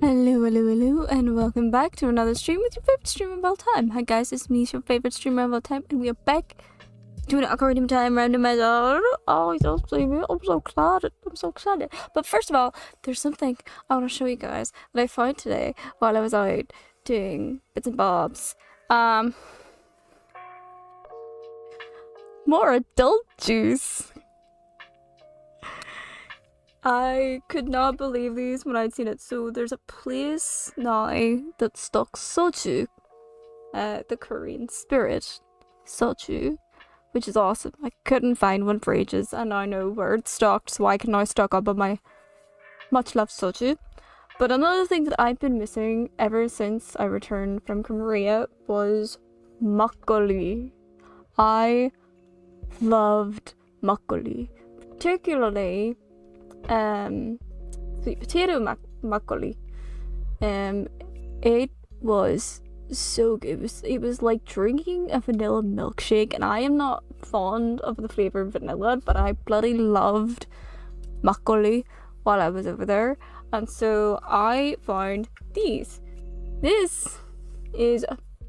Hello, and welcome back to another stream with your favorite streamer of all time. Hi guys, it's me, your favorite streamer of all time, and we are back doing an algorithm time randomizer. Oh, I'm so excited. But first of all, there's something I want to show you guys that I found today while I was out doing bits and bobs. More adult juice. I could not believe these when I'd seen it. So there's a place now that stocks soju, the Korean spirit soju, which is awesome. I couldn't find one for ages, and now I know where it's stocked, so I can now stock up on my much loved soju. But another thing that I've been missing ever since I returned from Korea was makgeolli. I loved makgeolli, particularly sweet potato makgeolli. It was so good. It was like drinking a vanilla milkshake, and I am not fond of the flavor of vanilla, but I bloody loved makgeolli while I was over there, and so I found these. This is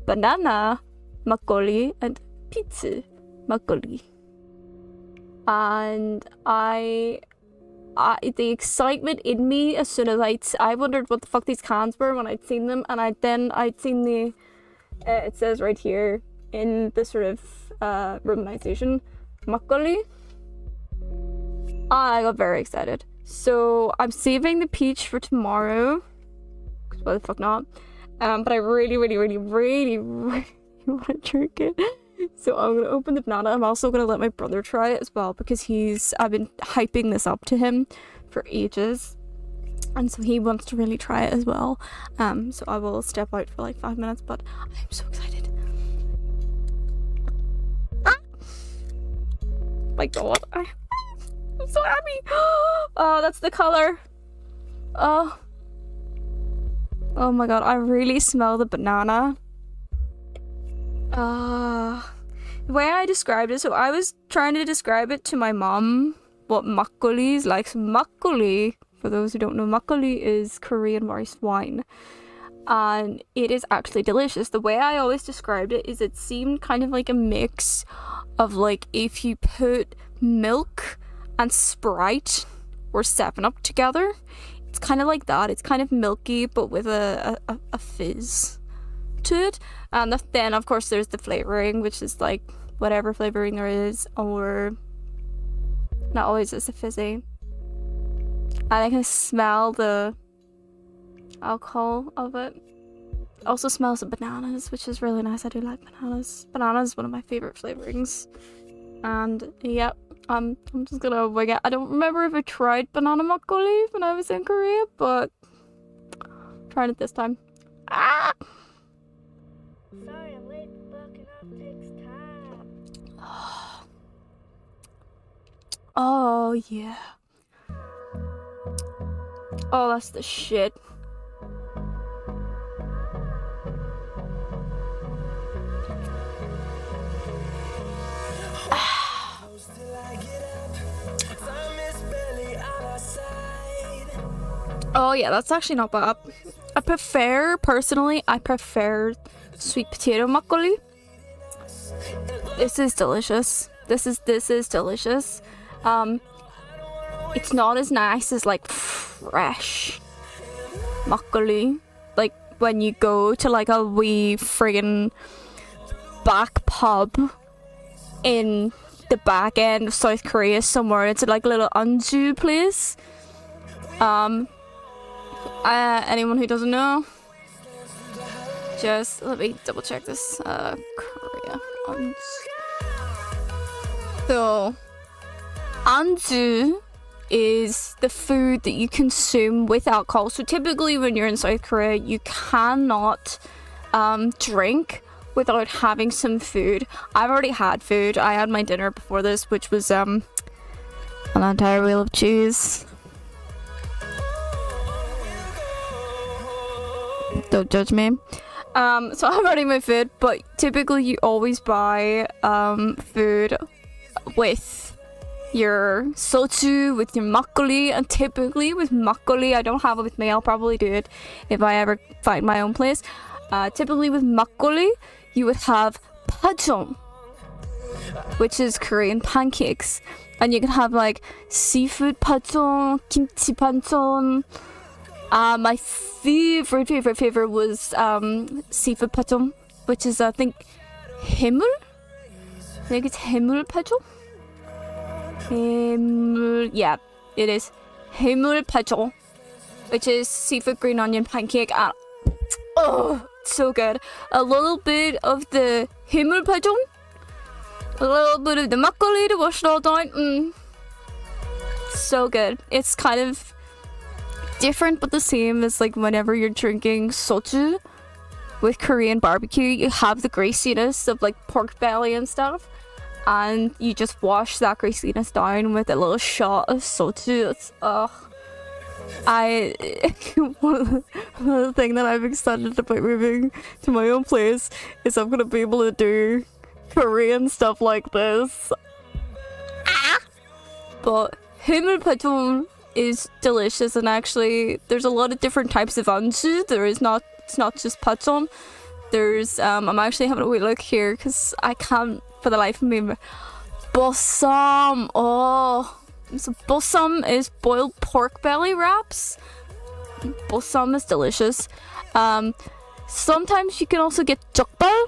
banana makgeolli and pizza makgeolli, and the excitement in me as soon as I wondered what the fuck these cans were when I'd seen them, and I'd seen the it says right here in the sort of romanization makgeolli. I got very excited, so I'm saving the peach for tomorrow, because why the fuck not. But I really want to drink it. So I'm gonna open the banana. I'm also gonna let my brother try it as well, because I've been hyping this up to him for ages, and so he wants to really try it as well. So I will step out for like 5 minutes, but I'm so excited. My god, I'm so happy. Oh, that's the color. Oh my god, I really smell the banana. The way I described it, so I was trying to describe it to my mom what makgeolli is like. So makgeolli, for those who don't know, makgeolli is Korean rice wine, and it is actually delicious. The way I always described it is it seemed kind of like a mix of, like, if you put milk and Sprite or 7-Up together. It's kind of like that. It's kind of milky, but with a fizz to it. And then of course there's the flavoring, which is like whatever flavoring there is, or not always is a fizzy. And I can smell the alcohol of it. It also smells of bananas, which is really nice. I do like bananas. Banana is one of my favorite flavorings. And yep, I'm just gonna wing it. I don't remember if I tried banana makgeolli when I was in Korea, but I'm trying it this time. Ah! Sorry, I'm late. Bucking up takes time. Oh yeah. Oh, that's the shit. Oh yeah, that's actually not bad. Personally, I prefer sweet potato makgeolli. This is delicious. This is delicious. It's not as nice as like fresh makgeolli, like when you go to like a wee friggin' back pub in the back end of South Korea somewhere. It's like a little anju place. Anyone who doesn't know, just let me double check this. Korea anju. So anju is the food that you consume with alcohol. So typically when you're in South Korea, you cannot drink without having some food. I've already had food. I had my dinner before this, which was an entire wheel of cheese. Don't judge me. So I've already made food, but typically you always buy food with your soju with your makgeolli, and typically with makgeolli, I don't have it with me, I'll probably do it if I ever find my own place. Typically with makgeolli, you would have pajong, which is Korean pancakes, and you can have like seafood pajong, kimchi pajong. My favorite was seafood pajong, which is I think 해물. I think it's 해물 pajong. Yeah, it is 해물 pajong, which is seafood green onion pancake. And oh, so good. A little bit of the 해물 pajong, a little bit of the makgeolli to wash it all down. So good. It's kind of different but the same as like whenever you're drinking soju with Korean barbecue. You have the greasiness of like pork belly and stuff, and you just wash that greasiness down with a little shot of soju. It's one of the thing that I'm excited about moving to my own place is I'm gonna be able to do Korean stuff like this. But 해물 pajong is delicious, and actually there's a lot of different types of anju. It's not just pajong. There's I'm actually having a wee look here because I can't for the life of me. Bossam. Oh, so bossam is boiled pork belly wraps. Bossam is delicious. Sometimes you can also get jokbal.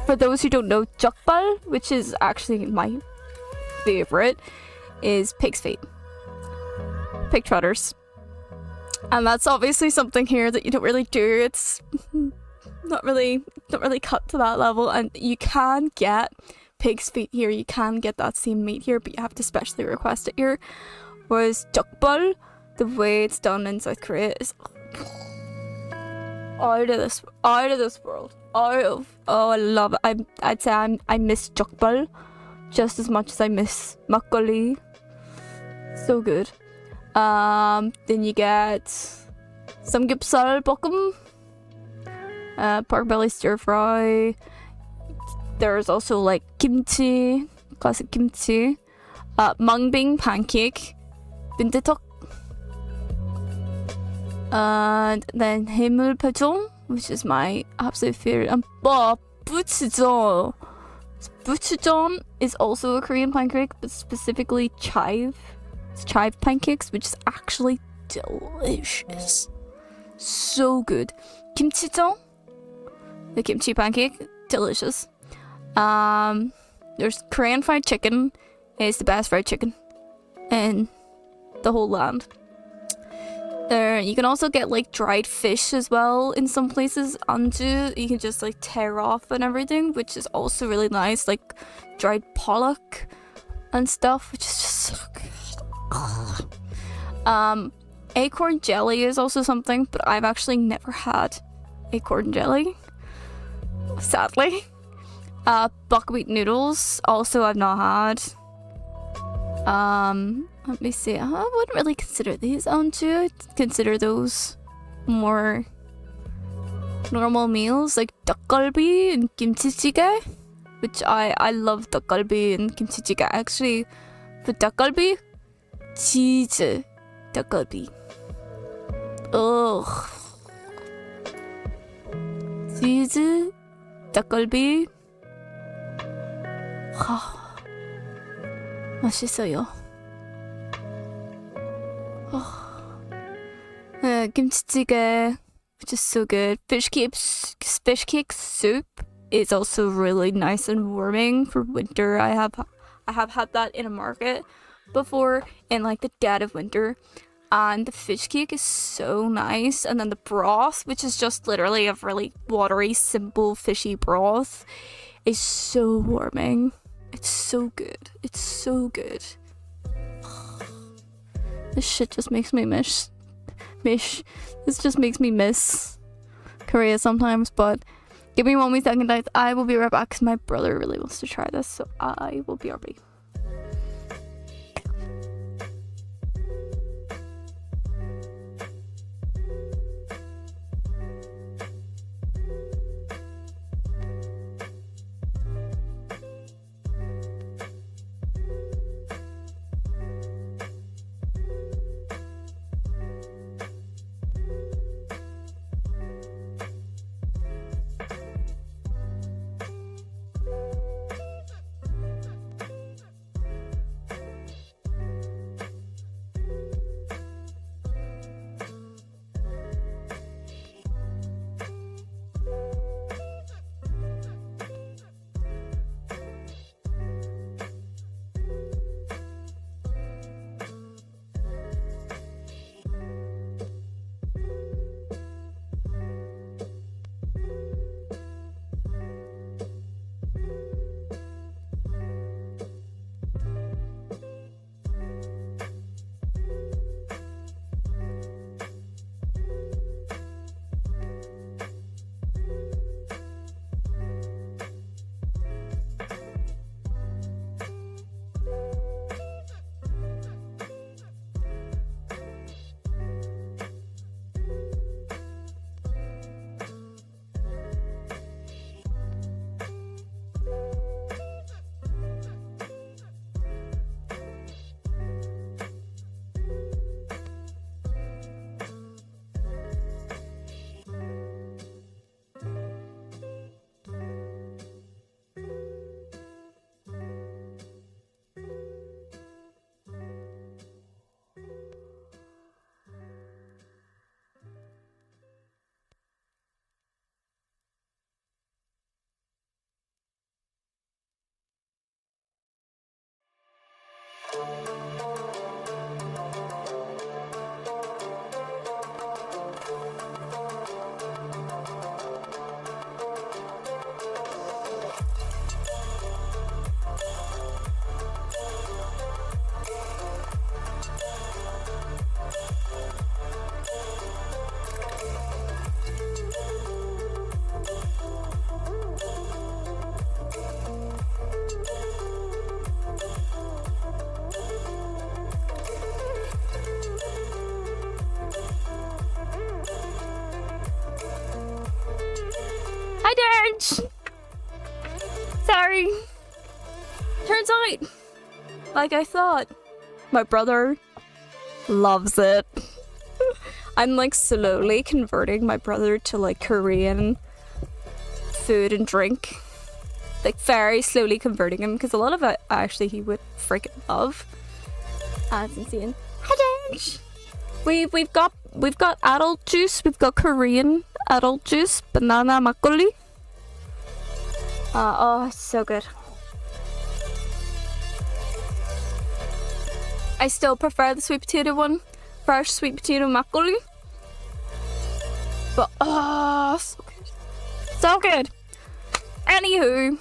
For those who don't know, jokbal, which is actually my favorite, is pig's feet, pig trotters, and that's obviously something here that you don't really do. It's not really cut to that level, and you can get pig's feet here. You can get that same meat here, but you have to specially request it here. Whereas jokbal, the way it's done in South Korea, is out of this world. Oh, I love it. I'd say I miss jokbal just as much as I miss makgeolli. So good. Then you get samgyeopsal 볶음, pork belly stir fry. There's also like kimchi, classic kimchi, mangbing pancake, bintetok, and then 해물 pajong, which is my absolute favorite. And buchjeon. Buchjeon is also a Korean pancake, but specifically chive. It's chive pancakes, which is actually delicious. So good. Kimchijeon, the kimchi pancake, delicious. There's Korean fried chicken. It's the best fried chicken in the whole land. You can also get like dried fish as well in some places. Anju, you can just like tear off and everything, which is also really nice. Like dried pollock and stuff, which is just so good. Acorn jelly is also something, but I've actually never had acorn jelly, sadly. Buckwheat noodles also I've not had. Let me see. I wouldn't really consider these anju. I'd consider those more normal meals, like dakgalbi and kimchi jjigae, which I love dakgalbi and kimchi jjigae. Actually, for dakgalbi, cheese dakgalbi. Ugh. cheese dakgalbi. 맛있어요. 김치찌개, which is so good. Fish cake soup is also really nice and warming for winter. I have had that in a market before in like the dead of winter, and the fish cake is so nice. And then the broth, which is just literally a really watery, simple fishy broth, is so warming. It's so good. It's so good. This shit just makes me miss. This just makes me miss Korea sometimes. But give me 1 second, guys. I will be right back because my brother really wants to try this. So I will be right back. Hi, Dange! Sorry. Turns out, like I thought, my brother loves it. I'm like slowly converting my brother to like Korean food and drink. Like very slowly converting him because a lot of it actually he would freaking love. It's insane. Hi, Dange! We've got adult juice, we've got Korean adult juice, banana makgeolli. Oh, it's so good. I still prefer the sweet potato one. Fresh sweet potato makgeolli. But oh, so good. So good. Anywho,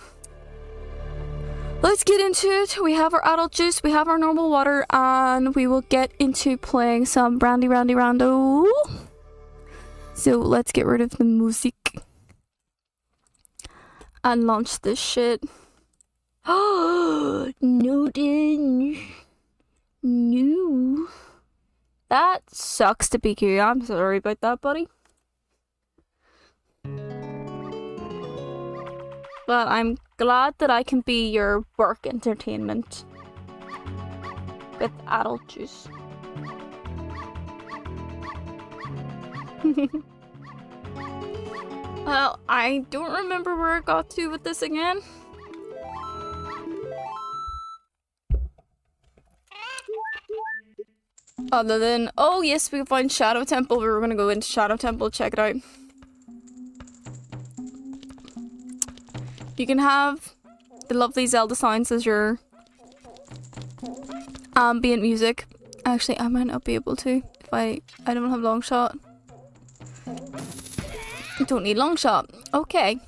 let's get into it. We have our adult juice, we have our normal water, and we will get into playing some rando. So let's get rid of the music and launch this shit. Oh, no, Dinge. No. That sucks to be you. I'm sorry about that, buddy. But I'm glad that I can be your work entertainment with adult juice. Well, I don't remember where I got to with this again. Other than, oh yes, we found Shadow Temple. We were gonna go into Shadow Temple, check it out. You can have the lovely Zelda sounds as your ambient music. Actually, I might not be able to if I don't have long shot. I don't need long shot. Okay.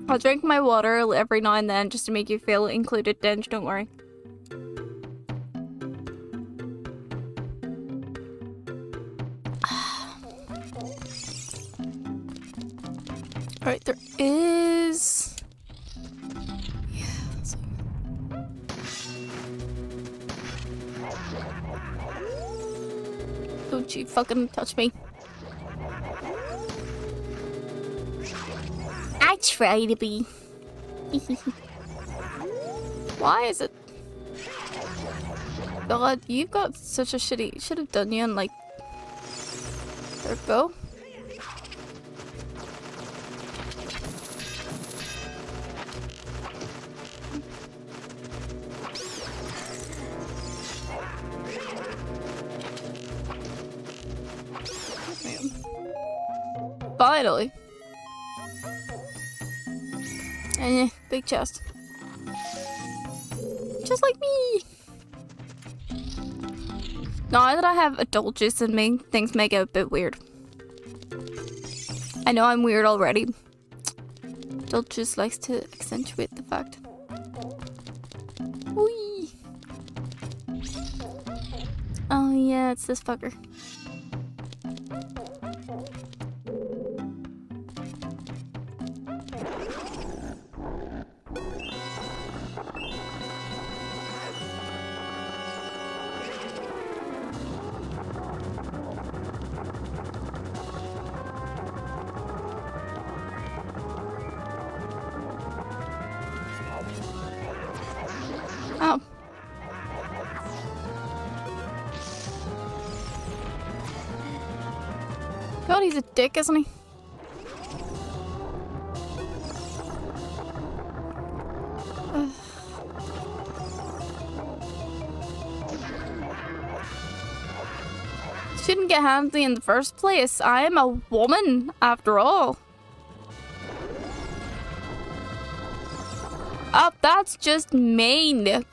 I'll drink my water every now and then just to make you feel included, Dinge, don't worry. Alright, there is... Yeah, so... Don't you fucking touch me. I try to be. Why is it? God, you've got such a shitty... Should have done you and like... There we go. Finally. Big chest. Just like me. Now that I have adult juice in me, things may get a bit weird. I know I'm weird already. Adult juice likes to accentuate the fact. Whee! Oh yeah, it's this fucker. Oh. God, he's a dick, isn't he? Shouldn't get handy in the first place. I am a woman, after all. Oh, that's just mean.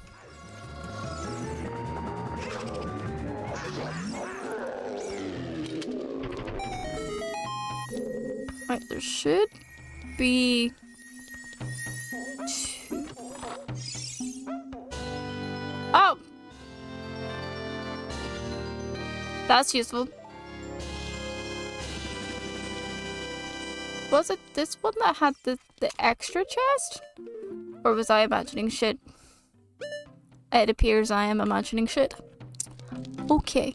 Right, there should be two. Oh! That's useful. Was it this one that had the extra chest? Or was I imagining shit? It appears I am imagining shit. Okay.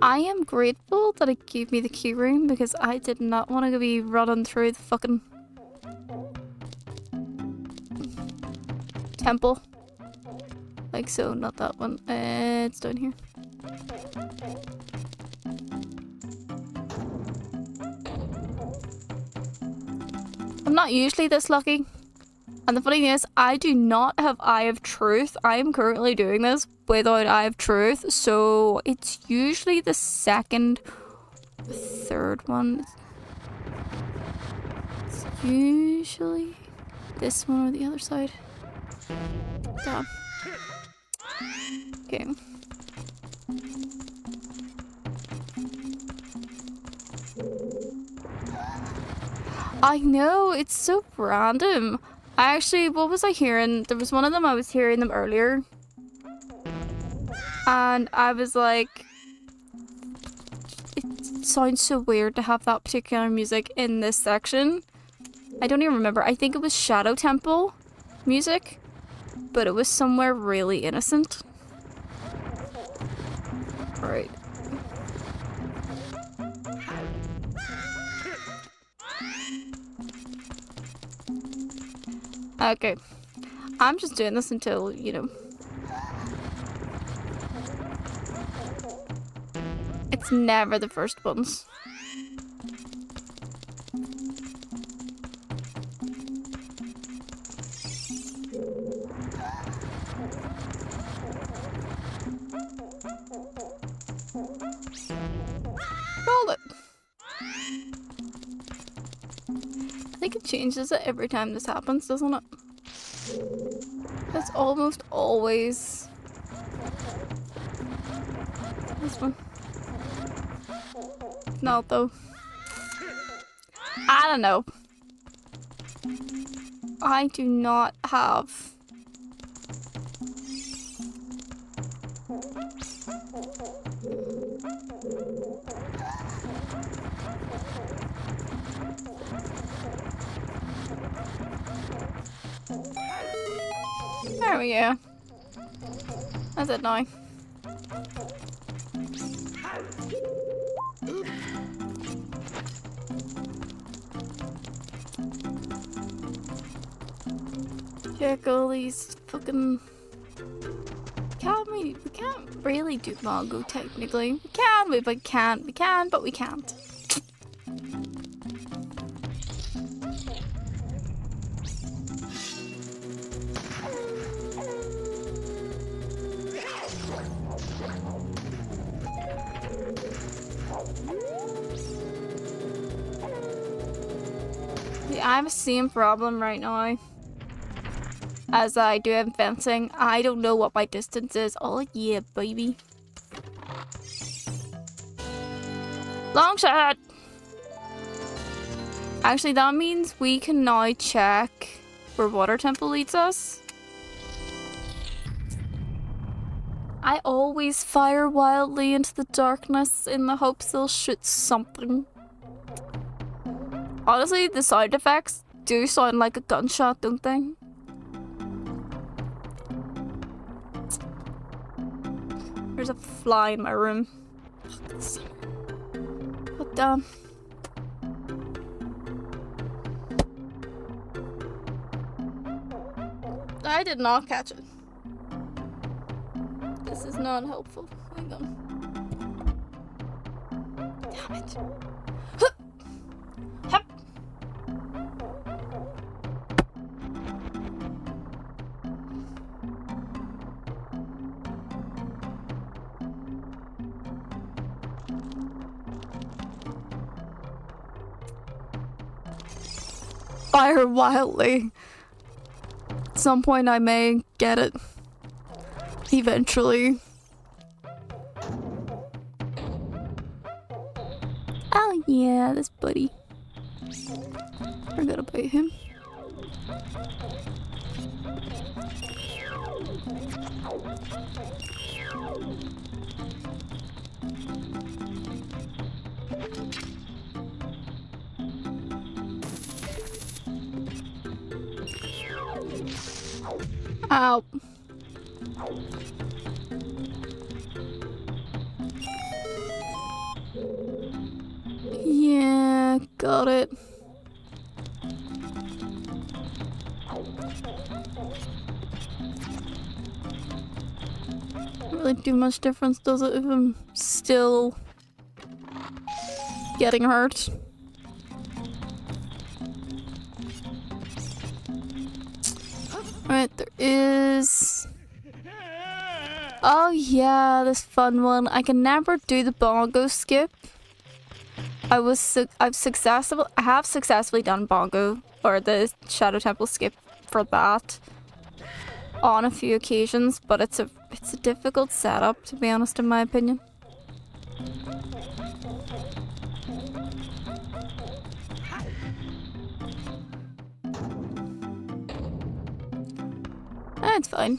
I am grateful that it gave me the key ring because I did not want to be running through the fucking temple. Like so, not that one. It's down here. I'm not usually this lucky. And the funny thing is, I do not have Eye of Truth. I am currently doing this without Eye of Truth. So it's usually the second, third one. It's usually this one or the other side. Damn. Okay. I know, it's so random. I actually, what was I hearing? There was one of them, I was hearing them earlier. And I was like, it sounds so weird to have that particular music in this section. I don't even remember. I think it was Shadow Temple music, but it was somewhere really innocent. Alright. Okay. I'm just doing this until, you know. It's never the first ones. Hold it. I think it changes it every time this happens, doesn't it? It's almost always this one. Not though. I don't know. I do not have there we go. That's it now. Check all these fucking... we can't really do Mongo technically. We can, but we can't. I have the same problem right now as I do in fencing. I don't know what my distance is. Oh yeah, baby. Long shot! Actually, that means we can now check where Water Temple leads us. I always fire wildly into the darkness in the hopes they'll shoot something. Honestly, the sound effects do sound like a gunshot, don't they? There's a fly in my room. But I did not catch it. This is not helpful. Hang on. Damn it. Hup. Fire wildly. At some point I may get it. Eventually. Oh yeah, this buddy. Forgot about him. Ow. Yeah, got it. Doesn't really do much difference, does it, if I'm still getting hurt? Right, there is... Oh yeah, this fun one. I can never do the bongo skip. I have successfully done bongo, or the Shadow Temple skip for that on a few occasions, but it's a difficult setup, to be honest, in my opinion. It's fine.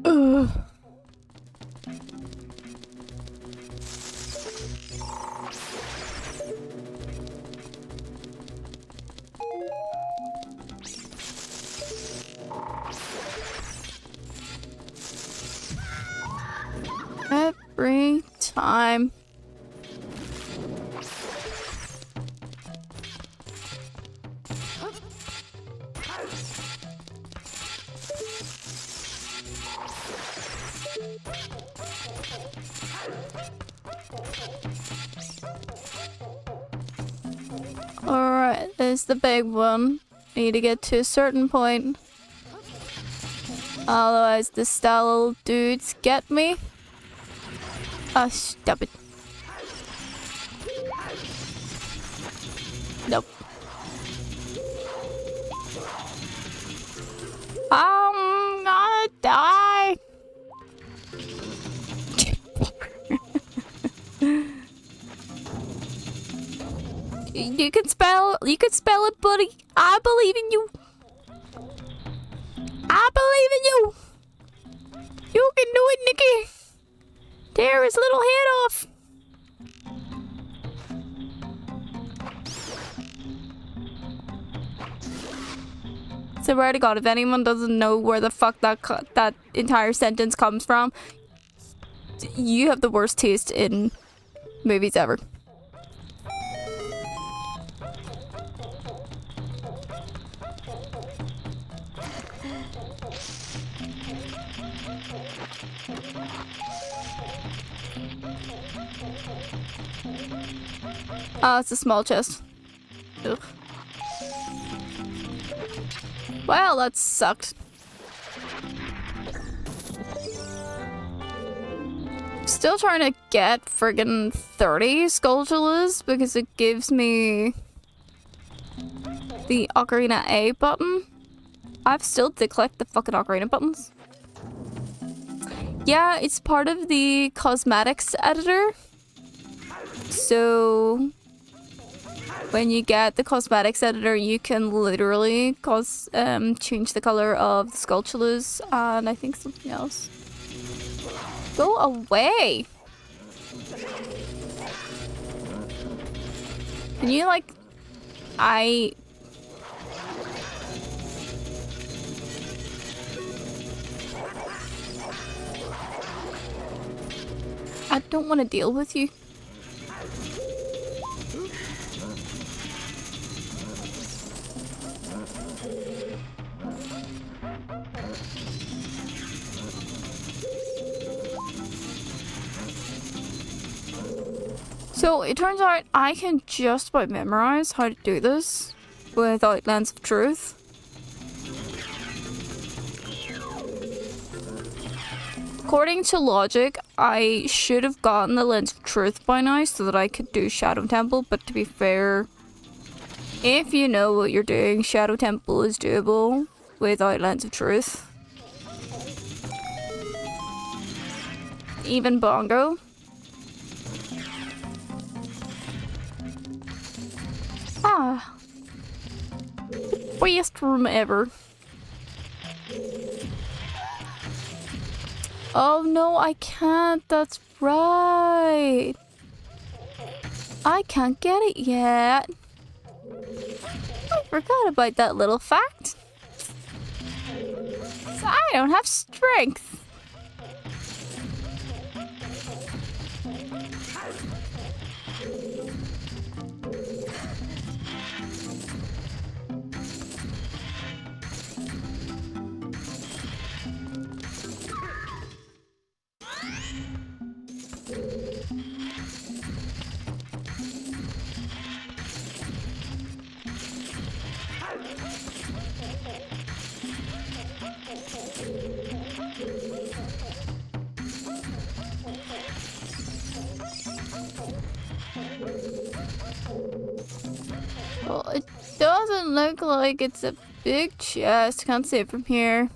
Ugh. Every time. Alright, there's the big one. Need to get to a certain point. Otherwise the style dudes get me. Oh, stop it. Nope. I'm gonna die. You can spell it, buddy. I believe in you. I believe in you. You can do it, Nikki. Tear his little head off. Swear to God, if anyone doesn't know where the fuck that entire sentence comes from, you have the worst taste in movies ever. Oh, it's a small chest. Ugh. Well, that sucked. Still trying to get friggin' 30 Skulltulas because it gives me the Ocarina A button. I've still to collect the fucking Ocarina buttons. Yeah, it's part of the cosmetics editor. So when you get the cosmetics editor, you can literally change the color of the Skulltulas and I think something else. Go away! Can you like... I don't want to deal with you. So it turns out I can just about memorize how to do this without Lens of Truth. According to logic, I should have gotten the Lens of Truth by now so that I could do Shadow Temple, but to be fair, if you know what you're doing, Shadow Temple is doable without Lens of Truth. Even Bongo. Ah. Best room ever. Oh no, I can't. That's right. I can't get it yet. I forgot about that little fact. So I don't have strength. Well, it doesn't look like it's a big chest. Can't see it from here.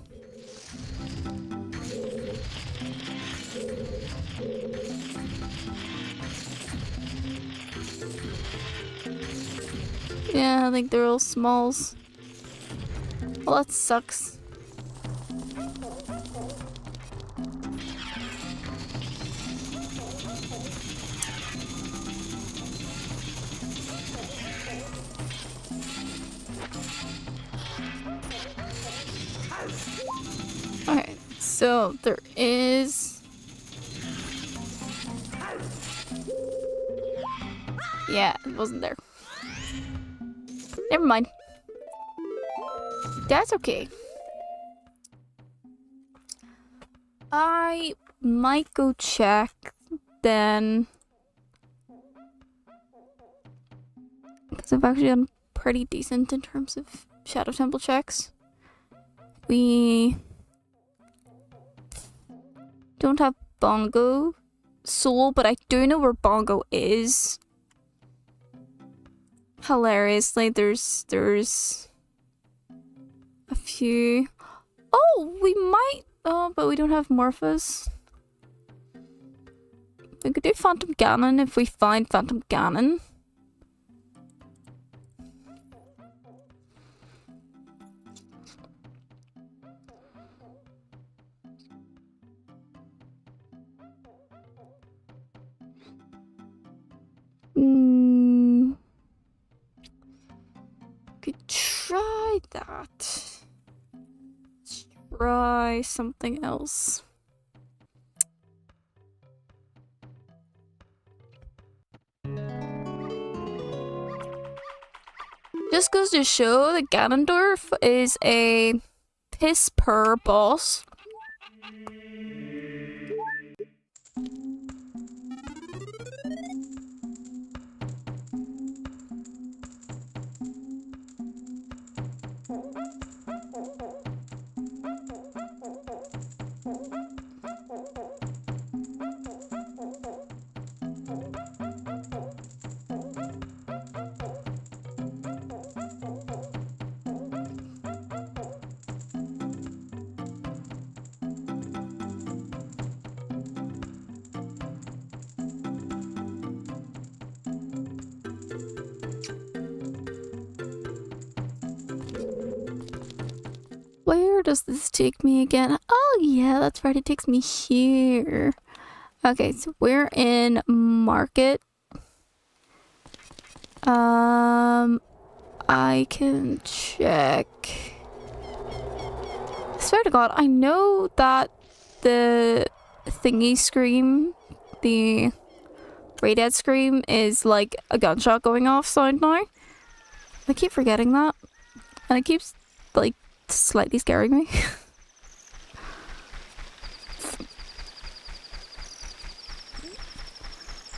Yeah, I think they're all smalls. Well, that sucks. Okay, so there is... Yeah, it wasn't there. Never mind. That's okay. I might go check then. Because I've actually done pretty decent in terms of Shadow Temple checks. We don't have Bongo Soul, but I do know where Bongo is. Hilariously, there's a few. Oh, we might. Oh, but we don't have Morphos. We could do Phantom Ganon if we find Phantom Ganon. Could try that. Let's try something else. Just goes to show that Ganondorf is a piss poor boss. Where does this take me again? Oh yeah, that's right, it takes me here. Okay, so we're in Market. I can check. I swear to God, I know that the thingy scream, the Ray-Dead scream is like a gunshot going off sound now. I keep forgetting that. And it keeps like slightly scaring me.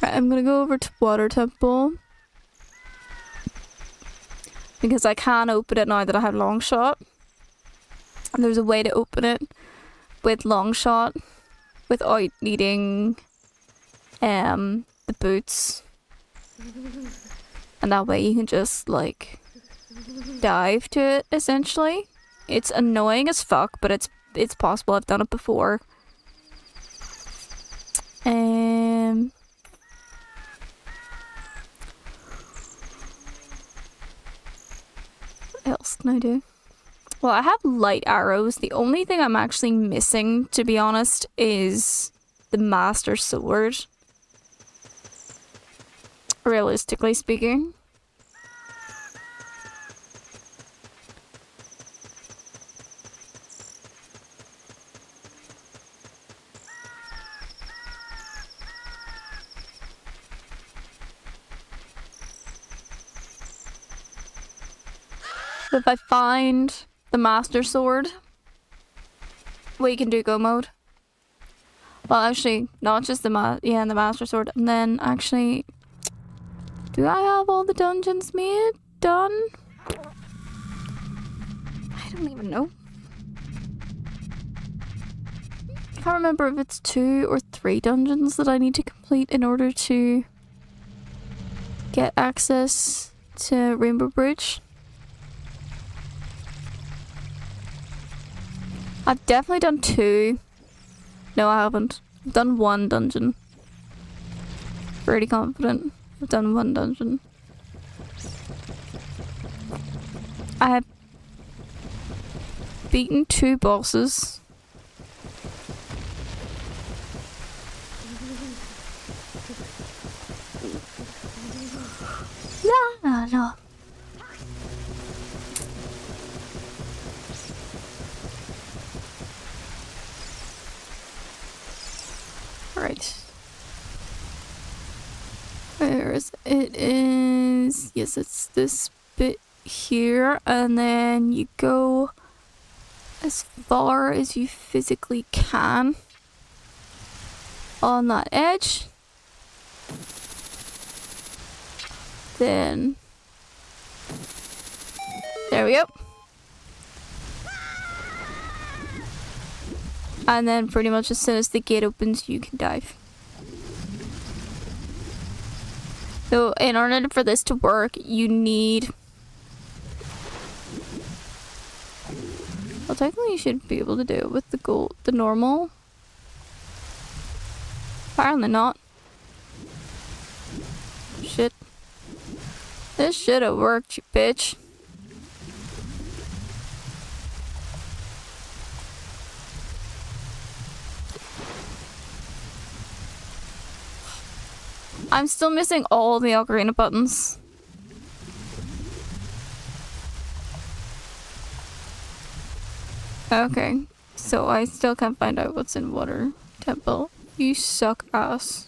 Right, I'm gonna go over to Water Temple. Because I can open it now that I have long shot. And there's a way to open it with long shot without needing the boots. And that way you can just like dive to it essentially. It's annoying as fuck, but it's possible. I've done it before. What else can I do? Well, I have light arrows. The only thing I'm actually missing, to be honest, is the Master Sword. Realistically speaking. If I find the Master Sword, we can do go mode. Well, actually, not just the the Master Sword. And then, actually, do I have all the dungeons done? I don't even know. I can't remember if it's 2 or 3 dungeons that I need to complete in order to get access to Rainbow Bridge. I've definitely done 2. No, I haven't. I've done 1 dungeon. Pretty confident I've done 1 dungeon. I have beaten 2 bosses. La la la. Right. Where is it? It is, yes, it's this bit here, and then you go as far as you physically can on that edge. Then there we go. And then pretty much as soon as the gate opens, you can dive. So in order for this to work, you need... Well, technically you should be able to do it with the normal. Apparently not. Shit. This should have worked, you bitch. I'm still missing all the ocarina buttons. Okay, so I still can't find out what's in Water Temple. You suck ass.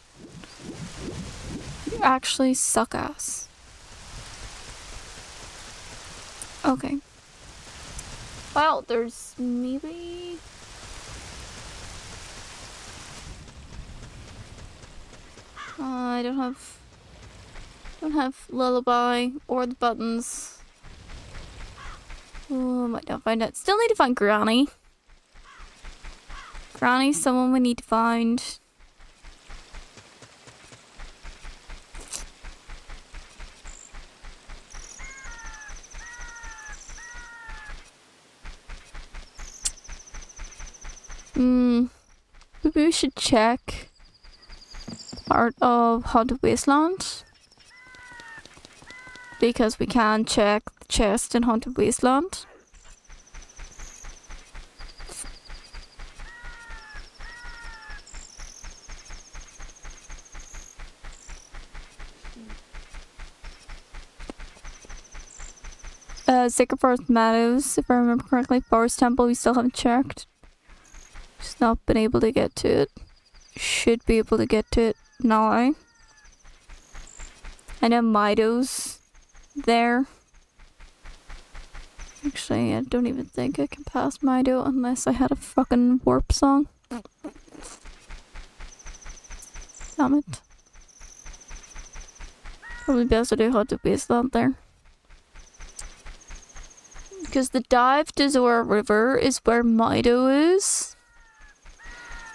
You actually suck ass. Okay. Well, there's maybe... I don't have Lullaby or the buttons. Oh, might not find it. Still need to find Granny. Granny's someone we need to find. Maybe we should check part of Haunted Wasteland, because we can check the chest in Haunted Wasteland. Sacred Forest Meadows, if I remember correctly. Forest Temple, we still haven't checked. Just not been able to get to it. Should be able to get to it now. I know Mido's there. Actually, I don't even think I can pass Mido unless I had a fucking warp song. Damn it. Probably best to do Haunted Wasteland there. Because the dive to Zora River is where Mido is.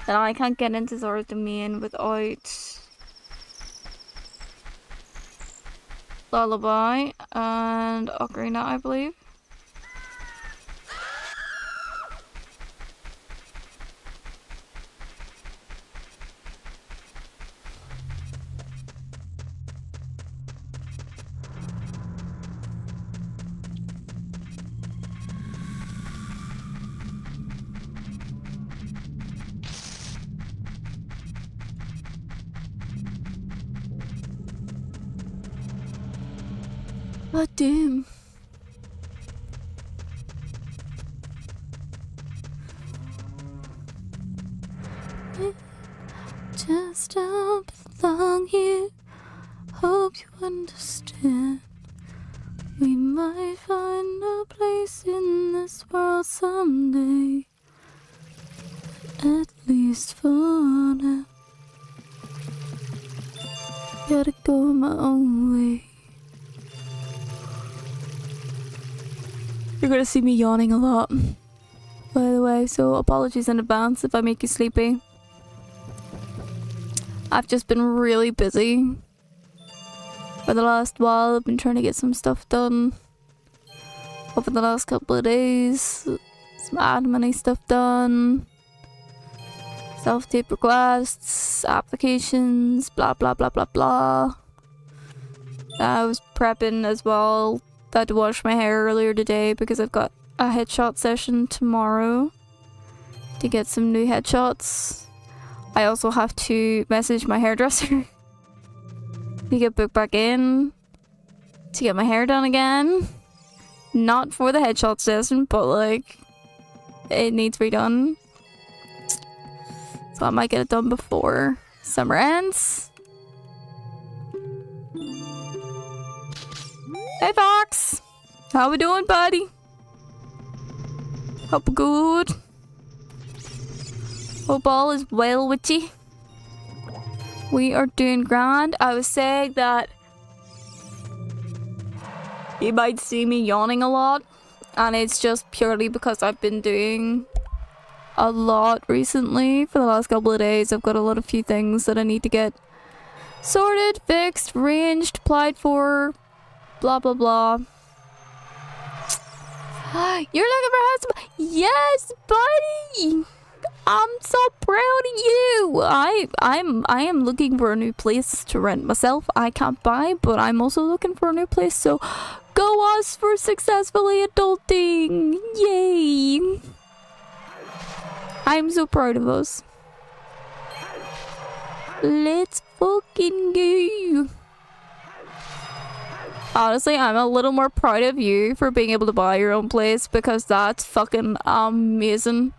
And I can't get into Zora's domain without Lullaby and Ocarina, I believe. God damn. Just don't belong here. Hope you understand. We might find a place in this world someday. At least for now. Gotta go my own way. You're gonna see me yawning a lot, by the way, so apologies in advance if I make you sleepy. I've just been really busy. For the last while, I've been trying to get some stuff done. Over the last couple of days, some admin stuff done. Self-tape requests, applications, blah blah blah blah blah. I was prepping as well. I had to wash my hair earlier today because I've got a headshot session tomorrow to get some new headshots. I also have to message my hairdresser to get booked back in to get my hair done again. Not for the headshot session, but like it needs redone. So I might get it done before summer ends. Hey Fox! How we doing, buddy? Hope good. Hope all is well with you. We are doing grand. I was saying that you might see me yawning a lot, and it's just purely because I've been doing a lot recently. For the last couple of days, I've got a few things that I need to get sorted, fixed, arranged, applied for, blah blah blah. You're looking for a house? Yes, buddy. I'm so proud of you. I am looking for a new place to rent myself. I can't buy, but I'm also looking for a new place. So, go us for successfully adulting! Yay! I'm so proud of us. Let's fucking go. Honestly, I'm a little more proud of you for being able to buy your own place because that's fucking amazing.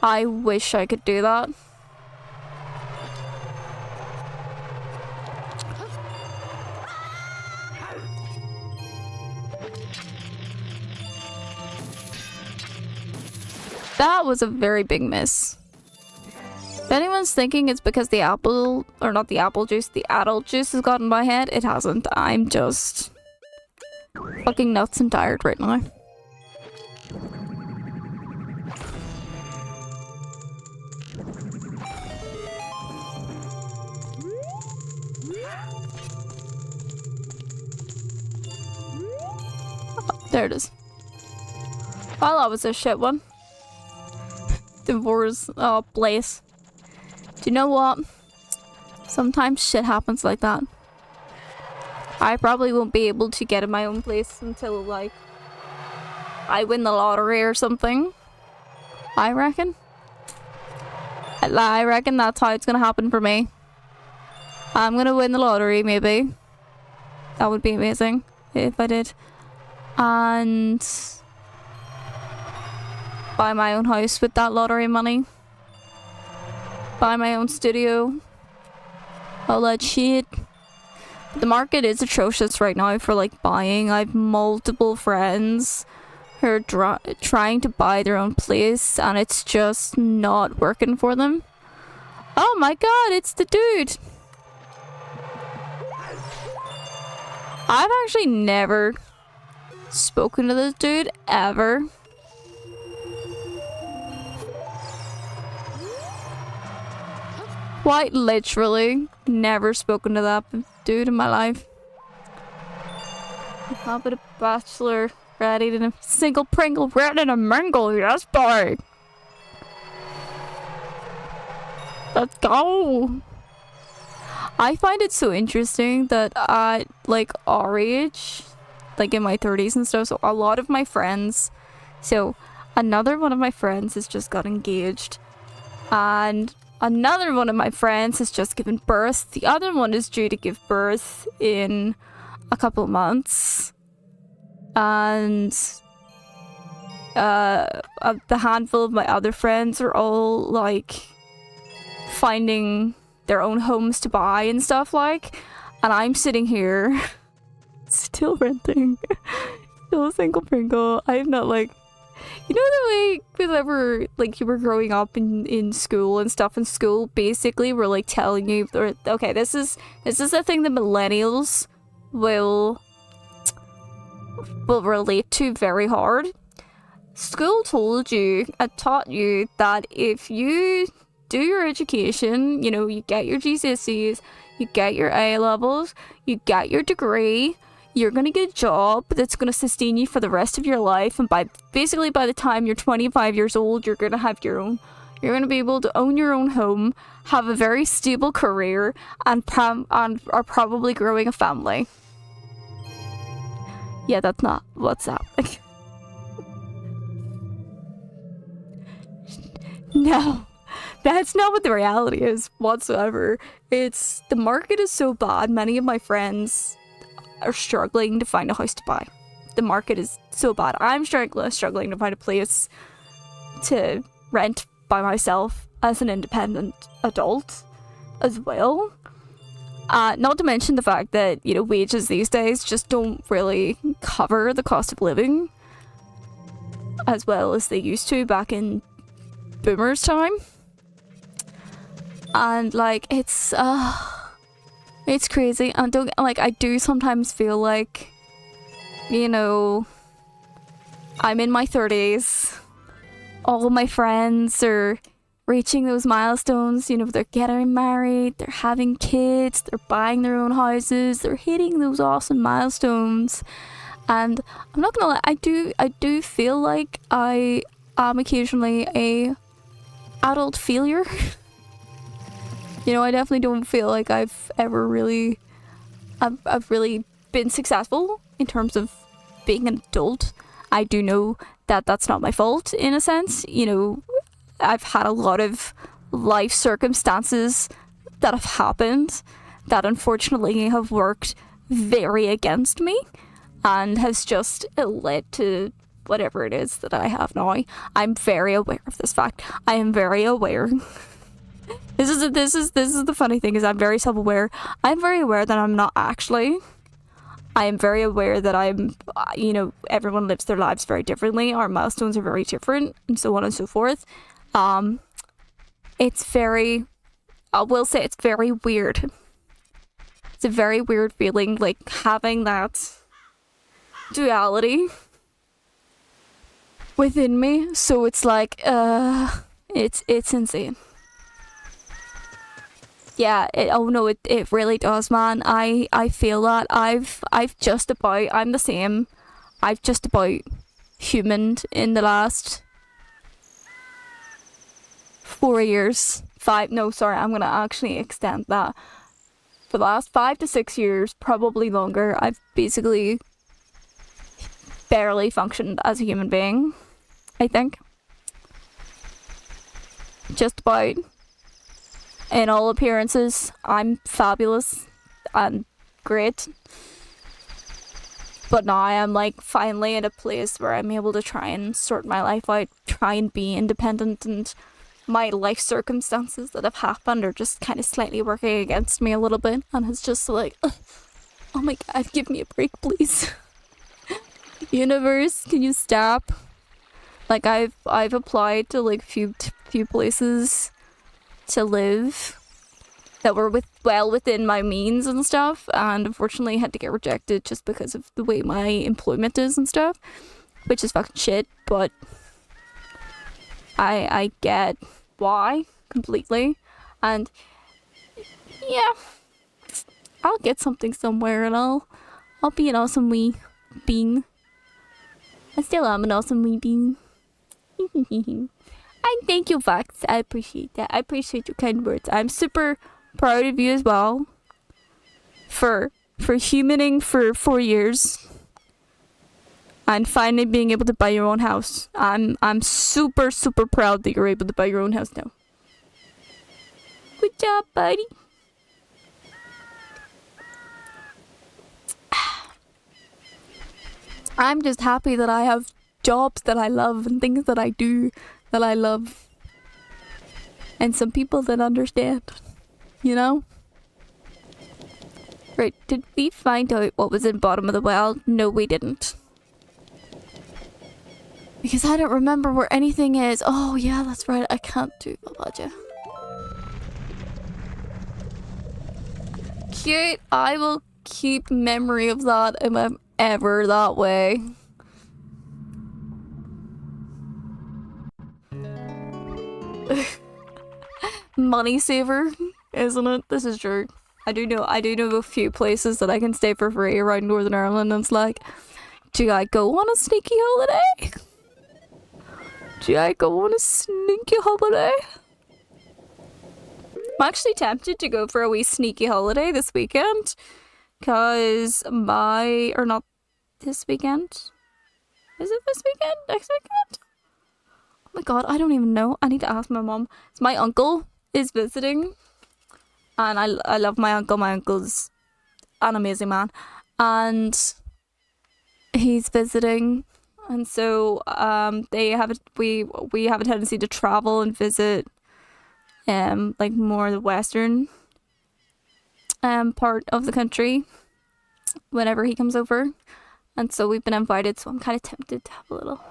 I wish I could do that. That was a very big miss. If anyone's thinking it's because the apple, or not the apple juice, the adult juice has gotten my head, it hasn't. I'm just fucking nuts and tired right now. There it is. Well, that was a shit one. Divorce, oh, place. Do you know what? Sometimes shit happens like that. I probably won't be able to get in my own place until, like, I win the lottery or something. I reckon. I reckon that's how it's gonna happen for me. I'm gonna win the lottery, maybe. That would be amazing if I did. And buy my own house with that lottery money. Buy my own studio. All that shit. The market is atrocious right now for like buying. I have multiple friends who are trying to buy their own place and it's just not working for them. Oh my god, it's the dude. I've actually never spoken to this dude ever. Quite literally never spoken to that dude in my life. How about a bachelor ready to single pringle ready to mingle? Yes, boy. Let's go. I find it so interesting that at like our age, like in my 30s and stuff, so a lot of my friends, so another one of my friends has just got engaged and another one of my friends has just given birth. The other one is due to give birth in a couple of months. and the handful of my other friends are all like finding their own homes to buy and stuff like, and I'm sitting here still renting, still a single Pringle. I'm not like, you know, the way whenever like you were growing up in school and stuff, in school basically we're like telling you, or okay, this is the thing that millennials will relate to very hard. School told you and taught you that if you do your education, you know, you get your GCSEs, you get your A levels, you get your degree, you're gonna get a job that's gonna sustain you for the rest of your life, and by the time you're 25 years old, you're gonna have your own. You're gonna be able to own your own home, have a very stable career, and are probably growing a family. Yeah, that's not what's happening. No, that's not what the reality is whatsoever. It's the market is so bad. Many of my friends are struggling to find a house to buy. The market is so bad. I'm struggling to find a place to rent by myself as an independent adult as well. Not to mention the fact that, you know, wages these days just don't really cover the cost of living as well as they used to back in boomers' time. And like it's crazy. And don't like, I do sometimes feel like, you know, I'm in my 30s. All of my friends are reaching those milestones. You know, they're getting married, they're having kids, they're buying their own houses, they're hitting those awesome milestones. And I'm not gonna lie, I do feel like I am occasionally a adult failure. You know, I definitely don't feel like I've ever really I've really been successful in terms of being an adult. I do know that that's not my fault in a sense. You know, I've had a lot of life circumstances that have happened that unfortunately have worked very against me and has just led to whatever it is that I have now. I'm very aware of this fact. I am very aware. This is the funny thing, is I'm very self-aware. I'm very aware that I'm not actually. I am very aware that I'm, you know, everyone lives their lives very differently. Our milestones are very different and so on and so forth. It's very, I will say it's very weird. It's a very weird feeling, like having that duality within me. So it's like, it's insane. Yeah, it really does, man. I feel that I'm the same. I've just about humaned in the last 4 years. I'm gonna actually extend that. For the last 5 to 6 years, probably longer, I've basically barely functioned as a human being, I think. Just about. In all appearances, I'm fabulous and great. But now I am like finally in a place where I'm able to try and sort my life out, try and be independent, and my life circumstances that have happened are just kind of slightly working against me a little bit, and it's just like, oh my god, give me a break, please. Universe, can you stop? Like I've applied to like few places to live that were well within my means and stuff, and unfortunately had to get rejected just because of the way my employment is and stuff, which is fucking shit. But I get why completely, and yeah, I'll get something somewhere, and I'll be an awesome wee bean. I still am an awesome wee bean. And thank you, Vax. I appreciate that. I appreciate your kind words. I'm super proud of you as well for humaning for 4 years and finally being able to buy your own house. I'm super proud that you're able to buy your own house now. Good job, buddy. I'm just happy that I have jobs that I love and things that I do that I love. And some people that understand, you know? Right, did we find out what was in the bottom of the well? No, we didn't. Because I don't remember where anything is. Oh, yeah, that's right. I can't do a budget. Cute. I will keep memory of that if I'm ever that way. Money saver, isn't it? This is true. I do know a few places that I can stay for free around Northern Ireland, and it's like, do I go on a sneaky holiday? Do I go on a sneaky holiday? I'm actually tempted to go for a wee sneaky holiday this weekend. Cause or not this weekend. Is it this weekend? Next weekend? Oh my god, I don't even know. I need to ask my mom. So my uncle is visiting. And I love my uncle. My uncle's an amazing man. And he's visiting. And so we have a tendency to travel and visit like more the western part of the country whenever he comes over. And so we've been invited, so I'm kind of tempted to have a little.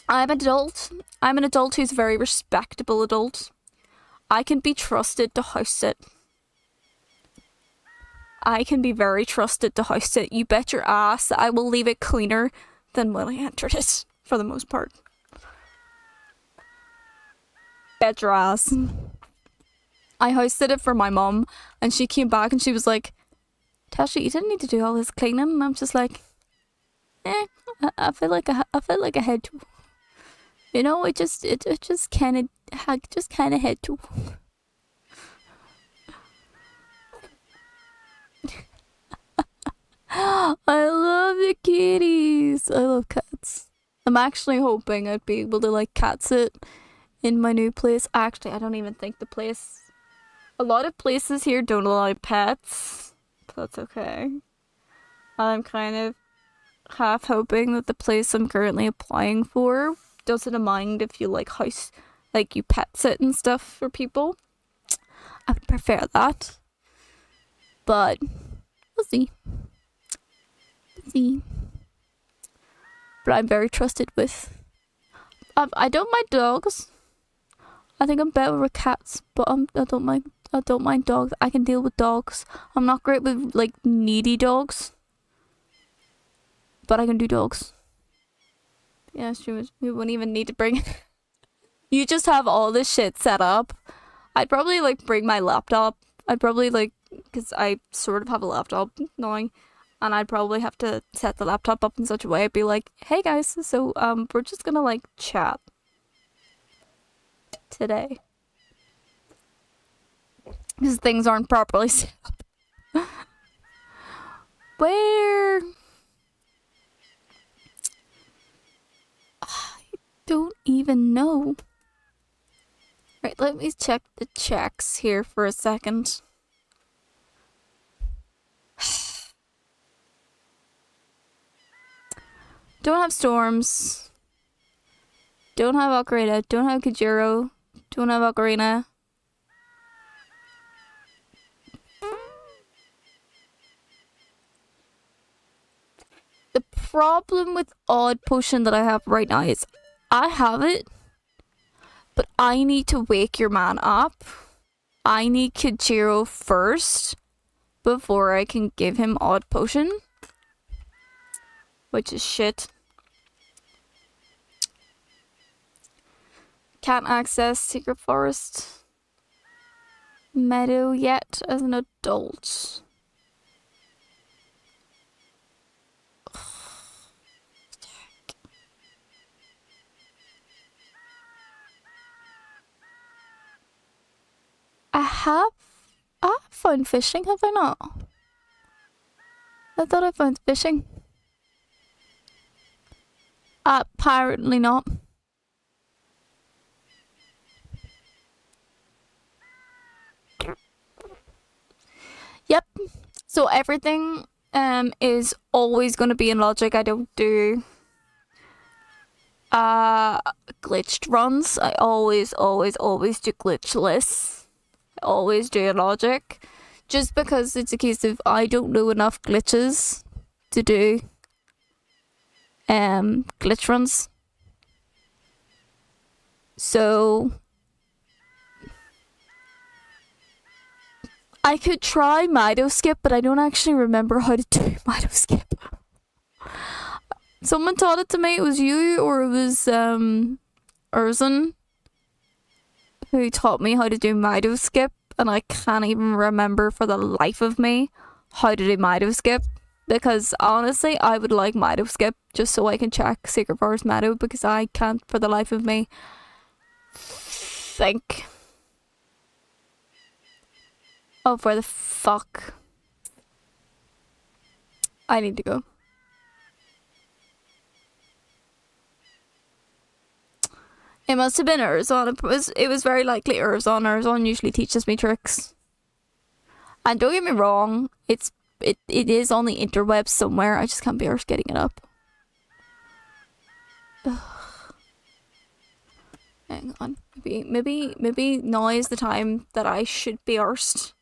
I'm an adult. I'm an adult who's a very respectable adult. I can be trusted to house sit. I can be very trusted to house sit. You bet your ass I will leave it cleaner than when I entered it, for the most part. Bet your ass. I house sitted for my mum, and she came back and she was like, Tasha, you didn't need to do all this cleaning. And I'm just like, I feel like I had to. You know, it just kind of had to. I love the kitties. I love cats. I'm actually hoping I'd be able to like cat sit in my new place. Actually, I don't even think a lot of places here don't allow pets, but that's okay. I'm kind of half hoping that the place I'm currently applying for doesn't mind if you you pet sit and stuff for people. I would prefer that, but we'll see. But I'm very trusted with. I don't mind dogs. I think I'm better with cats, but I don't mind dogs. I can deal with dogs. I'm not great with like needy dogs, but I can do dogs. Yeah, we wouldn't even need to bring. You just have all this shit set up. I'd probably like bring my laptop. I'd probably because I sort of have a laptop now, and I'd probably have to set the laptop up in such a way I'd be like, hey guys, so we're just gonna like chat today. Because things aren't properly set up. Where? I don't even know. Right, let me check the checks here for a second. Don't have Storms. Don't have Ocarina. Don't have Kajiro. Don't have Ocarina. The problem with Odd Potion that I have right now is I have it, but I need to wake your man up. I need Kajiro first before I can give him Odd Potion, which is shit. Can't access Secret Forest Meadow yet as an adult. I have found fishing, have I not? I thought I found fishing. Apparently not. Yep, So everything is always going to be in logic. I don't do glitched runs. I always do glitchless. I always do logic. Just because it's a case of I don't know enough glitches to do glitch runs. So I could try Mido skip, but I don't actually remember how to do Mido skip. Someone taught it to me. It was you, or it was Urzan, who taught me how to do Mido skip, and I can't even remember for the life of me how to do Mido skip. Because honestly, I would like Mido skip just so I can check Secret Forest Mido, because I can't for the life of me think of where the fuck I need to go. It must have been Urzon. It was very likely Urzon. Urzon usually teaches me tricks. And don't get me wrong, it is on the interwebs somewhere. I just can't be arsed getting it up. Ugh. Hang on. Maybe now is the time that I should be arsed.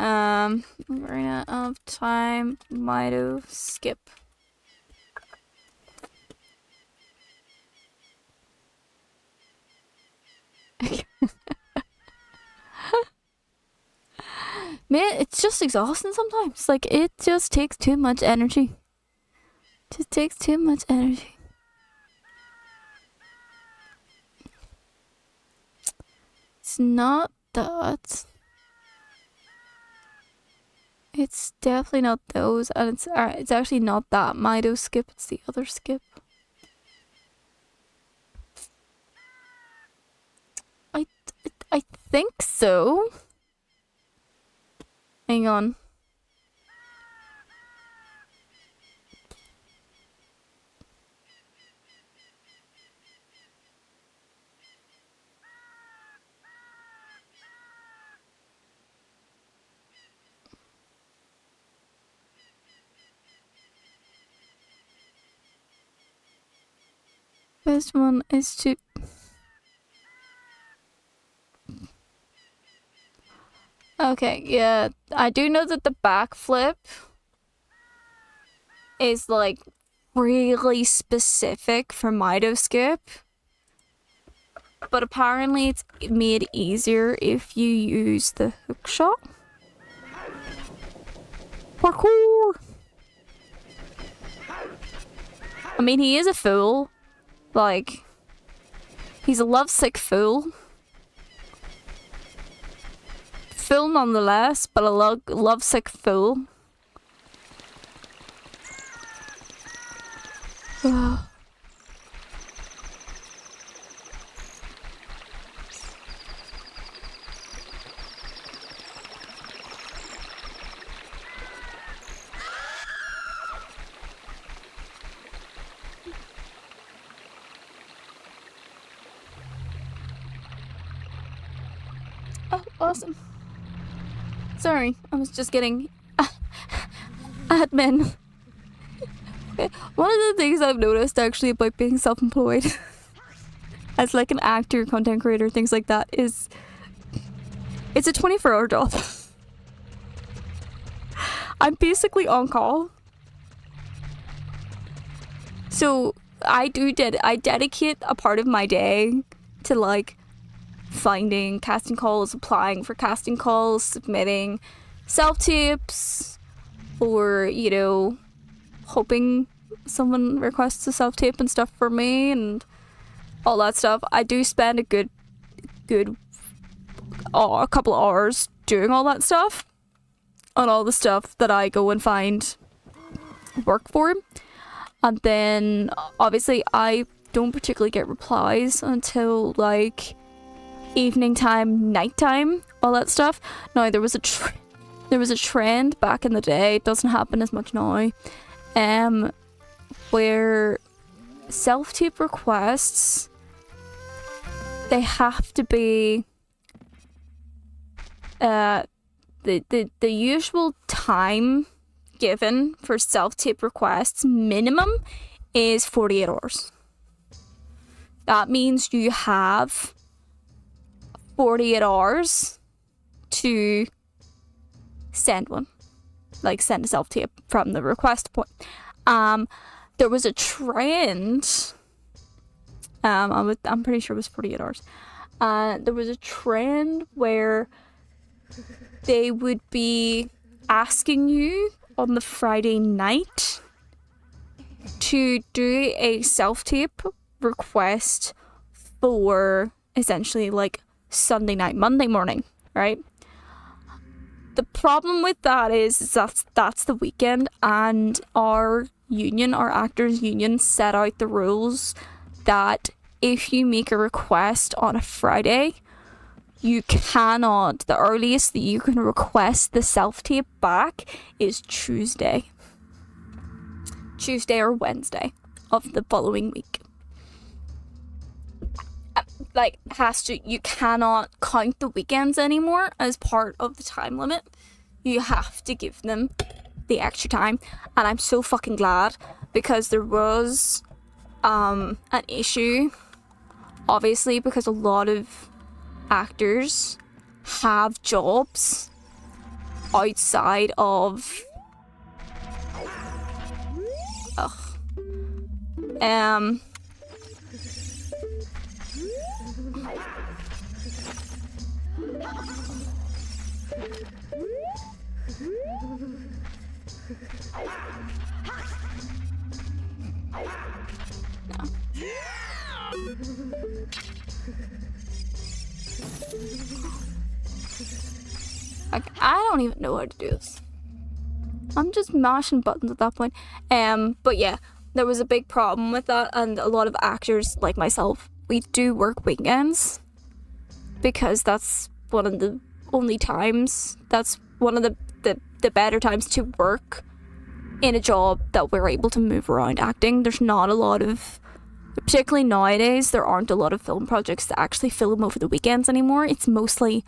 Arena of Time, Mido skip. Man, it's just exhausting sometimes. Like, it just takes too much energy. Just takes too much energy. It's not that. It's definitely not those, and it's actually not that Mido skip. It's the other skip. I think so. Hang on. First one is to... Okay, yeah. I do know that the backflip is like really specific for Mido skip. But apparently it's made easier if you use the hook shot. Parkour! I mean, he is a fool. Like, he's a lovesick fool. Fool nonetheless, but a lovesick fool. Oh, awesome. Sorry, I was just getting admin. One of the things I've noticed actually about being self-employed as like an actor, content creator, things like that, is it's a 24-hour job. I'm basically on call. So I dedicate a part of my day to like finding casting calls, applying for casting calls, submitting self-tapes, or, you know, hoping someone requests a self-tape and stuff for me and all that stuff. I do spend a good a couple of hours doing all that stuff on all the stuff that I go and find work for. And then obviously I don't particularly get replies until like evening time, nighttime, all that stuff. Now there was a trend back in the day, it doesn't happen as much now, where self-tape requests, they have to be the usual time given for self-tape requests minimum is 48 hours. That means you have 48 hours to send one, like send a self-tape from the request point. There was a trend, I'm pretty sure it was 48 hours. There was a trend where they would be asking you on the Friday night to do a self-tape request for essentially like Sunday night, Monday morning, right? The problem with that is that's the weekend, and our actors union, set out the rules that if you make a request on a Friday, you cannot, the earliest that you can request the self-tape back is Tuesday or Wednesday of the following week. You cannot count the weekends anymore as part of the time limit. You have to give them the extra time, and I'm so fucking glad, because there was an issue, obviously, because a lot of actors have jobs outside of I don't even know how to do this. I'm just mashing buttons at that point. But yeah, there was a big problem with that, and a lot of actors like myself, we do work weekends because that's one of the only times, that's one of the better times to work in a job that we're able to move around acting. There's not a lot of, particularly nowadays, there aren't a lot of film projects that actually film over the weekends anymore. It's mostly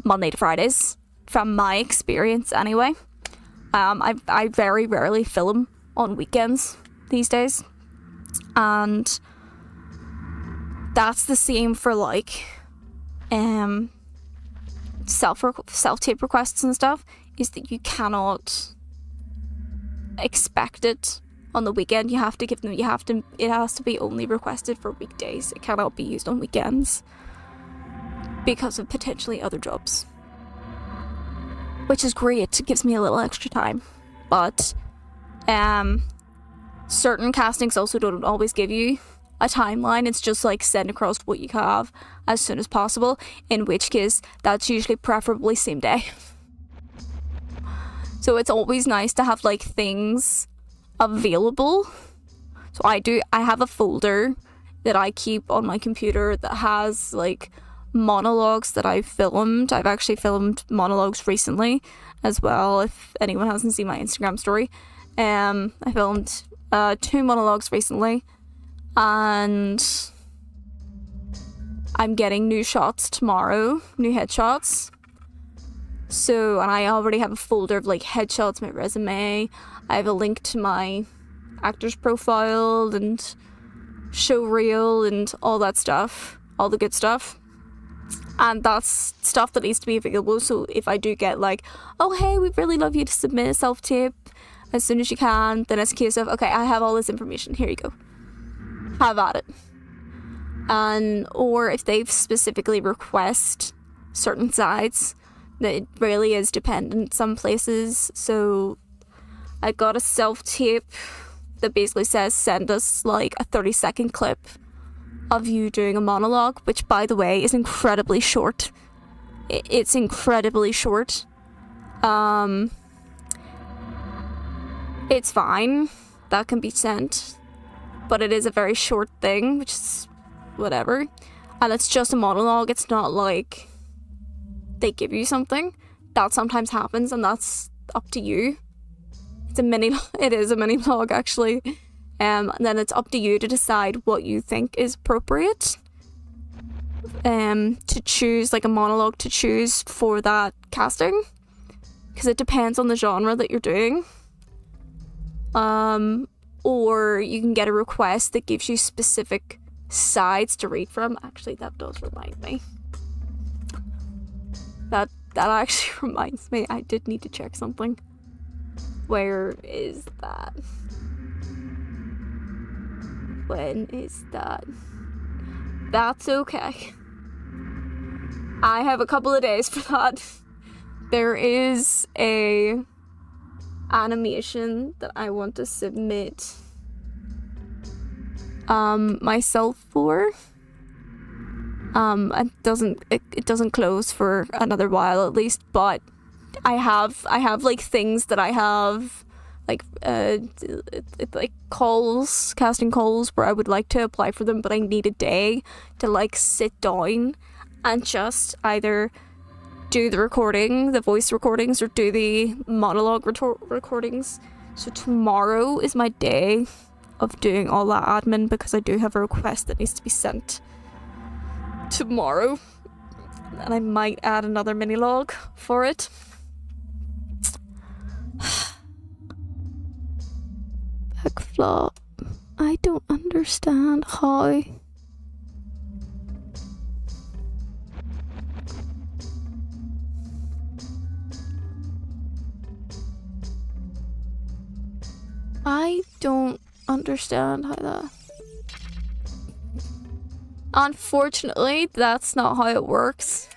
Monday to Fridays, from my experience anyway. I very rarely film on weekends these days, and that's the same for like self-tape requests and stuff, is that you cannot expect it on the weekend. You have to give them, it has to be only requested for weekdays. It cannot be used on weekends because of potentially other jobs, which is great. It gives me a little extra time. But certain castings also don't always give you a timeline. It's just like send across what you have as soon as possible, in which case that's usually preferably same day. So it's always nice to have like things available. So I have a folder that I keep on my computer that has like monologues that I've filmed. I've actually filmed monologues recently as well, if anyone hasn't seen my Instagram story. I filmed 2 monologues recently, and I'm getting new shots tomorrow, new headshots. So, and I already have a folder of like headshots, my resume. I have a link to my actor's profile and show reel and all that stuff, all the good stuff. And that's stuff that needs to be available. So if I do get like, oh hey, we'd really love you to submit a self-tape as soon as you can, then it's a case of, okay, I have all this information, here you go, have at it. And or if they specifically request certain sides, that it really is dependent some places. So I got a self-tape that basically says send us like a 30-second clip of you doing a monologue, which by the way is incredibly short. It's incredibly short. It's fine, that can be sent, but it is a very short thing, which is whatever. And it's just a monologue. It's not like they give you something. That sometimes happens, and that's up to you. It is a mini vlog actually. And then it's up to you to decide what you think is appropriate to choose, like a monologue to choose for that casting. because it depends on the genre that you're doing. Or you can get a request that gives you specific sides to read from. Actually, that does remind me. That actually reminds me, I did need to check something. Where is that? When is that? That's okay. I have a couple of days for that. There is a animation that I want to submit myself for. It doesn't close for another while at least, but I have like things that I have like like calls, casting calls where I would like to apply for them, but I need a day to like sit down and just either do the recording, the voice recordings, or do the monologue recordings. So tomorrow is my day of doing all that admin, because I do have a request that needs to be sent tomorrow, and I might add another mini log for it. Backflop. I don't understand how. I don't understand how that. Unfortunately, that's not how it works.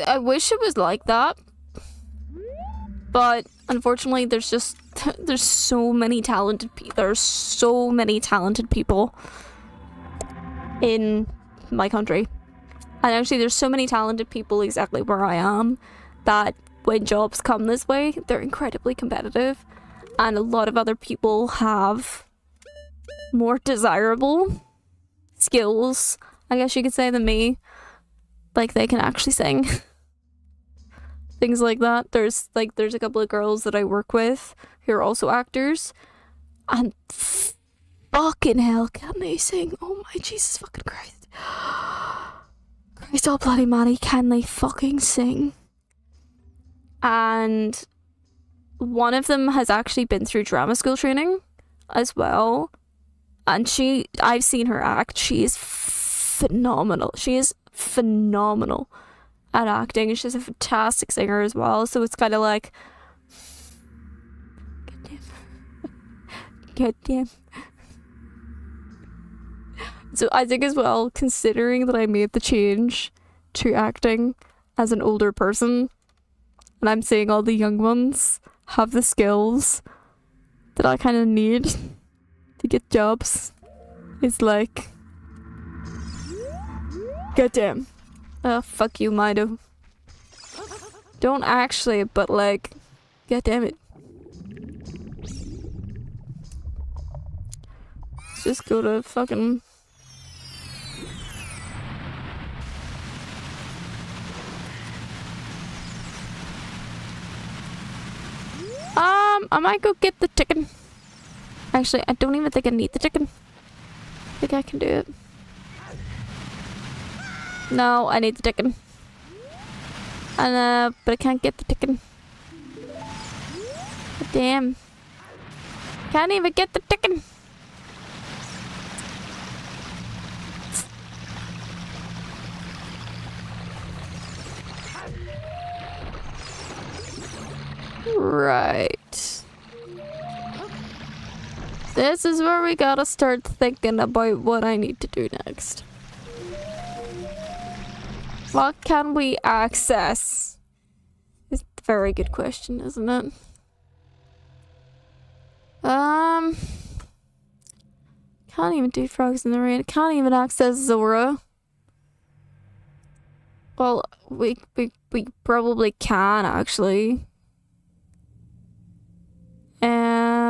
I wish it was like that, but unfortunately there's so many talented people in my country, and actually there's so many talented people exactly where I am that when jobs come this way, they're incredibly competitive, and a lot of other people have more desirable skills, I guess you could say, than me. Like, they can actually sing. Things like that. There's a couple of girls that I work with who are also actors, and fucking hell, can they sing? Oh my Jesus fucking Christ. Christ oh bloody Manny, can they fucking sing? And one of them has actually been through drama school training as well, and I've seen her act. She is phenomenal. She is phenomenal at acting, and she's a fantastic singer as well, so it's kind of like God damn. So I think as well, considering that I made the change to acting as an older person, and I'm seeing all the young ones have the skills that I kind of need to get jobs, it's like, goddamn. Oh, fuck you, Mido. Don't actually, but like, goddamn it. Let's just go to fucking... I might go get the chicken. Actually, I don't even think I need the chicken. I think I can do it. No, I need the chicken. And but I can't get the chicken. But damn. Can't even get the chicken. Right. This is where we gotta start thinking about what I need to do next. What can we access? It's a very good question, isn't it? Can't even do frogs in the rain. Can't even access Zora. Well, we probably can actually. I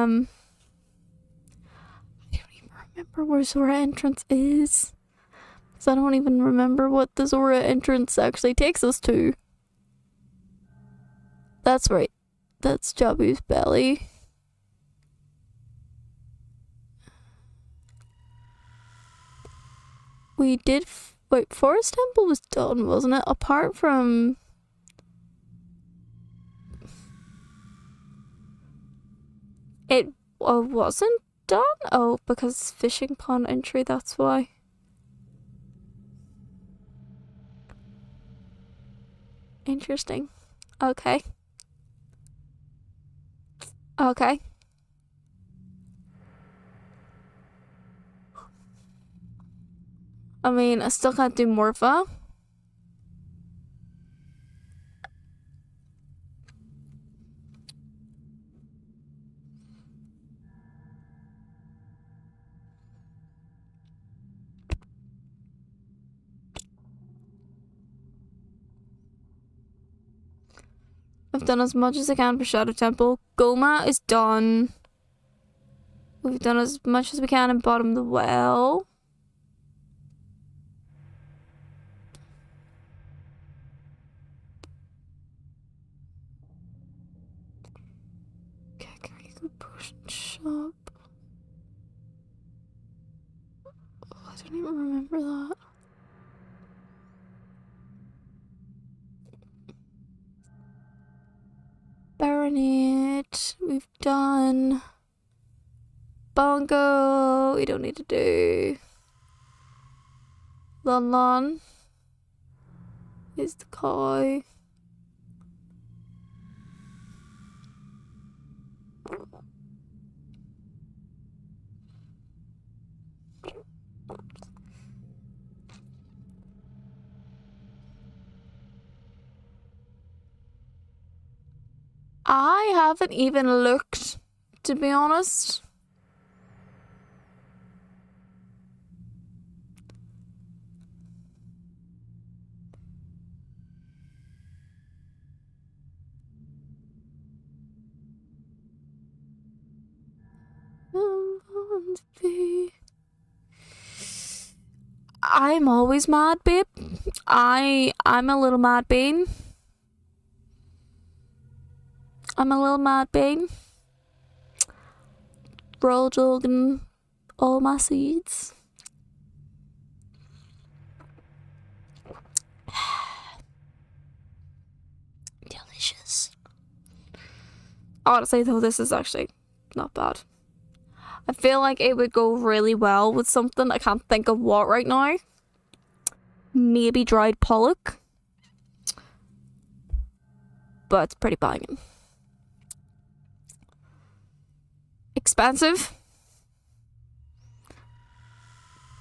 don't even remember where Zora entrance is. Because I don't even remember what the Zora entrance actually takes us to. That's right. That's Jabu's belly. We did... Wait, Forest Temple was done, wasn't it? Apart from... It wasn't done? Oh, because fishing pond entry, that's why. Interesting. Okay. Okay. I mean, I still can't do Morpha. I've done as much as I can for Shadow Temple. Goma is done. We've done as much as we can in Bottom of the Well. Okay, can we go potion shop? Oh, I don't even remember that. Baronet, we've done. Bongo, we don't need to do. Lon Lon is the cow. I haven't even looked, to be honest. I'm always mad, babe. I'm a little mad bean. I'm a little mad bean. Roll jogging all my seeds. Delicious. Honestly, though, this is actually not bad. I feel like it would go really well with something. I can't think of what right now. Maybe dried pollock. But it's pretty banging. Expensive.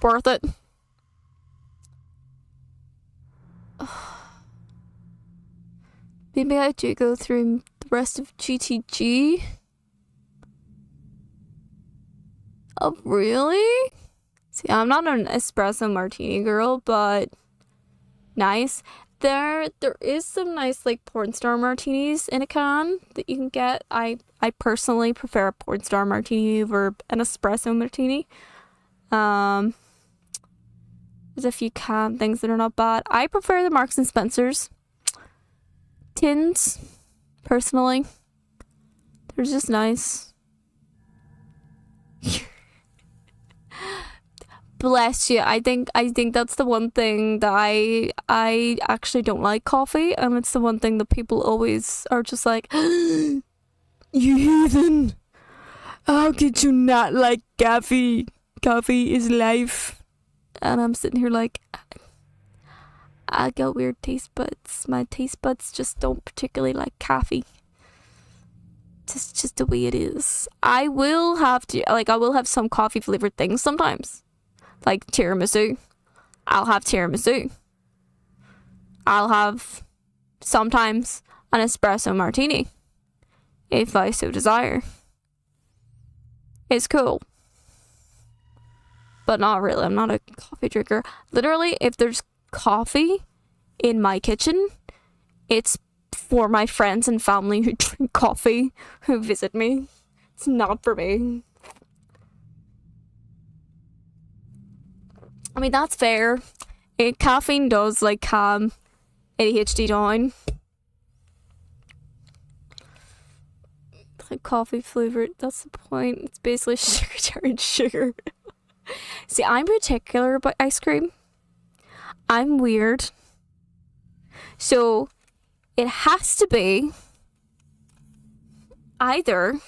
Worth it. Maybe I do go through the rest of GTG. Oh, really? See, I'm not an espresso martini girl, but nice. There is some nice like porn star martinis in a can that you can get. I personally prefer a porn star martini over an espresso martini. There's a few can things that are not bad. I prefer the Marks and Spencer's tins, personally. They're just nice. Bless you. I think that's the one thing that I actually don't like coffee, and it's the one thing that people always are just like, you heathen, how could you not like coffee? Coffee is life. And I'm sitting here like, I got weird taste buds. My taste buds just don't particularly like coffee. It's just the way it is. I will have some coffee flavored things sometimes. Like tiramisu. I'll have tiramisu. I'll have sometimes an espresso martini, if I so desire. It's cool. but not really. I'm not a coffee drinker. Literally, if there's coffee in my kitchen, it's for my friends and family who drink coffee, who visit me. It's not for me. I mean, that's fair. Caffeine does, like, calm ADHD down. Like, coffee flavored, that's the point. It's basically sugar-turned sugar. See, I'm particular about ice cream. I'm weird. So, it has to be either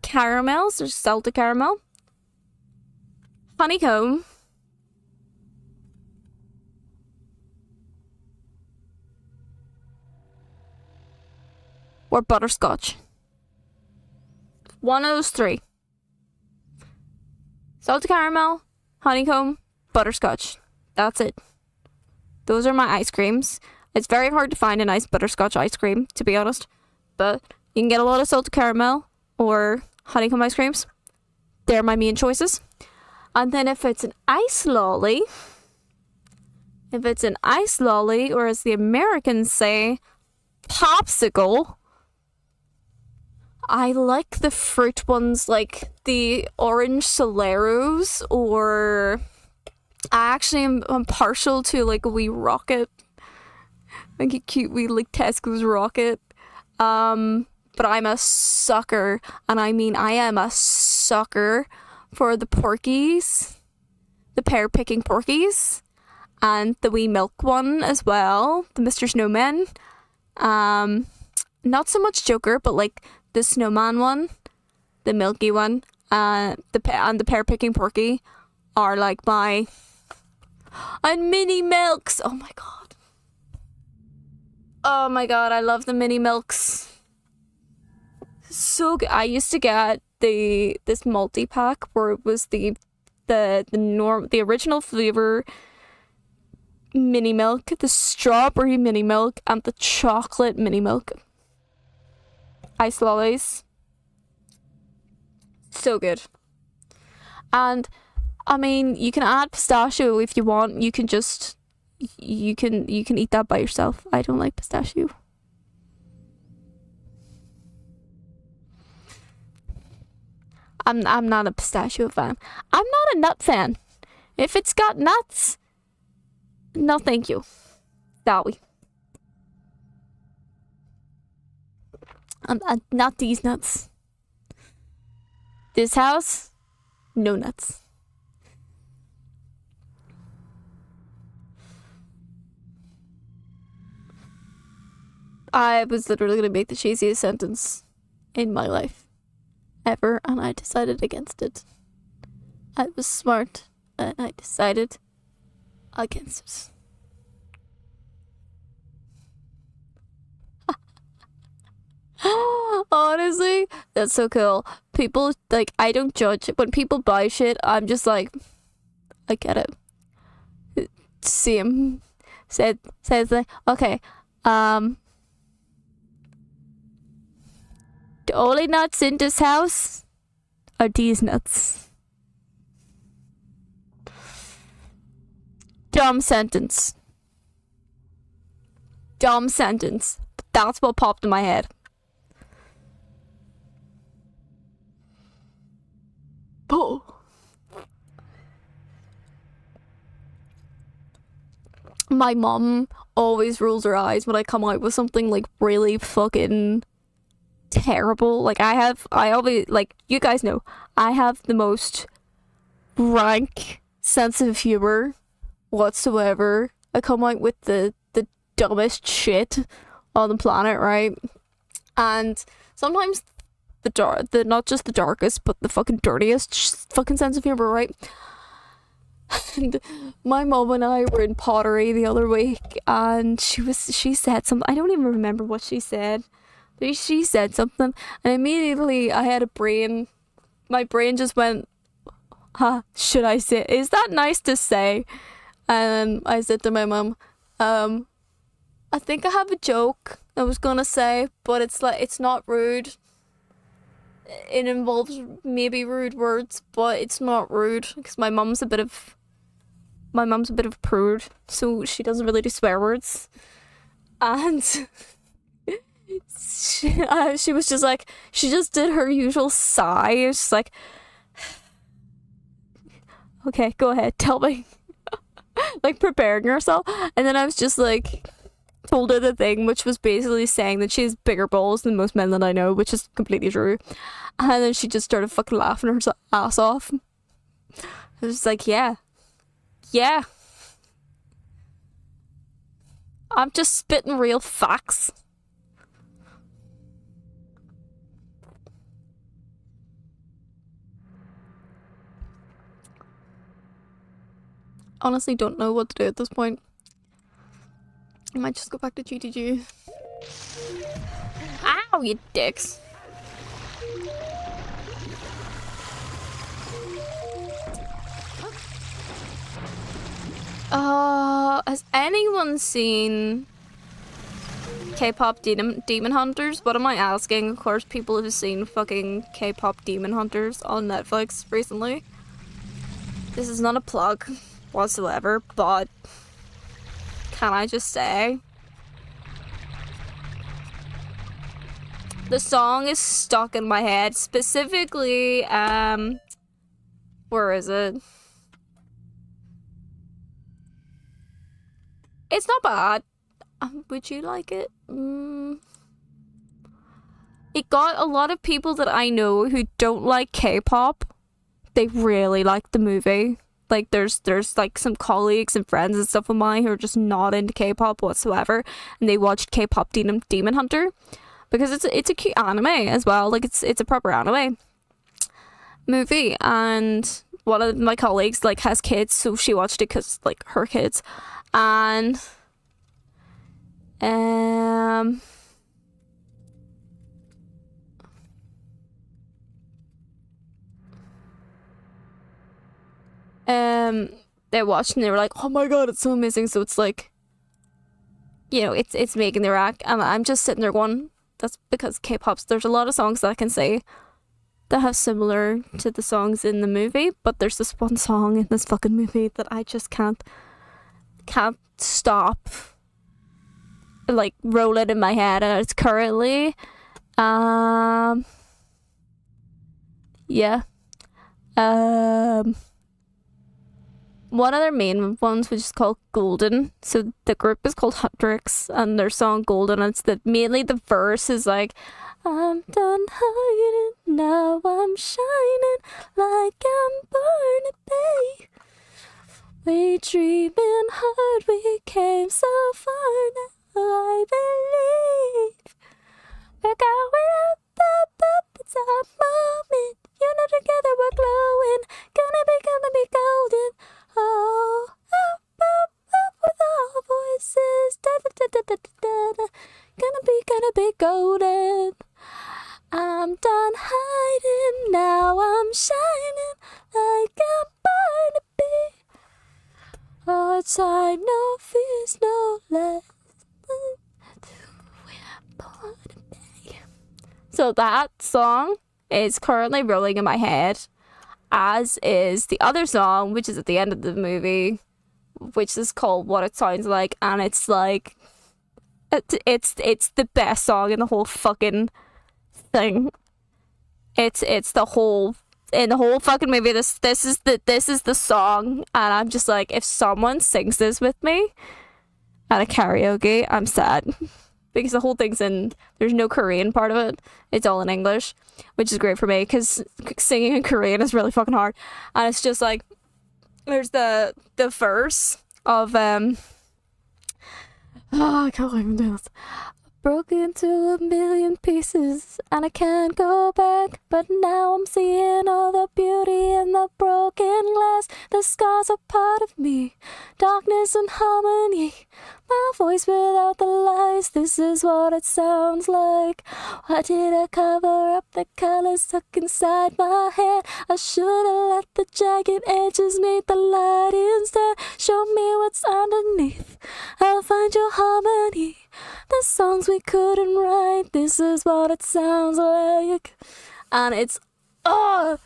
caramels or salted caramel, honeycomb, or butterscotch. One of those three. Salted caramel, honeycomb, butterscotch. That's it. Those are my ice creams. It's very hard to find a nice butterscotch ice cream, to be honest. But you can get a lot of salted caramel or honeycomb ice creams. They're my main choices. And then if it's an ice lolly, or as the Americans say, popsicle, I like the fruit ones, like the orange Soleros, or I actually am partial to like a wee rocket, like a cute wee like Tesco's rocket. But I'm a sucker, and I mean I am a sucker for the Porkies, the pear picking Porkies, and the wee milk one as well, the Mr. Snowman. Not so much Joker, but like the snowman one, the milky one, and the pear picking Porky are like my, and mini milks. Oh my god. Oh my god, I love the mini milks. So good. I used to get this multi-pack where it was the original flavor mini milk, the strawberry mini milk, and the chocolate mini milk. Ice lollies. So good. And I mean, you can add pistachio if you want. You can eat that by yourself. I don't like pistachio. I'm not a pistachio fan. I'm not a nut fan. If it's got nuts, no thank you. Sorry. Not these nuts. This house, no nuts. I was literally gonna make the cheesiest sentence in my life ever, and I decided against it. I was smart, and I decided against it. Honestly, that's so cool. People, like, I don't judge. When people buy shit, I'm just like, I get it. Same. Says like, okay, the only nuts in this house are these nuts. Dumb sentence. But that's what popped in my head. Oh. My mom always rolls her eyes when I come out with something like really fucking terrible. Like I always, like, you guys know, I have the most rank sense of humor whatsoever. I come out with the dumbest shit on the planet, right? And sometimes the not just the darkest, but the fucking dirtiest fucking sense of humor, right? And my mom and I were in Pottery the other week, and she said something. I don't even remember what she said, but she said something, and immediately I had my brain just went, should I say, is that nice to say? And I said to my mom, I think I have a joke I was gonna say, but it's like, it's not rude. it involves maybe rude words, but it's not rude because my mum's a bit of a prude, so she doesn't really do swear words. And she was just like, she just did her usual sigh. It was just like, okay, go ahead, tell me. Like preparing herself. And then I was just like, told her the thing, which was basically saying that she has bigger balls than most men that I know, which is completely true. And then she just started fucking laughing her ass off. I was just like, yeah. I'm just spitting real facts. Honestly, don't know what to do at this point. I might just go back to GTG. Ow, you dicks. Has anyone seen K-pop Demon Hunters? What am I asking? Of course, people have seen fucking K-pop Demon Hunters on Netflix recently. This is not a plug whatsoever, but can I just say, the song is stuck in my head. Specifically, where is it? It's not bad. Would you like it? It got a lot of people that I know who don't like K-pop. They really like the movie. Like there's like some colleagues and friends and stuff of mine who are just not into K-pop whatsoever, and they watched K-pop Demon Hunter because it's a cute anime as well. Like it's a proper anime movie, and one of my colleagues like has kids, so she watched it because like her kids. And they watched and they were like, oh my god, it's so amazing. So it's like, you know, it's making their act, and I'm just sitting there going, that's because K-pop's, there's a lot of songs that I can say that have similar to the songs in the movie, but there's this one song in this fucking movie that I just can't stop like rolling in my head, and it's currently one of their main ones, which is called Golden. So the group is called Huntrix, and their song Golden, and it's mainly the verse is like, I'm done hiding, now I'm shining like I'm born to be. We dreaming hard, we came so far, now I believe we're going up, it's our moment. You know, together we're glowing, gonna be golden. Oh, up with our voices, da da da da da da. Gonna be golden. I'm done hiding, now I'm shining like I'm born to be. Oh, it's I no fears, no less. So that song is currently rolling in my head, as is the other song, which is at the end of the movie, which is called What It Sounds Like, and it's like, it's the best song in the whole fucking thing. It's the whole, in the whole fucking movie, this is the song, and I'm just like, if someone sings this with me at a karaoke, I'm sad. Because the whole thing's there's no Korean part of it. It's all in English, which is great for me, because singing in Korean is really fucking hard. And it's just like, there's the verse of, oh, I can't even do this. Broke into a million pieces, and I can't go back. But now I'm seeing all the beauty in the broken glass. The scars are part of me, darkness and harmony. My voice without the lies, this is what it sounds like. Why did I cover up the colors stuck inside my head? I should've let the jagged edges meet the light instead. Show me what's underneath, I'll find your harmony. The songs we couldn't write, this is what it sounds like. and it's all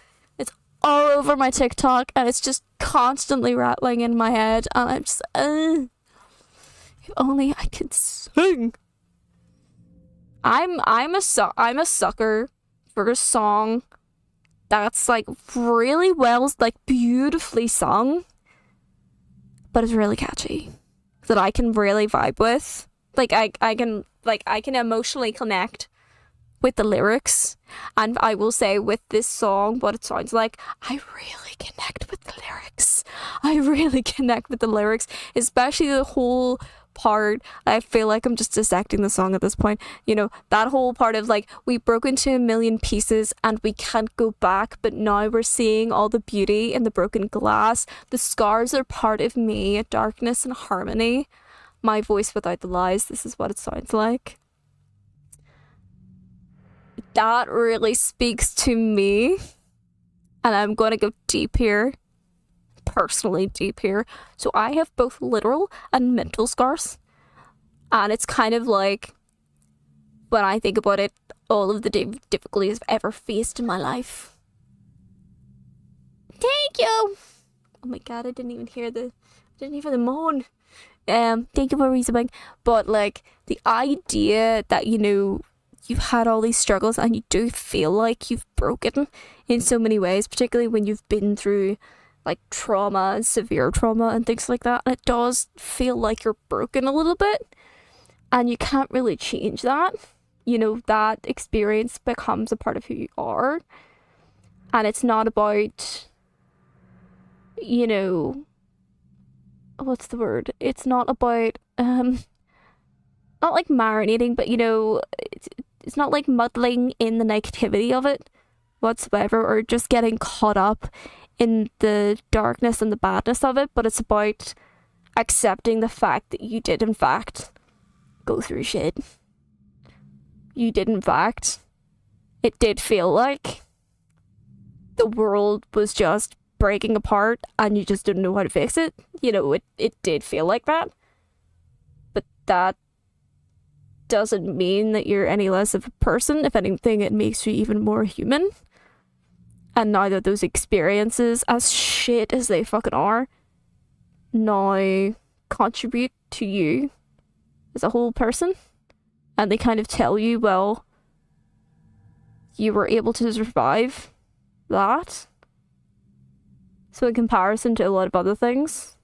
over my TikTok, and it's just constantly rattling in my head, and I'm just if only I could sing. I'm a sucker for a song that's like really well, like beautifully sung, but it's really catchy, that I can really vibe with. Like I can emotionally connect with the lyrics. And I will say, with this song, what it sounds like, I really connect with the lyrics. I really connect with the lyrics, especially the whole part. I feel like I'm just dissecting the song at this point. You know, that whole part of like, we broke into a million pieces and we can't go back, but now we're seeing all the beauty in the broken glass. The scars are part of me, darkness and harmony. My voice without the lies. This is what it sounds like. That really speaks to me, and I'm going to go deep here, personally deep here. So I have both literal and mental scars, and it's kind of like, when I think about it, all of the difficulties I've ever faced in my life. Thank you. Oh my god, I didn't even hear the moan. Thank you for resubing. But like, the idea that, you know, you've had all these struggles and you do feel like you've broken in so many ways, particularly when you've been through like trauma and severe trauma and things like that, and it does feel like you're broken a little bit, and you can't really change that. You know, that experience becomes a part of who you are, and it's not about, you know, what's the word? It's not about not like marinating, but, you know, it's not like muddling in the negativity of it whatsoever, or just getting caught up in the darkness and the badness of it, but it's about accepting the fact that you did in fact go through shit. You did in fact, it did feel like the world was just breaking apart and you just didn't know how to fix it. You know, it did feel like that, but that doesn't mean that you're any less of a person. If anything, it makes you even more human. And now that those experiences, as shit as they fucking are, now contribute to you as a whole person, and they kind of tell you, well, you were able to survive that, so in comparison to a lot of other things,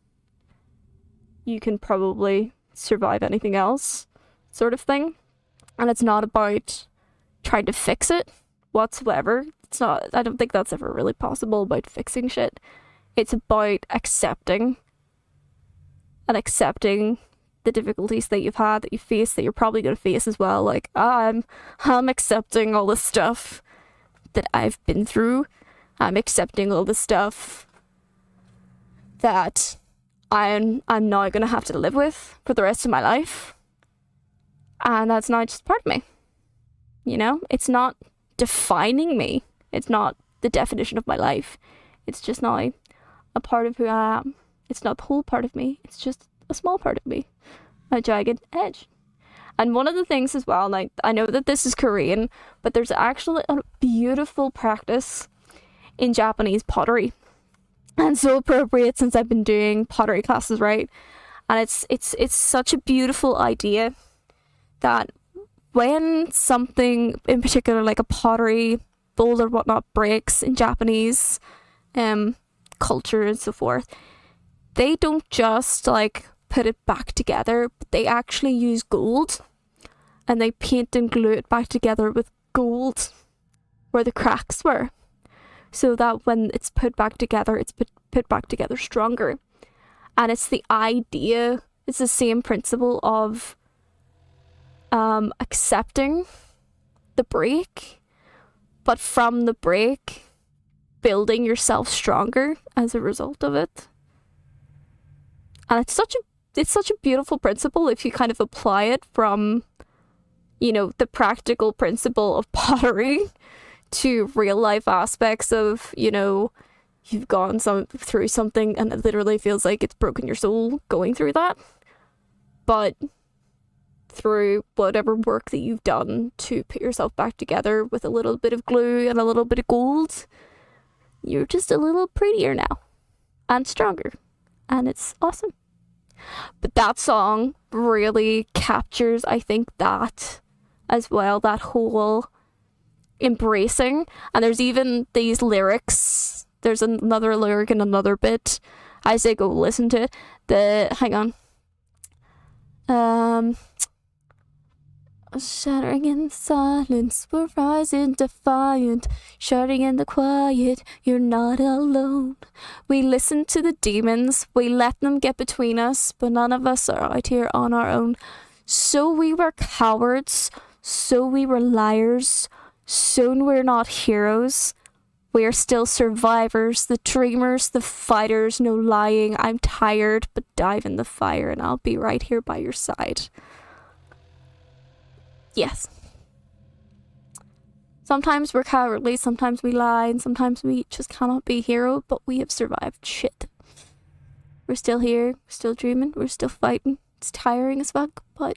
you can probably survive anything else, sort of thing. And it's not about trying to fix it whatsoever. It's not, I don't think that's ever really possible, about fixing shit. It's about accepting, and accepting the difficulties that you've had, that you face, that you're probably going to face as well. Like, I'm accepting all the stuff that I've been through. I'm accepting all the stuff that I'm now going to have to live with for the rest of my life. And that's now just part of me. You know, it's not defining me. It's not the definition of my life. It's just now a part of who I am. It's not the whole part of me. It's just a small part of me. A jagged edge. And one of the things as well, like, I know that this is Korean, but there's actually a beautiful practice in Japanese pottery. And so appropriate, since I've been doing pottery classes, right? And it's such a beautiful idea that when something in particular, like a pottery bowl or whatnot, breaks in Japanese culture and so forth, they don't just like put it back together, but they actually use gold, and they paint and glue it back together with gold where the cracks were, so that when it's put back together, it's put back together stronger. And it's the idea, it's the same principle of accepting the break, but from the break, building yourself stronger as a result of it. And it's such a beautiful principle if you kind of apply it from, you know, the practical principle of pottery to real life aspects of, you know, you've gone through something and it literally feels like it's broken your soul going through that. But through whatever work that you've done to put yourself back together with a little bit of glue and a little bit of gold, you're just a little prettier now and stronger, and it's awesome. But that song really captures, I think, that as well, that whole embracing. And there's even these lyrics, there's another lyric in another bit. I say go listen to it. Hang on. Shattering in the silence, we're rising defiant. Shouting in the quiet, you're not alone. We listen to the demons, we let them get between us, but none of us are out here on our own. So we were cowards, so we were liars, so we're not heroes. We are still survivors, the dreamers, the fighters, no lying. I'm tired, but dive in the fire and I'll be right here by your side. Yes. Sometimes we're cowardly, sometimes we lie, and sometimes we just cannot be a hero, but we have survived shit. We're still here, we're still dreaming, we're still fighting. It's tiring as fuck, but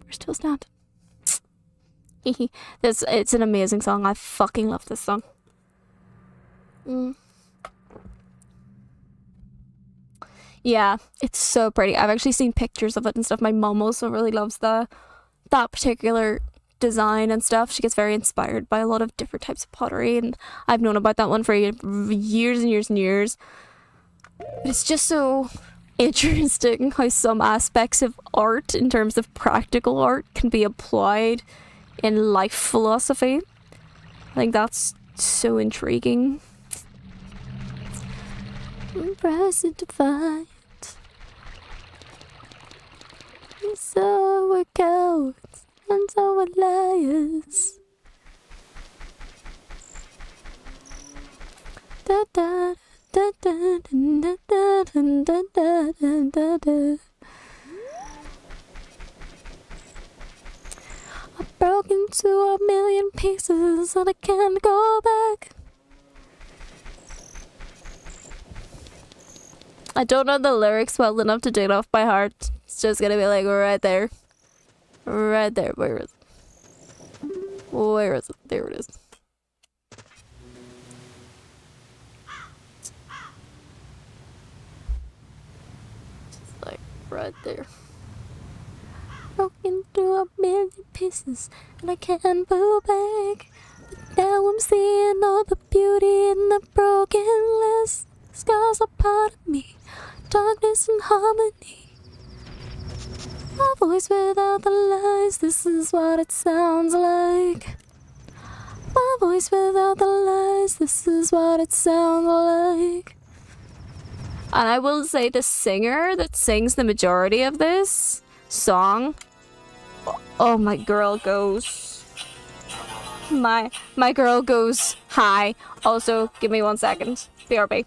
we're still standing. It's an amazing song. I fucking love this song. Yeah, it's so pretty. I've actually seen pictures of it and stuff. My mum also really loves that particular design and stuff. She gets very inspired by a lot of different types of pottery, and I've known about that one for years and years and years. But it's just so interesting how some aspects of art, in terms of practical art, can be applied in life philosophy. I think that's so intriguing. Rise and defiant. So we're cowards and so we're liars. Da da da da da da da da da da. I broke into a million pieces and I can't go back. I don't know the lyrics well enough to do it off by heart. It's just gonna be like right there. Right there. Where is it? Where is it? There it is. Just like right there. Broken through a million pieces and I can't pull back. But now I'm seeing all the beauty in the brokenness. Scars are part of me, darkness and harmony. My voice without the lies, this is what it sounds like. My voice without the lies, this is what it sounds like. And I will say the singer that sings the majority of this song, oh, my girl goes, my girl goes high. Also, give me 1 second. BRB.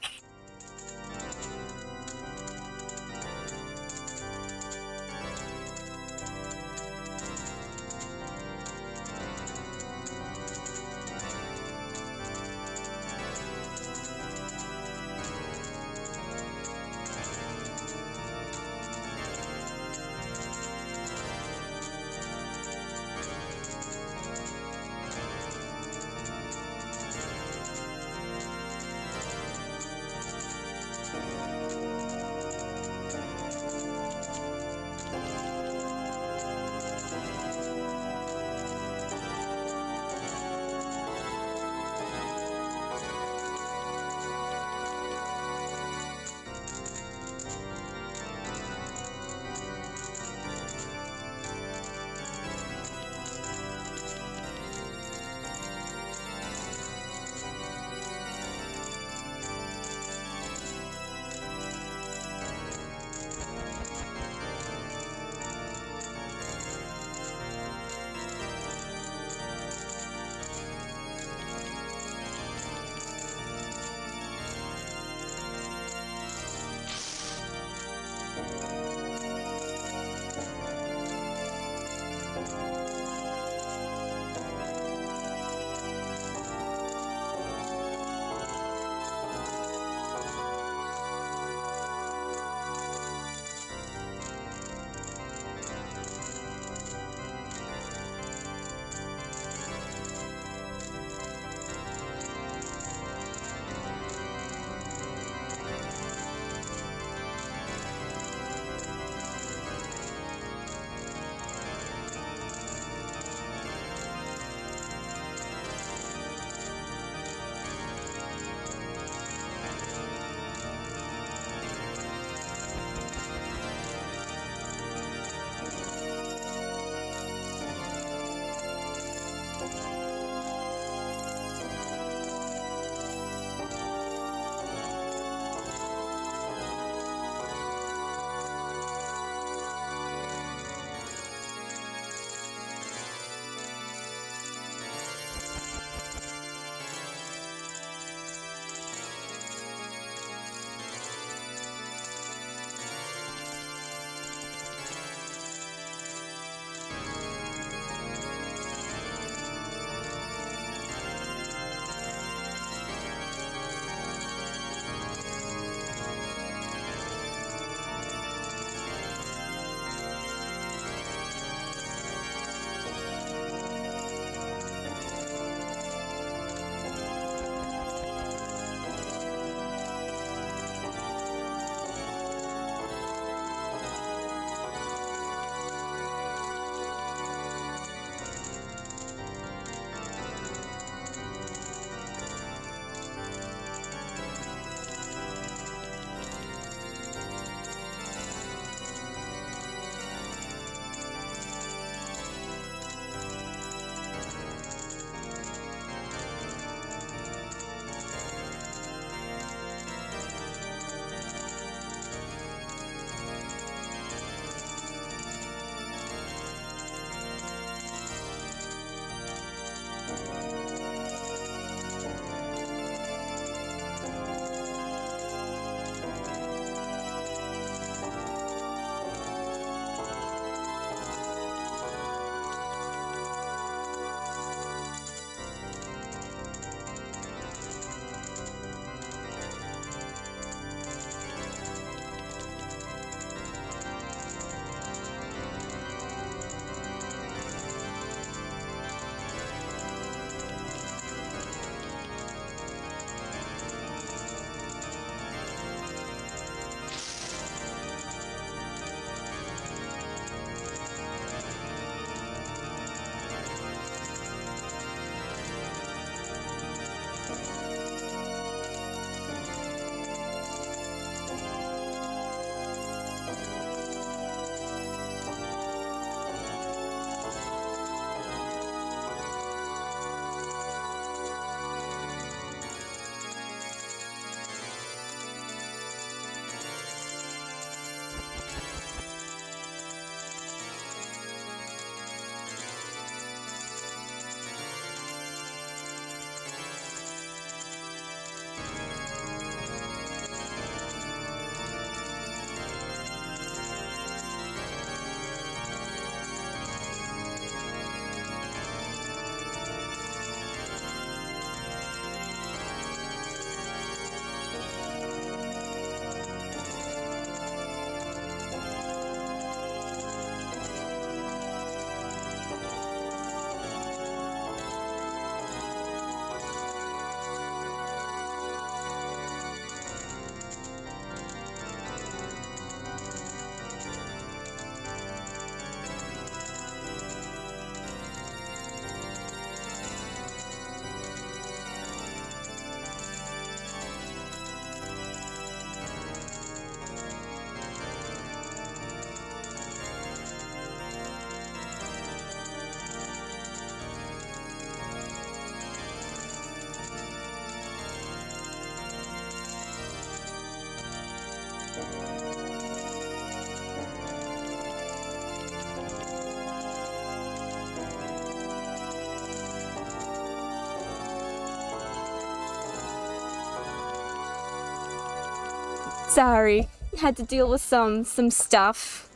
Sorry, had to deal with some stuff.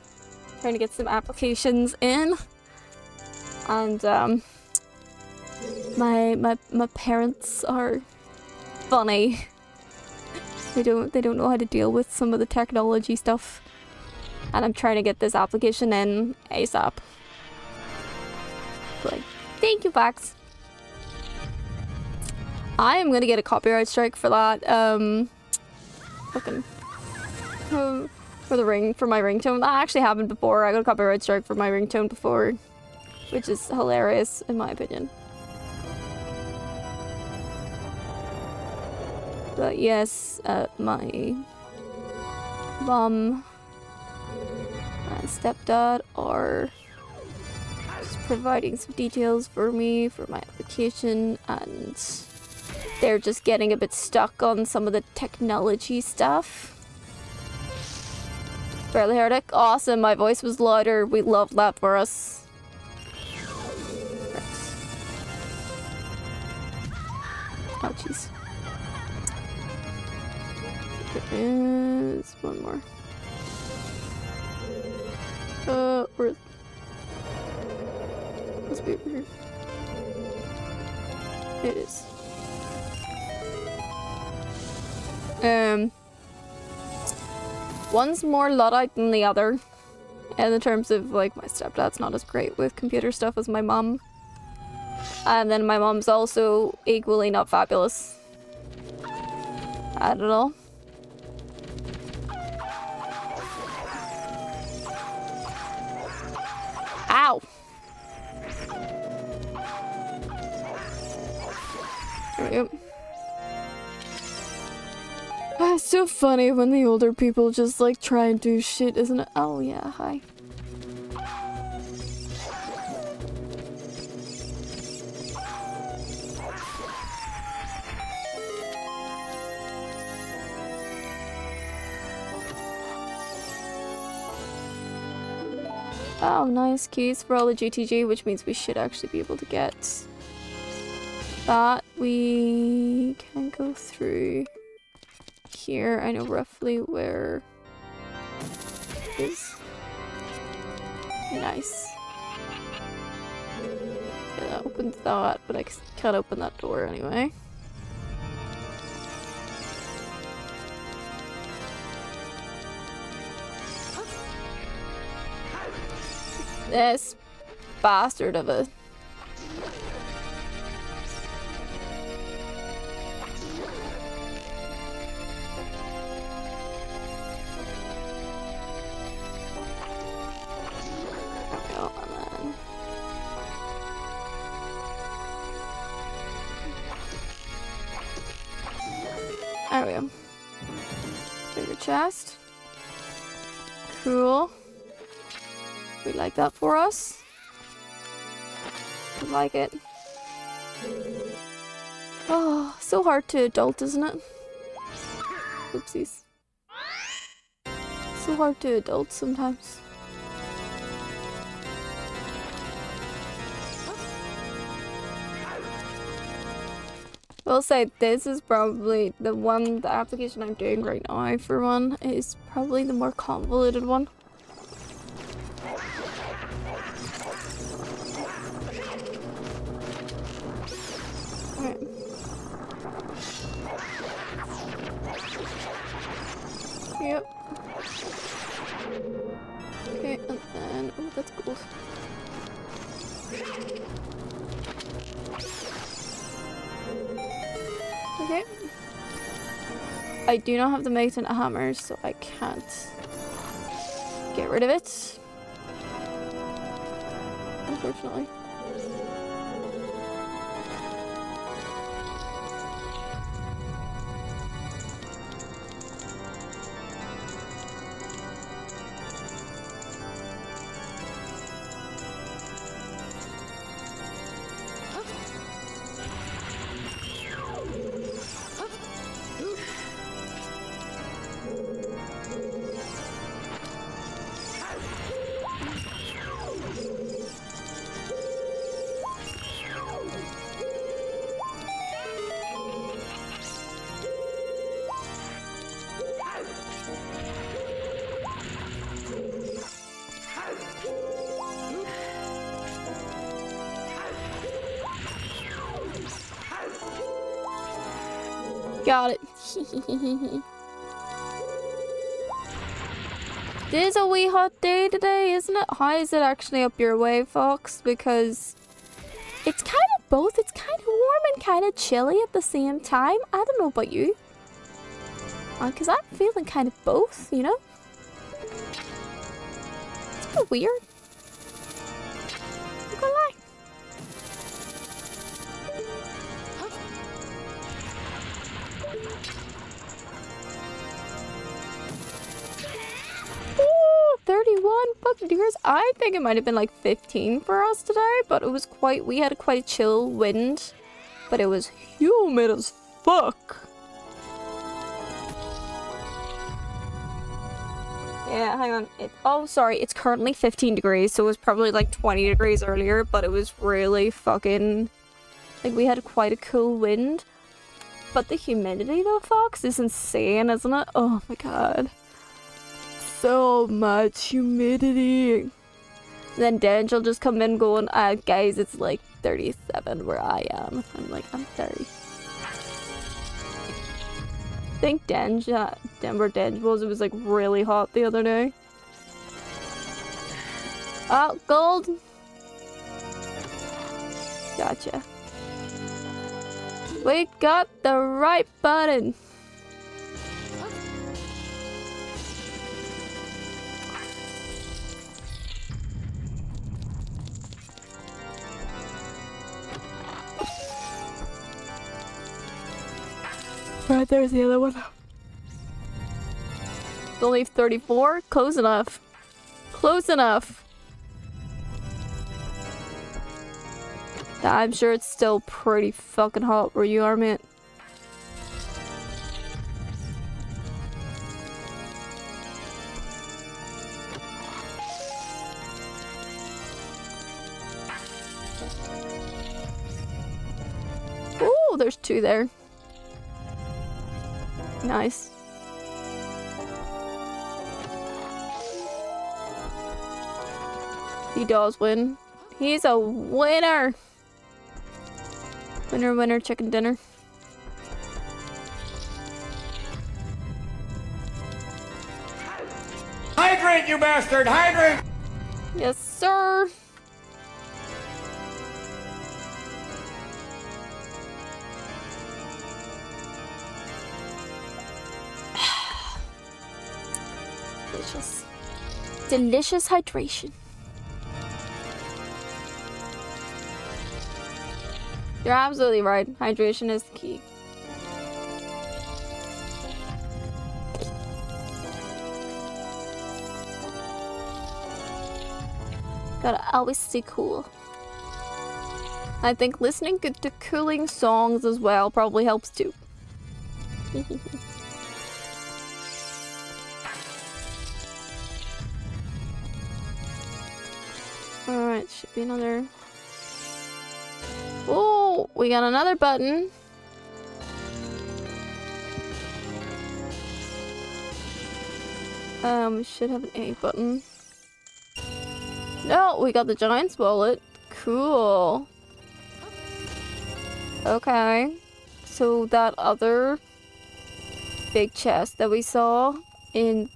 Trying to get some applications in. And my parents are funny. They don't know how to deal with some of the technology stuff. And I'm trying to get this application in ASAP. Like, thank you, Vax. I am gonna get a copyright strike for that. Fucking for my ringtone. That actually happened before. I got a copyright strike for my ringtone before, which is hilarious in my opinion. But yes, my mom and stepdad are just providing some details for me for my application, and they're just getting a bit stuck on some of the technology stuff. Barely heard it. Awesome, my voice was louder. We love that for us. Right. Oh, jeez. There is one more. Where? Must be over here. It is. One's more Luddite than the other. In the terms of, like, my stepdad's not as great with computer stuff as my mom. And then my mom's also equally not fabulous at it all. Ow! There we go. It's so funny when the older people just like try and do shit, isn't it? Oh yeah, hi. Oh, nice keys for all the GTG, which means we should actually be able to get that. We can go through here. I know roughly where it is. Nice. Yeah, that opens that, but I can't open that door anyway. This bastard of a... There we go. Bigger chest. Cool. We like that for us. I like it. Oh, so hard to adult, isn't it? Oopsies. So hard to adult sometimes. I'll say this is probably the application I'm doing right now for one is probably the more convoluted one. Alright. Yep. Okay, and then, oh, that's gold. Okay. I do not have the magnet hammer, so I can't get rid of it. Unfortunately. Got it. It is a wee hot day today, isn't it? How is it actually up your way, Fox? Because it's kind of both. It's kind of warm and kind of chilly at the same time. I don't know about you. Because I'm feeling kind of both, you know? It's a bit weird. I'm gonna lie. Ooh, 31 buccaneers. I think it might have been like 15 for us today, but it was quite, we had quite a chill wind, but it was humid as fuck. Yeah, hang on. Oh, sorry. It's currently 15 degrees, so it was probably like 20 degrees earlier, but it was really fucking... Like, we had quite a cool wind. But the humidity, though, Fox, is insane, isn't it? Oh my god. So much humidity. Then Denj will just come in going, guys, it's like 37 where I am. I'm like, I'm 30. I think Denver was, it was like really hot the other day. Oh, gold! Gotcha. We got the right button! Right, there's the other one. It's only 34? Close enough. Close enough. I'm sure it's still pretty fucking hot where you are, mate. Ooh, there's two there. Nice. He does win. He's a winner. Winner, winner, chicken dinner. Hydrate, you bastard! Hydrate! Yes, sir. Delicious. Delicious hydration. You're absolutely right. Hydration is the key. Gotta always stay cool. I think listening to cooling songs as well probably helps too. Alright, should be another... Oh, we got another button. We should have an A button. No, we got the Giant's wallet. Cool. Okay. So that other big chest that we saw in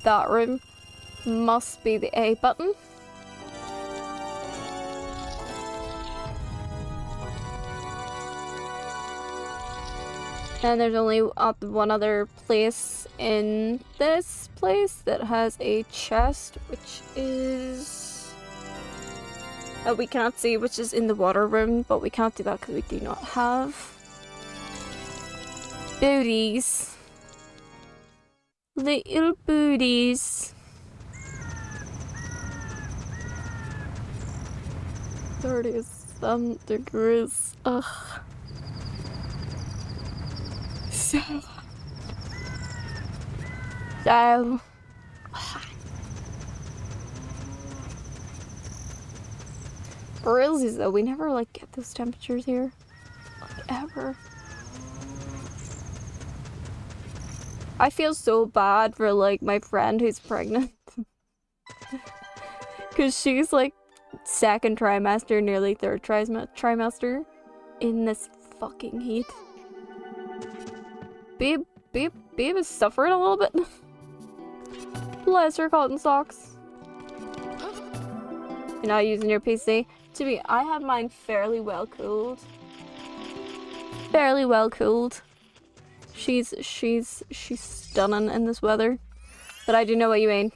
that room must be the A button. And there's only one other place in this place that has a chest, which is... we can't see, which is in the water room, but we can't do that because we do not have booties. Little booties. 30-some degrees. Ugh. So for realsies though, we never like get those temperatures here, like ever. I feel so bad for like my friend who's pregnant because she's like second trimester, nearly third trimester in this fucking heat. Babe is suffering a little bit. Bless her cotton socks. You're not using your PC? I have mine fairly well cooled. Fairly well cooled. She's stunning in this weather. But I do know what you mean.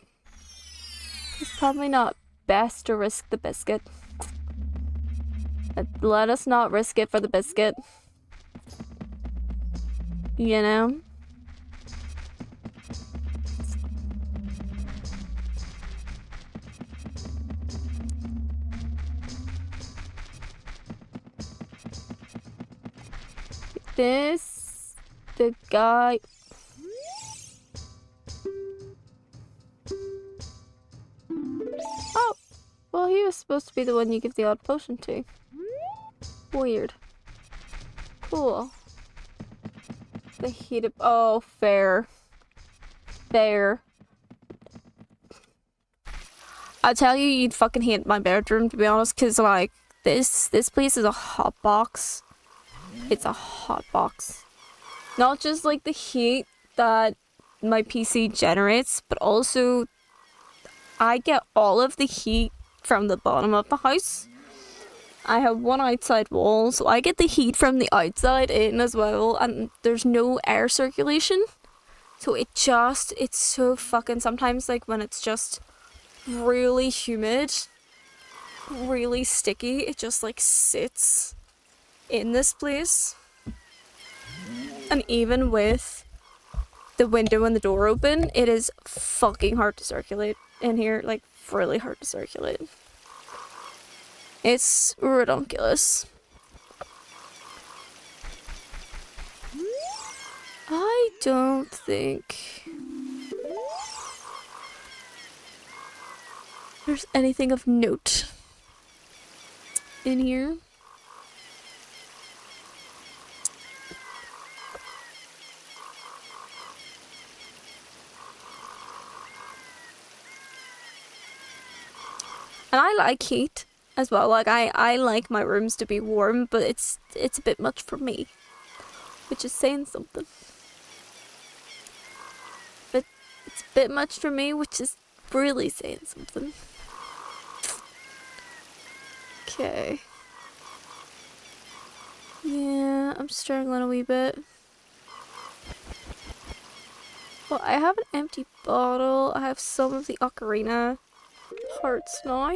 It's probably not best to risk the biscuit. Let us not risk it for the biscuit. You know? The guy. Oh, well, he was supposed to be the one you give the odd potion to. Weird. Cool. The heat of. Oh, fair. Fair. I tell you, you'd fucking hate my bedroom, to be honest, because, like, this place is a hot box. It's a hot box. Not just, like, the heat that my PC generates, but also I get all of the heat from the bottom of the house. I have one outside wall, so I get the heat from the outside in as well, and there's no air circulation. So it's so fucking, sometimes, like, when it's just really humid, really sticky, it just, like, sits in this place. And even with the window and the door open, it is fucking hard to circulate in here, like, really hard to circulate. It's ridiculous. I don't think there's anything of note in here. And I like heat as well. Like, I like my rooms to be warm, but it's a bit much for me, which is saying something. But it's a bit much for me, which is really saying something. Okay. Yeah, I'm struggling a wee bit. Well, I have an empty bottle. I have some of the ocarina hearts now.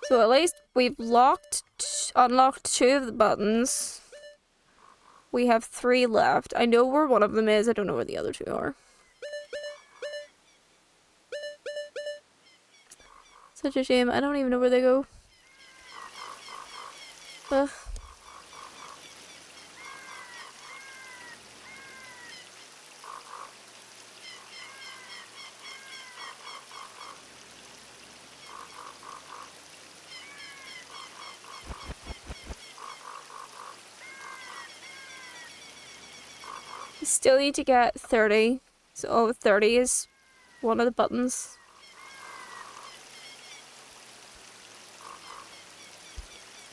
So at least we've unlocked 2 of the buttons. We have 3 left. I know where one of them is. I don't know where the other 2 are. Such a shame. I don't even know where they go. Ugh. Still need to get 30. So 30 is one of the buttons.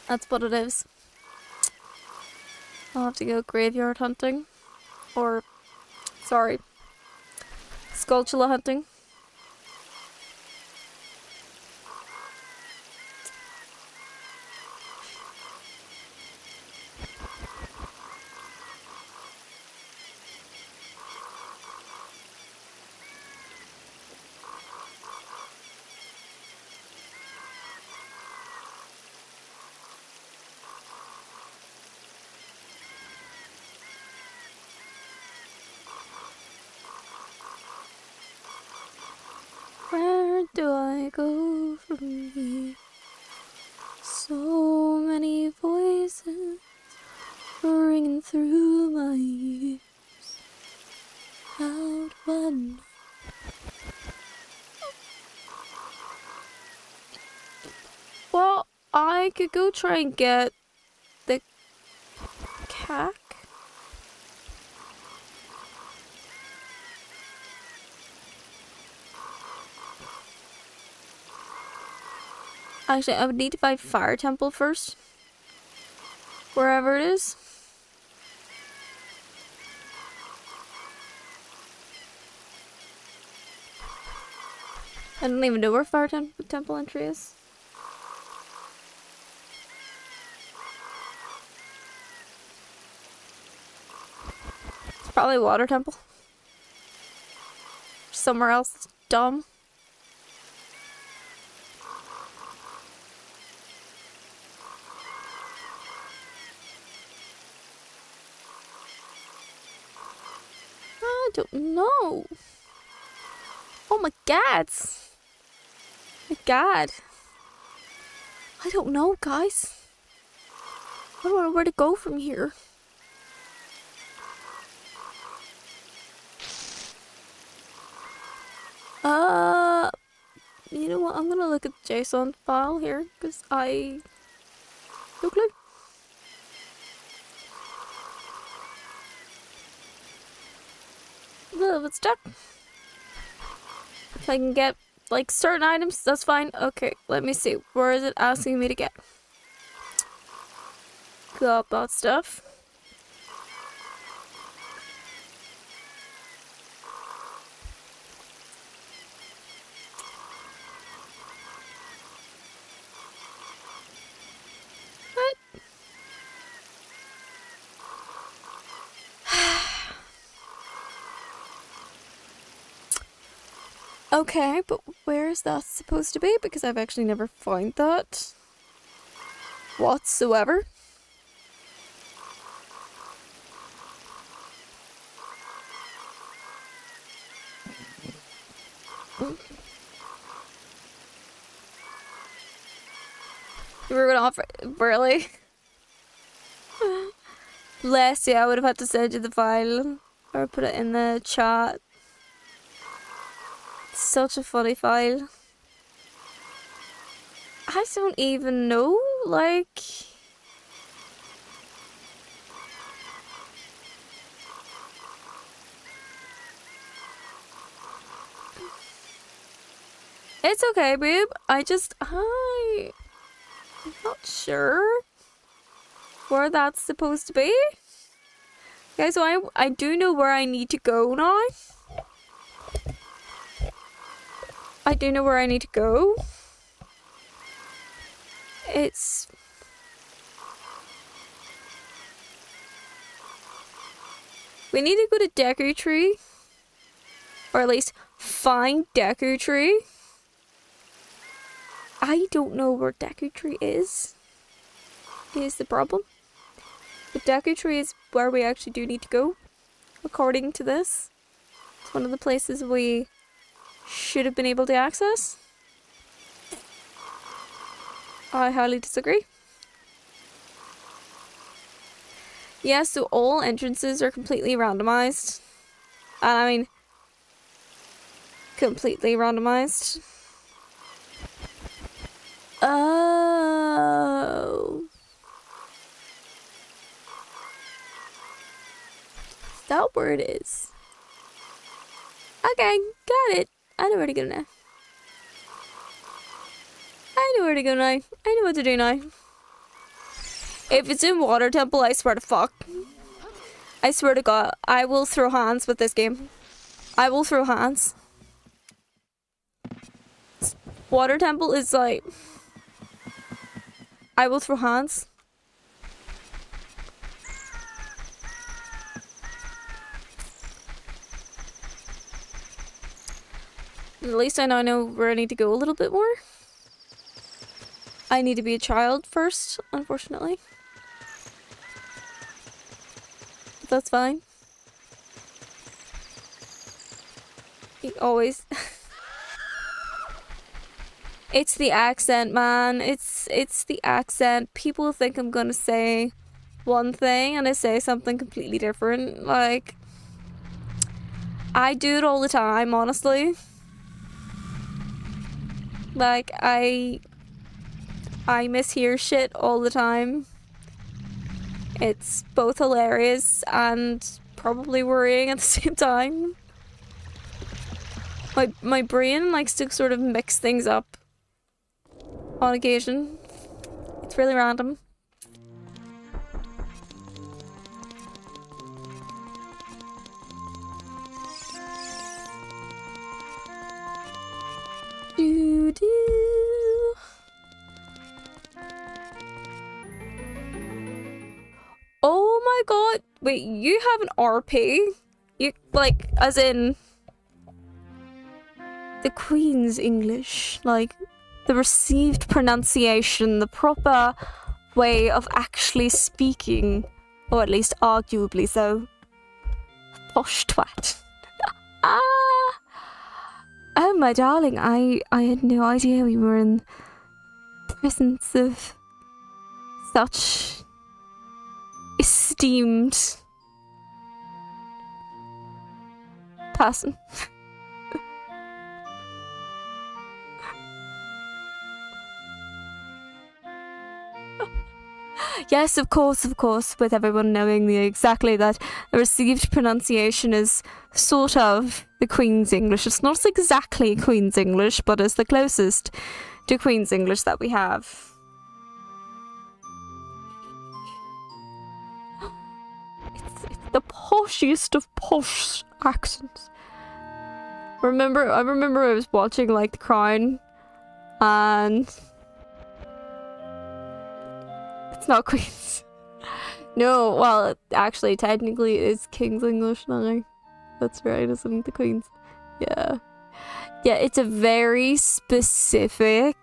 That's what it is. I'll have to go graveyard hunting. Or, sorry, Skulltula hunting. Where do I go from here? So many voices ringing through my ears. How do I know? Well, I could go try and get the cack. Actually, I would need to find Fire Temple first. Wherever it is. I don't even know where Fire Temple entry is. It's probably Water Temple. Somewhere else that's dumb. I don't know. Oh my god. My god. I don't know, guys. I don't know where to go from here. You know what? I'm gonna look at the JSON file here because I no clue. A little bit stuck. If I can get like certain items, that's fine. Okay, let me see. Where is it asking me to get? Got that stuff. What? Okay, but where is that supposed to be? Because I've actually never found that whatsoever. You were gonna offer, really? Bless you, I would have had to send you the file or put it in the chat. Such a funny file. I don't even know, like... It's okay, babe. I'm not sure where that's supposed to be. Okay, so I do know where I need to go now. I do know where I need to go. It's... We need to go to Deku Tree. Or at least find Deku Tree. I don't know where Deku Tree is the problem. But Deku Tree is where we actually do need to go, according to this. It's one of the places we should have been able to access. I highly disagree. Yeah, so all entrances are completely randomized. And I mean, completely randomized. Oh. Is that where it is? Okay, got it. I know where to go now. I know where to go now. I know what to do now. If it's in Water Temple, I swear to fuck. I swear to God, I will throw hands with this game. I will throw hands. Water Temple is like... I will throw hands. At least I now know where I need to go a little bit more. I need to be a child first, unfortunately. But that's fine. He always... It's the accent, man. It's the accent. People think I'm gonna say one thing and I say something completely different. Like, I do it all the time, honestly. Like, I mishear shit all the time. It's both hilarious and probably worrying at the same time. My brain likes to sort of mix things up on occasion. It's really random. my god. Wait, you have an RP? You, like, as in... the Queen's English. Like, the received pronunciation, the proper way of actually speaking. Or at least arguably so. Posh twat. Ah! Oh, my darling, I had no idea we were in the presence of such esteemed person. Yes, of course, with everyone knowing exactly that the received pronunciation is sort of the Queen's English. It's not exactly Queen's English, but it's the closest to Queen's English that we have. It's the poshiest of posh accents. I remember I was watching, like, The Crown, and... it's not Queen's. No, well, actually, technically, it's King's English now. That's right, isn't the Queen's? Yeah. Yeah, it's a very specific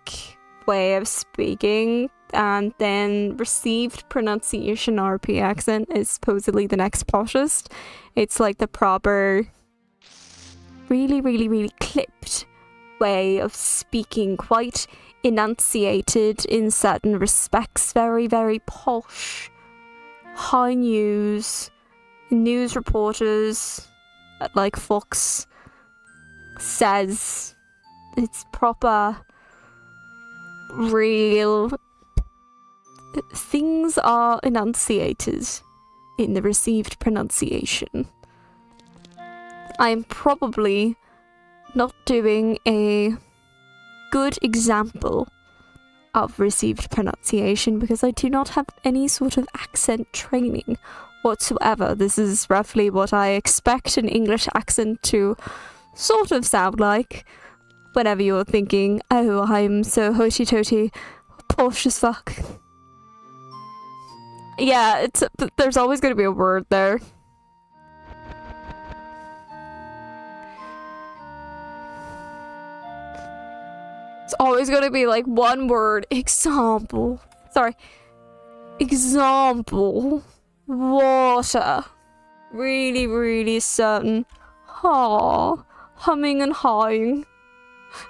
way of speaking, and then received pronunciation RP accent is supposedly the next poshest. It's like the proper, really, really, really clipped way of speaking, quite enunciated in certain respects, very, very posh. High news reporters at, like, Fox says it's proper, real things are enunciated in the received pronunciation. I'm probably not doing a good example of received pronunciation because I do not have any sort of accent training whatsoever. This is roughly what I expect an English accent to sort of sound like whenever you're thinking, oh, I'm so hoity-toity, posh as fuck. Yeah, there's always going to be a word there. It's always going to be like one word. Example. Water. Really, really certain. Humming and hawing.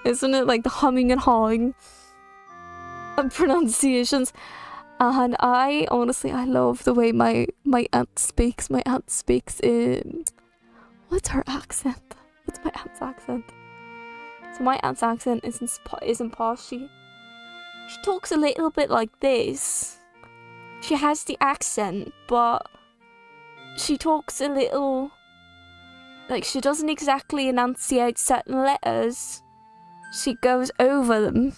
Isn't it like the humming and hawing of pronunciations? And I love the way my aunt speaks. My aunt speaks in... what's her accent? What's my aunt's accent? So my aunt's accent isn't posh. She talks a little bit like this. She has the accent, but she talks a little... like, she doesn't exactly enunciate certain letters. She goes over them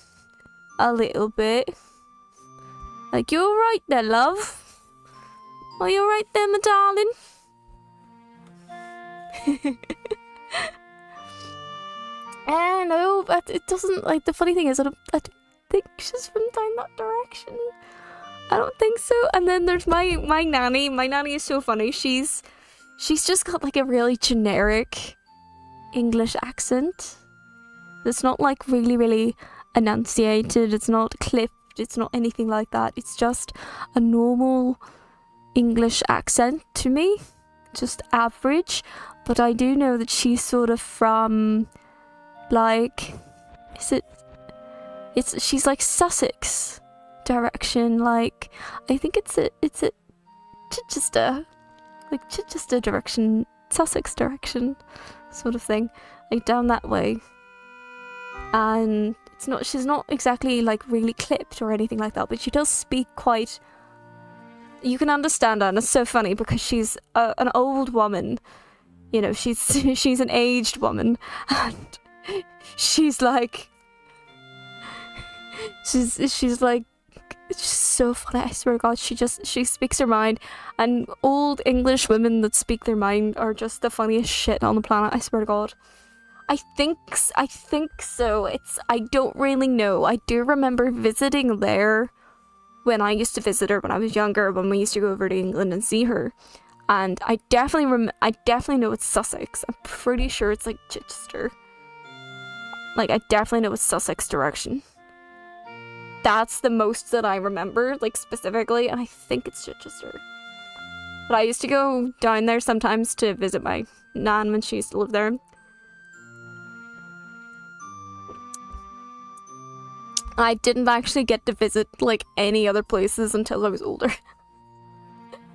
a little bit. Like, you alright there, love? Are you alright there, my darling? And no, but it doesn't, like, the funny thing is, I don't think she's from down that direction. I don't think so. And then there's my nanny. My nanny is so funny. She's just got, like, a really generic English accent. It's not, like, really, really enunciated. It's not clipped. It's not anything like that. It's just a normal English accent to me. Just average. But I do know that she's sort of from, like, she's like Sussex direction. Like, I think it's a Chichester direction, Sussex direction sort of thing. Like, down that way. And she's not exactly, like, really clipped or anything like that, but she does speak quite... you can understand her, and it's so funny because she's an old woman. You know, she's an aged woman, and she's like... she's like... it's just so funny, I swear to God. She speaks her mind, and old English women that speak their mind are just the funniest shit on the planet, I swear to God. I think so. I don't really know. I do remember visiting there when I used to visit her when I was younger, when we used to go over to England and see her. And I definitely know it's Sussex. I'm pretty sure it's like Chichester. Like, I definitely know it's Sussex direction. That's the most that I remember, like, specifically, and I think it's Chichester. But I used to go down there sometimes to visit my nan when she used to live there. I didn't actually get to visit, like, any other places until I was older.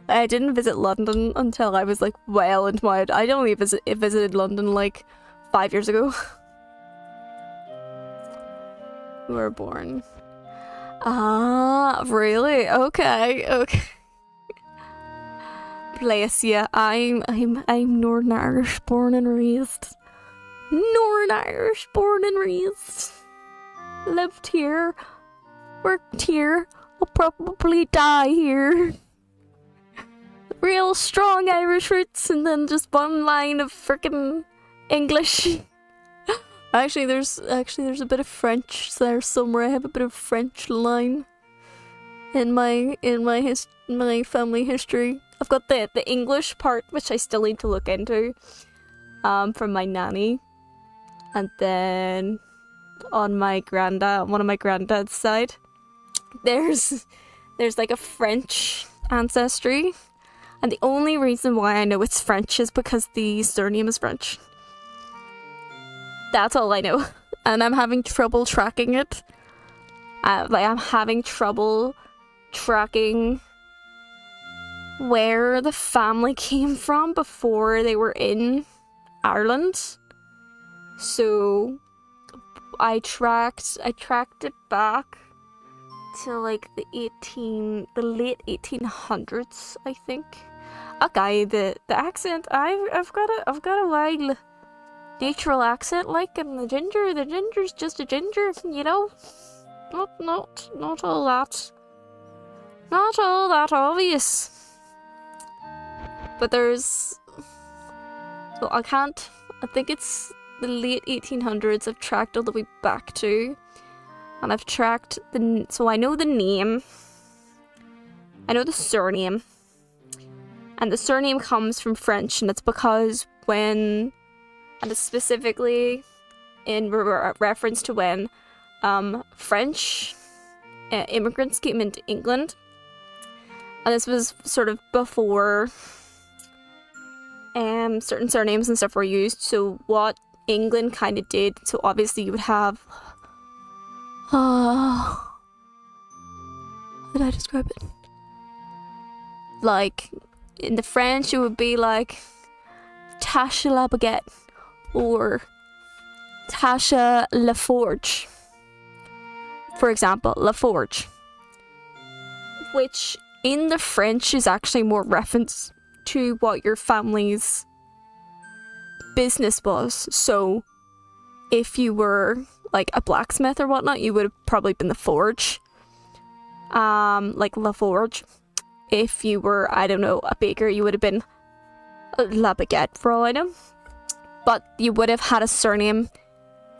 I didn't visit London until I was, like, well into my... I only visited London, like, 5 years ago. We were born. Ah, really? Okay. Bless ya. I'm Northern Irish, born and raised. Northern Irish, born and raised. Lived here. Worked here. I'll probably die here. Real strong Irish roots, and then just one line of frickin' English. Actually, there's a bit of French there somewhere. I have a bit of French line in my family history. I've got the English part, which I still need to look into, from my nanny, and then on one of my granddad's side, there's like a French ancestry, and the only reason why I know it's French is because the surname is French. That's all I know. And I'm having trouble tracking it. I'm having trouble tracking where the family came from before they were in Ireland. So I tracked it back to like the late 1800s, I think. Okay, the accent, I've got a wild natural accent, like, and the ginger's just a ginger, you know. Not all that obvious. But there's, so I think it's the late 1800s. I've tracked all the way back to, and I've tracked so I know the name, I know the surname, and the surname comes from French, and it's because and it's specifically in reference to when French immigrants came into England. And this was sort of before certain surnames and stuff were used. So what England kind of did, so obviously you would have... how did I describe it? Like, in the French it would be like Tasha La Baguette, or Tasha LaForge, for example, LaForge, which in the French is actually more reference to what your family's business was. So if you were like a blacksmith or whatnot, you would have probably been the Forge, like LaForge. If you were, I don't know, a baker, you would have been La Baguette, for all I know. But you would have had a surname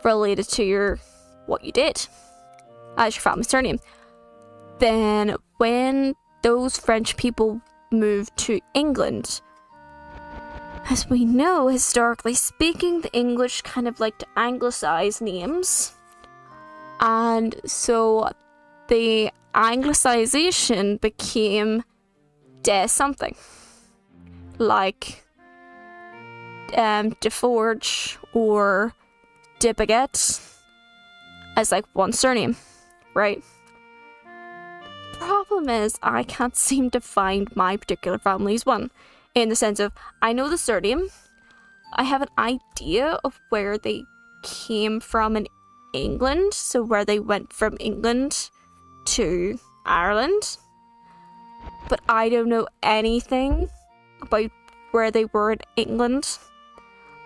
related to what you did as your family surname. Then when those French people moved to England, as we know, historically speaking, the English kind of like to anglicize names. And so the anglicization became de something. Like DeForge or De Baguette as like one surname, right? Problem is, I can't seem to find my particular family's one, in the sense of, I know the surname, I have an idea of where they came from in England, so where they went from England to Ireland, but I don't know anything about where they were in England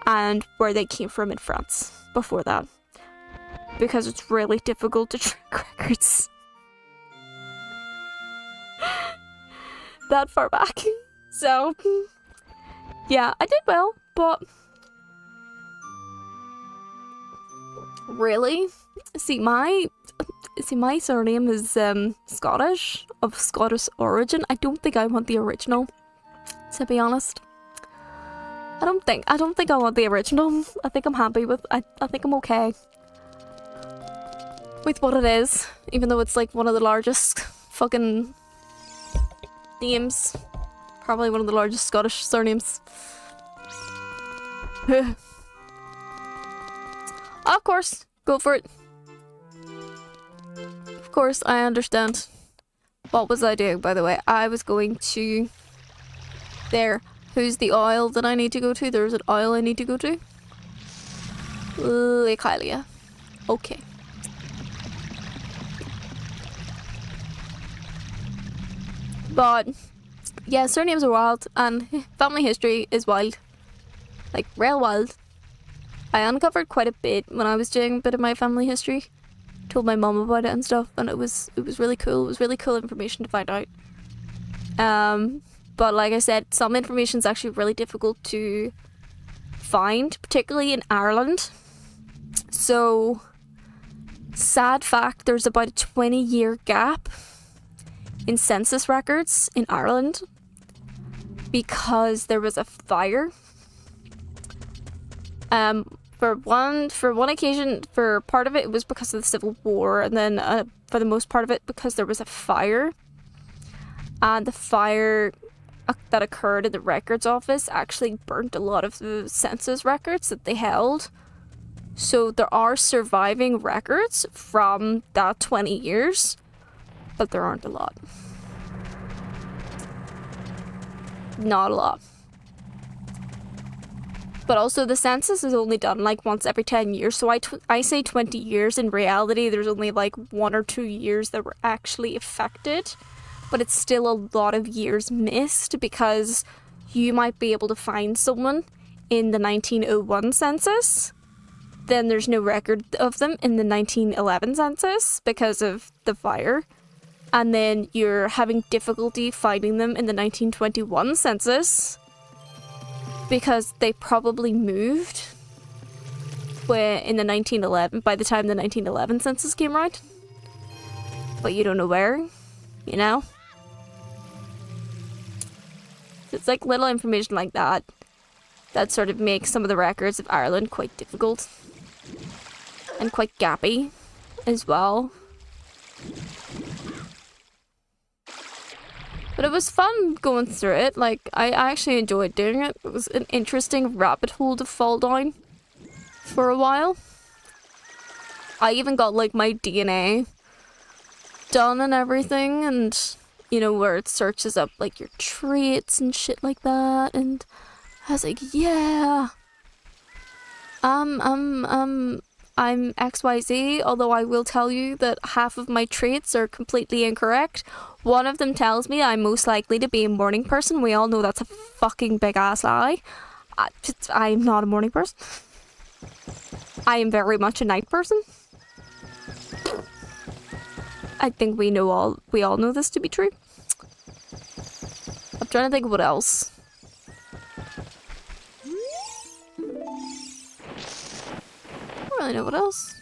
and where they came from in France before that, because it's really difficult to track records that far back. So yeah, I did well, but really, see, see, my surname is Scottish, of Scottish origin. I don't think I want the original, to be honest. I don't think I want the original. I think I'm happy with, I think I'm okay with what it is, even though it's like one of the largest fucking names. Probably one of the largest Scottish surnames. Of course, go for it. Of course, I understand. What was I doing, by the way? I was going to... There. Who's the aisle that I need to go to? There's an aisle I need to go to. Lake Hylia. Okay. But, yeah, surnames are wild, and family history is wild. Like, real wild. I uncovered quite a bit when I was doing a bit of my family history. Told my mum about it and stuff, and it was really cool. It was really cool information to find out. But like I said, some information is actually really difficult to find, particularly in Ireland. So, sad fact, there's about a 20-year gap in census records in Ireland because there was a fire. For one occasion, for part of it was because of the Civil War, and then for the most part of it because there was a fire. And the fire that occurred in the records office actually burnt a lot of the census records that they held. So there are surviving records from that 20 years, but there aren't a lot. Not a lot. But also the census is only done like once every 10 years. So I say 20 years. In reality, there's only like 1 or 2 years that were actually affected. But it's still a lot of years missed because you might be able to find someone in the 1901 census. Then there's no record of them in the 1911 census because of the fire. And then you're having difficulty finding them in the 1921 census because they probably moved by the 1911 census came around. But you don't know where, you know? It's like little information like that that sort of makes some of the records of Ireland quite difficult and quite gappy as well. But it was fun going through it. Like, I actually enjoyed doing it. It was an interesting rabbit hole to fall down for a while. I even got like my DNA done and everything, and you know, where it searches up like your traits and shit like that, and I was like, yeah, I'm XYZ, although I will tell you that half of my traits are completely incorrect. One of them tells me I'm most likely to be a morning person. We all know that's a fucking big ass lie. I'm not a morning person. I am very much a night person. I think we all know this to be true. I'm trying to think of what else. I don't really know what else.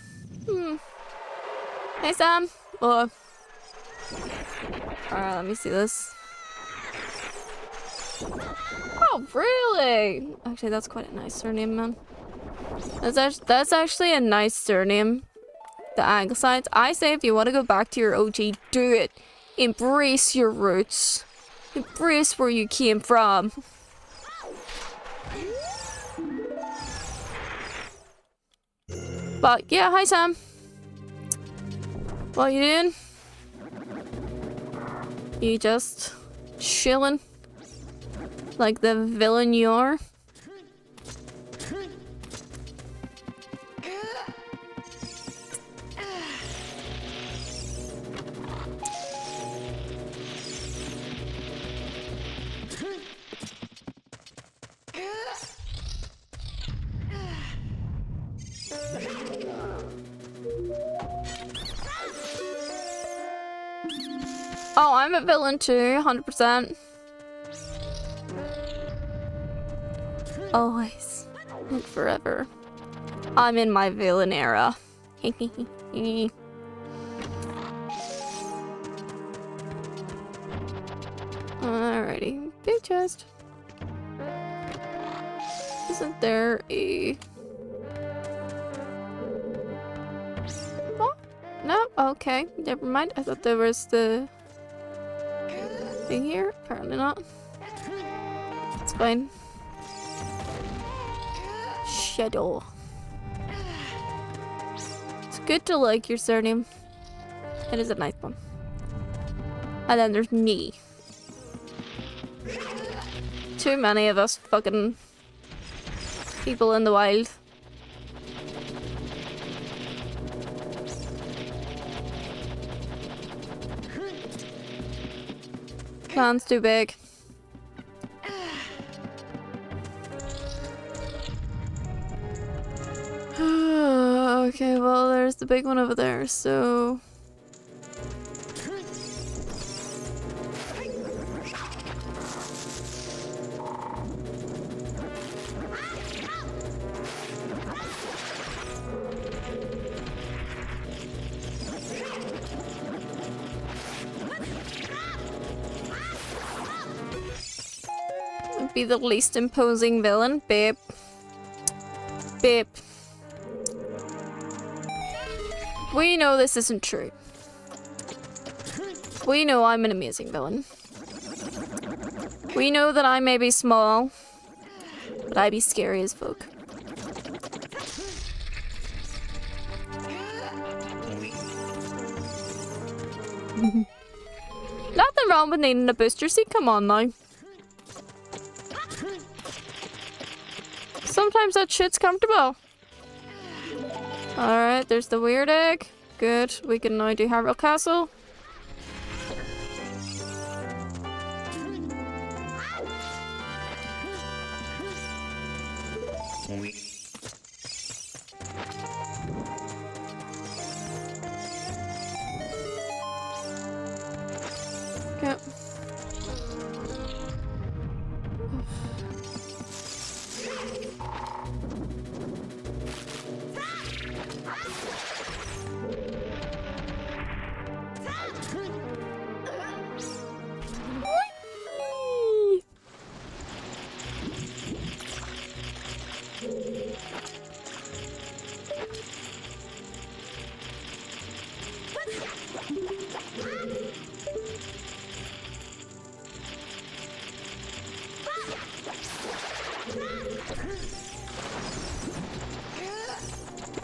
Hey Sam. Alright, let me see this. Oh, really? Actually, that's quite a nice surname, man. That's actually a nice surname. The Anglicides. I say if you want to go back to your OG, do it. Embrace your roots. Embrace where you came from. But yeah, hi Sam. What you doing? You just chilling? Like the villain you are? Oh, I'm a villain too, 100%. Always. And forever. I'm in my villain era. Alrighty. Big chest. Isn't there a... Oh, no, okay. Never mind. I thought there was the thing here. Apparently not. It's fine. Shadow. It's good to like your surname. It is a nice one. And then there's me. Too many of us fucking people in the wild. Plan's too big. Okay, well, there's the big one over there, so... Be the least imposing villain, babe. Babe. We know this isn't true. We know I'm an amazing villain. We know that I may be small, but I be scary as fuck. Nothing wrong with needing a booster seat, come on now. Sometimes that shit's comfortable. Alright, there's the weird egg. Good, we can now do Harrow Castle. Okay.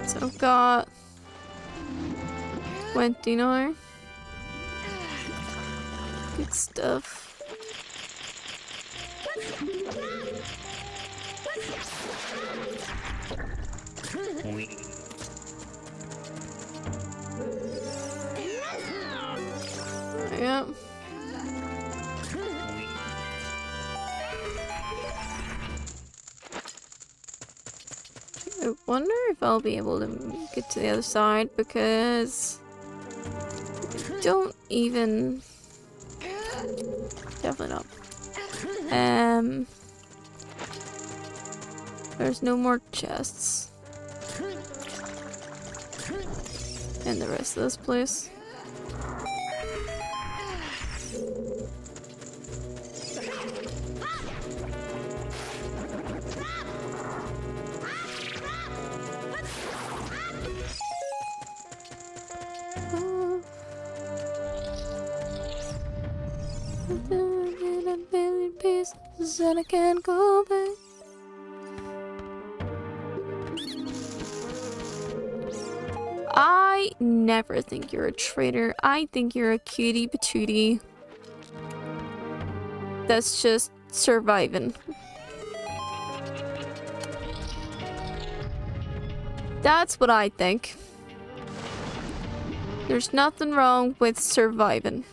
So I've got 20 now. Good stuff. Yeah. I wonder if I'll be able to get to the other side because I don't even... Definitely not. There's no more chests in the rest of this place. And I can't go back. I never think you're a traitor. I think you're a cutie patootie that's just surviving. That's what I think. There's nothing wrong with surviving.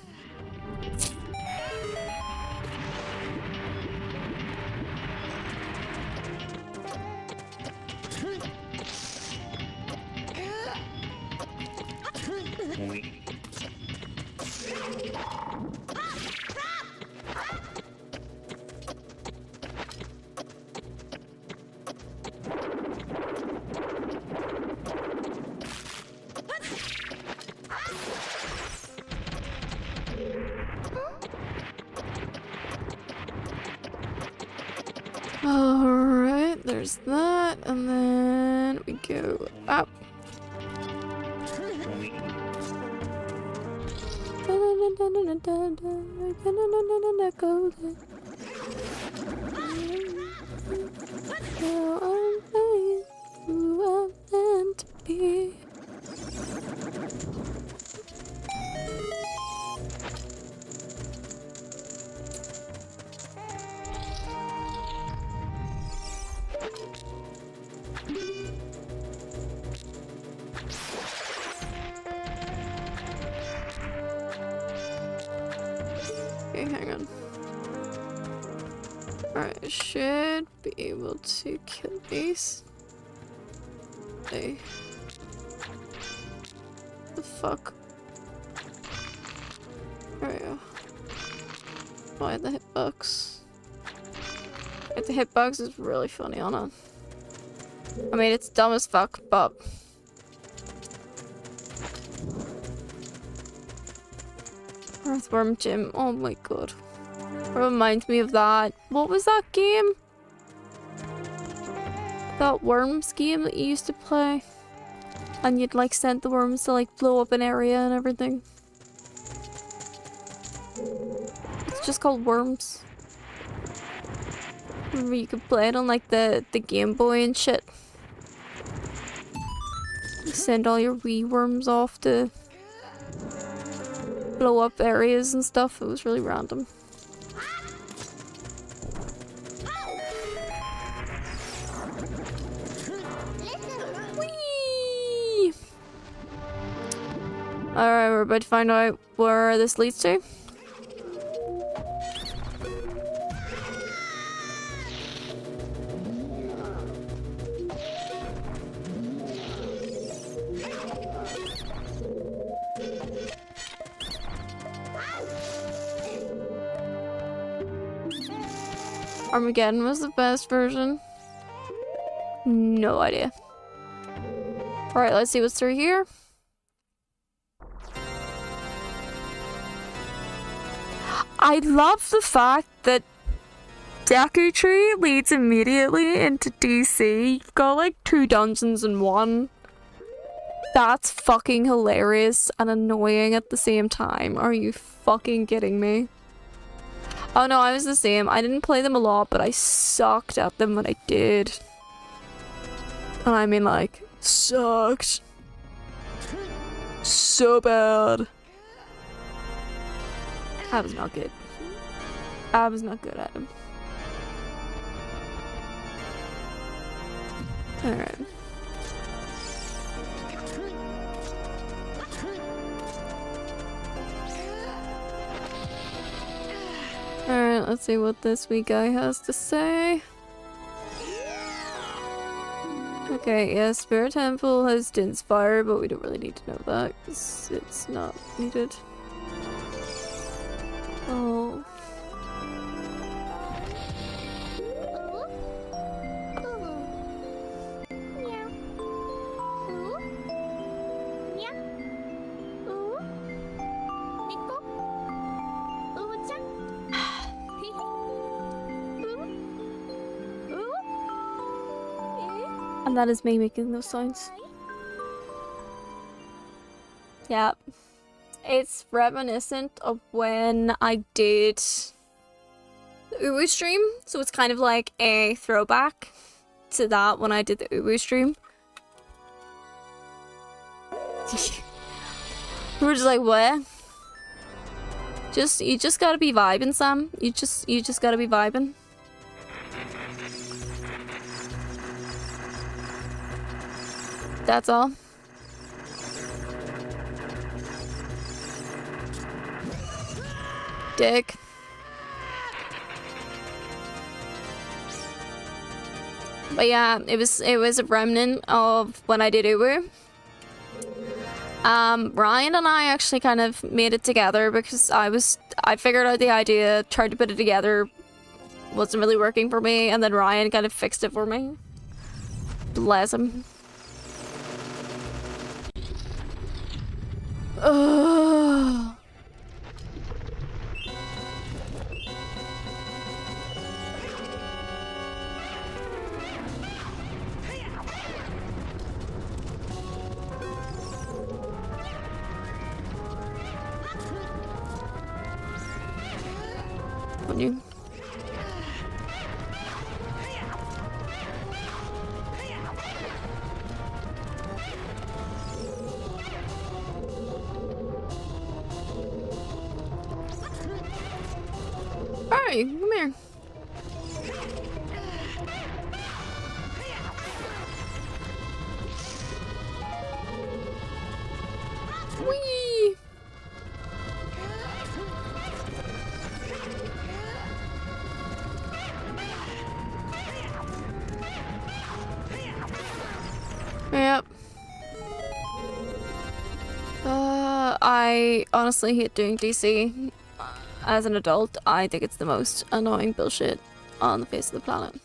Alright, there's that, and then we go up. Who I'm meant to be. Okay, hang on. Alright, I should be able to kill these. Hey. The fuck? There we go. Why the hitbox? The hitbox is really funny on it. I mean, it's dumb as fuck, but... Earthworm Jim, oh my god. Reminds me of that. What was that game? That worms game that you used to play? And you'd like send the worms to like blow up an area and everything. It's just called Worms. Remember you could play it on like the Game Boy and shit. You send all your wee worms off to blow up areas and stuff. It was really random. Whee! Alright, we're about to find out where this leads to. Armageddon was the best version. No idea. Alright, let's see what's through here. I love the fact that Deku Tree leads immediately into DC. You've got like 2 dungeons in one. That's fucking hilarious and annoying at the same time. Are you fucking kidding me? Oh no, I was the same. I didn't play them a lot, but I sucked at them when I did. And I mean like, sucked. So bad. I was not good. I was not good at them. Alright. Alright, let's see what this wee guy has to say. Okay, yeah, Spirit Temple has Din's Fire, but we don't really need to know that, because it's not needed. Oh. And that is me making those sounds. Yeah. It's reminiscent of when I did the Uwu stream. So it's kind of like a throwback to that when I did the Uwu stream. We're just like, what? You just gotta be vibing, Sam. You just gotta be vibing. That's all. Dick. But yeah, it was a remnant of when I did Uwu. Ryan and I actually kind of made it together because I figured out the idea, tried to put it together, wasn't really working for me, and then Ryan kind of fixed it for me. Bless him. Ugh. on you. Alright, come here. Whee! Yep. I honestly hate doing DC. As an adult, I think it's the most annoying bullshit on the face of the planet.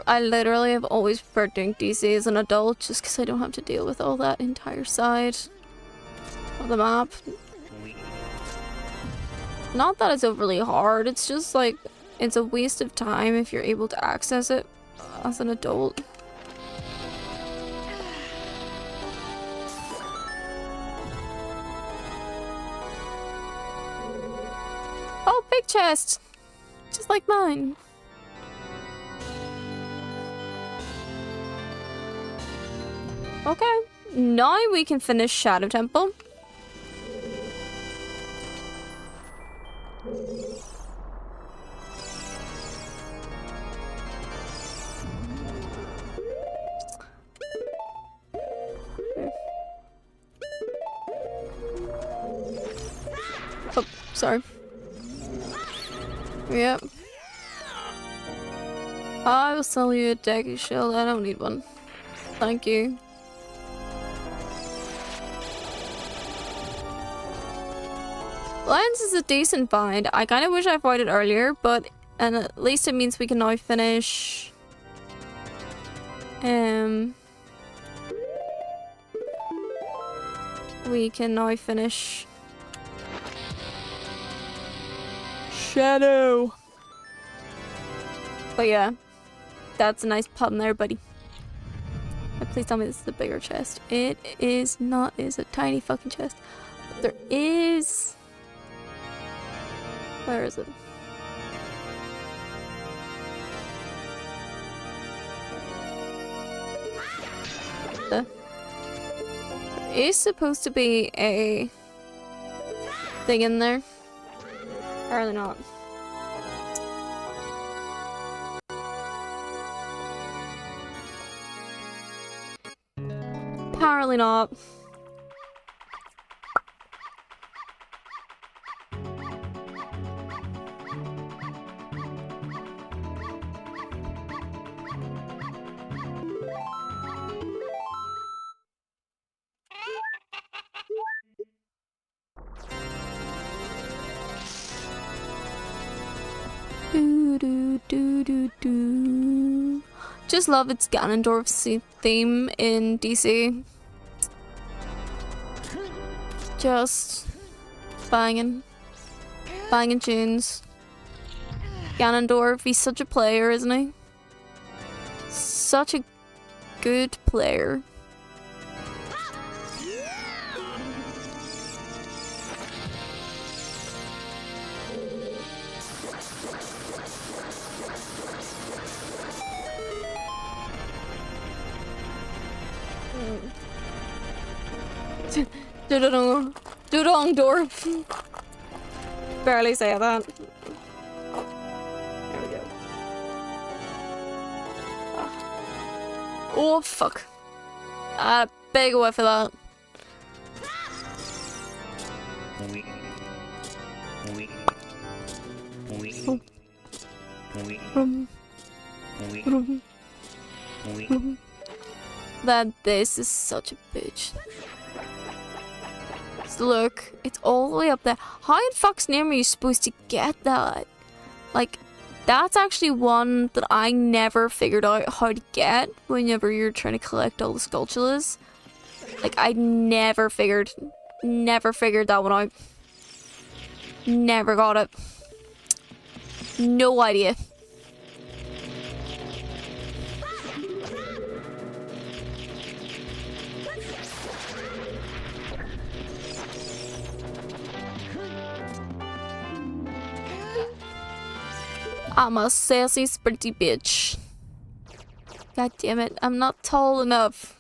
I literally have always preferred doing DC as an adult just because I don't have to deal with all that entire side of the map. Not that it's overly hard, it's just like, it's a waste of time if you're able to access it as an adult. Oh, big chest! Just like mine. Okay, now we can finish Shadow Temple. Oh, sorry. Yep. I will sell you a dagger shield. I don't need one. Thank you. Lens is a decent find. I kind of wish I found it earlier, but and at least it means we can now finish. We can now finish. Shadow. But yeah, that's a nice pun there, buddy. Please tell me this is a bigger chest. It is not. It's a tiny fucking chest. But there is. Where is it? There is supposed to be a thing in there. Apparently not. Apparently not. Just love its Ganondorf's theme in DC. Just banging tunes. Ganondorf, he's such a player, isn't he? Such a good player. Dudongdorf. Barely say that. There we go. Oh fuck. A big whiff of that. That this is such a bitch. Look, it's all the way up there. How in fuck's name are you supposed to get that? Like, that's actually one that I never figured out how to get whenever you're trying to collect all the sculptures. Like, I never figured that one out. Never got it. No idea. I'm a sassy, sprinty bitch. God damn it, I'm not tall enough.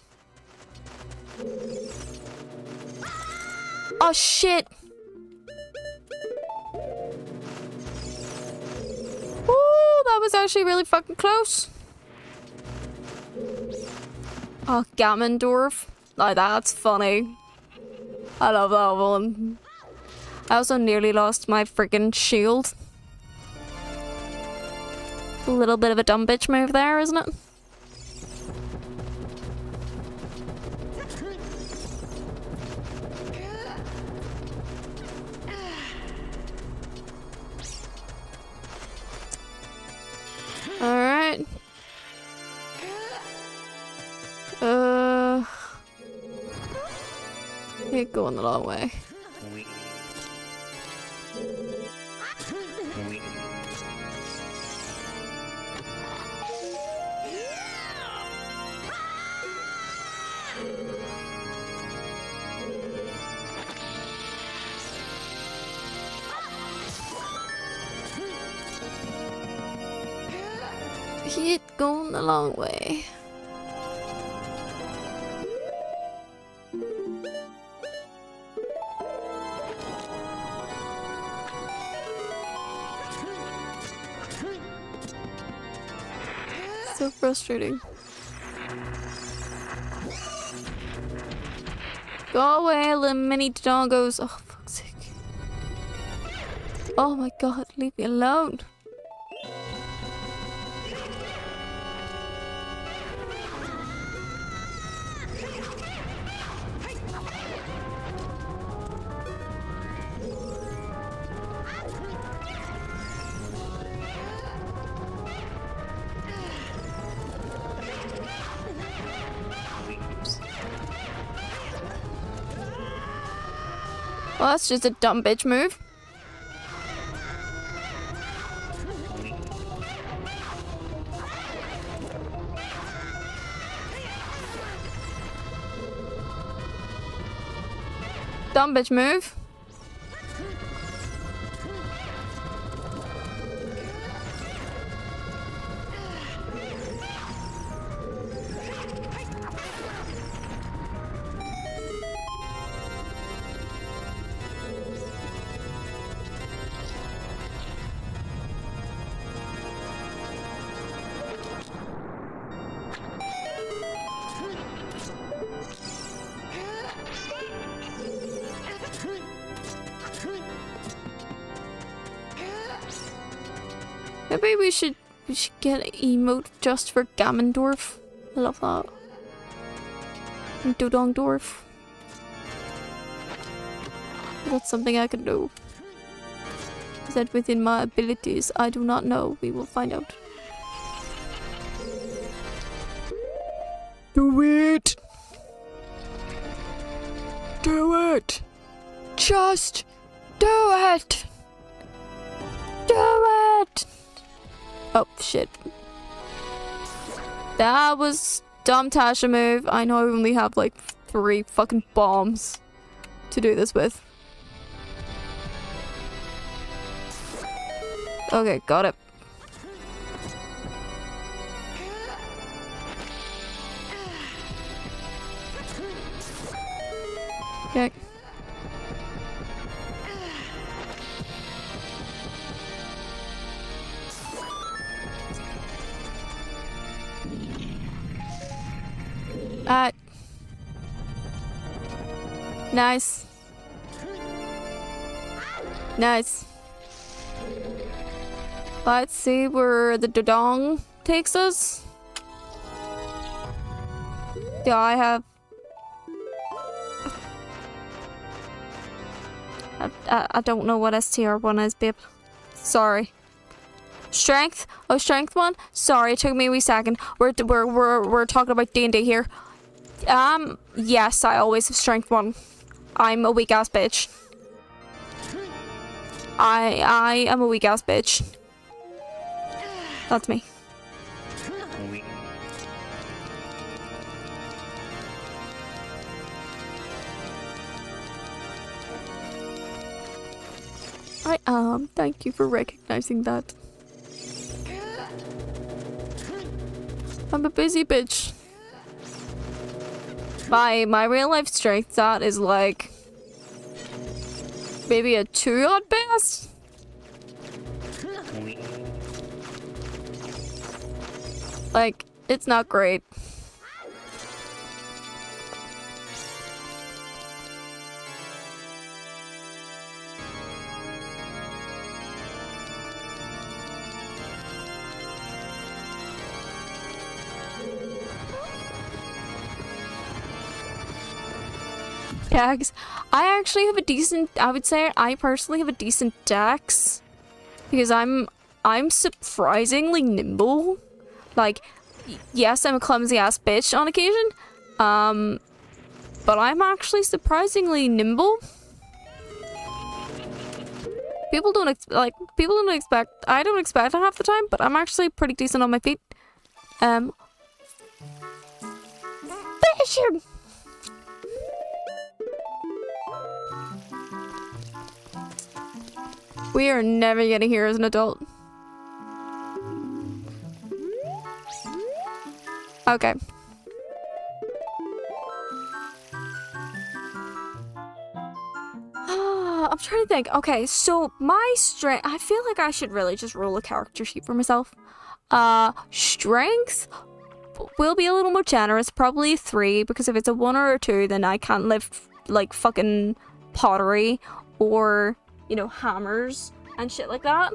Oh shit! Ooh, that was actually really fucking close. Oh, Gammondorf. Oh, that's funny. I love that one. I also nearly lost my freaking shield. A little bit of a dumb bitch move there, isn't it? Alright. You're going the long way. Keep going the long way. So frustrating. Go away, little mini dongos. Oh, fuck's sake. Oh my god, leave me alone. Well, that's just a dumb bitch move. Dumb bitch move. Maybe we should get an emote just for Gammondorf. I love that. And Dodongdorf. That's something I can do. Is that within my abilities? I do not know. We will find out. Do it! Do it! Just do it! Do it! Oh, shit. That was dumb Tasha move. I know I only have like 3 fucking bombs to do this with. Okay, got it. Okay. Nice. Nice. Let's see where the Dodong takes us. Yeah, I have... I don't know what STR1 is, babe. Sorry. Strength? Oh, strength 1? Sorry, it took me a wee second. We're talking about D&D here. Yes, I always have strength 1. I'm a weak ass bitch. I am a weak ass bitch. That's me. I am. Thank you for recognizing that. I'm a busy bitch. My real life strength stat is like maybe a 2 at best. Like, it's not great. Dex. I actually have a decent, I would say I personally have a decent dex because I'm surprisingly nimble. Like, yes, I'm a clumsy ass bitch on occasion, but I'm actually surprisingly nimble. People don't expect, I don't expect it half the time, but I'm actually pretty decent on my feet. Bishop! We are never getting here as an adult. Okay. I'm trying to think. Okay, so my strength... I feel like I should really just roll a character sheet for myself. Strength will be a little more generous. Probably 3, because if it's a 1 or a 2, then I can't lift, like, fucking pottery or... you know, hammers and shit like that.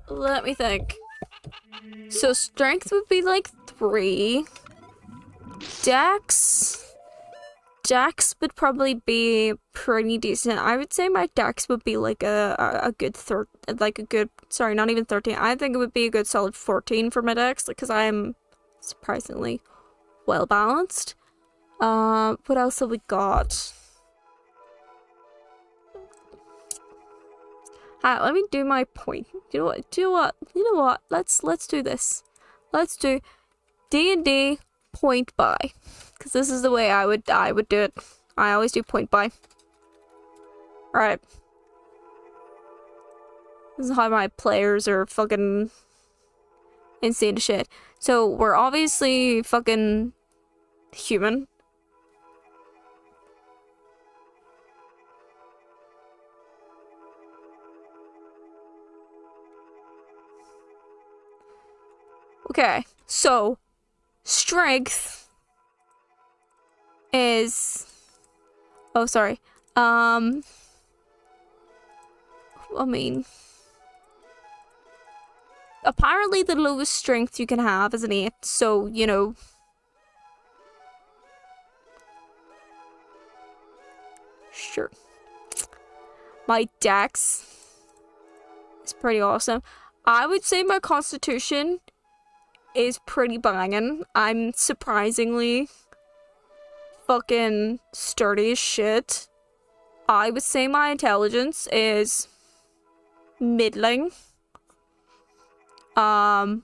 Let me think. So strength would be like 3. Dex would probably be pretty decent. I would say my dex would be like a good sorry, not even 13. I think it would be a good solid 14 for my dex, because I am surprisingly well balanced. What else have we got? Let me do my point. You know what? Let's do this. Let's do D&D point by, because this is the way I would do it. I always do point by. All right. This is how my players are fucking insane shit. So we're obviously fucking human. Okay, so strength is... oh, sorry. I mean... apparently the lowest strength you can have is an 8, so, you know... sure. My dex is pretty awesome. I would say my constitution is pretty banging. I'm surprisingly fucking sturdy as shit. I would say my intelligence is middling. I've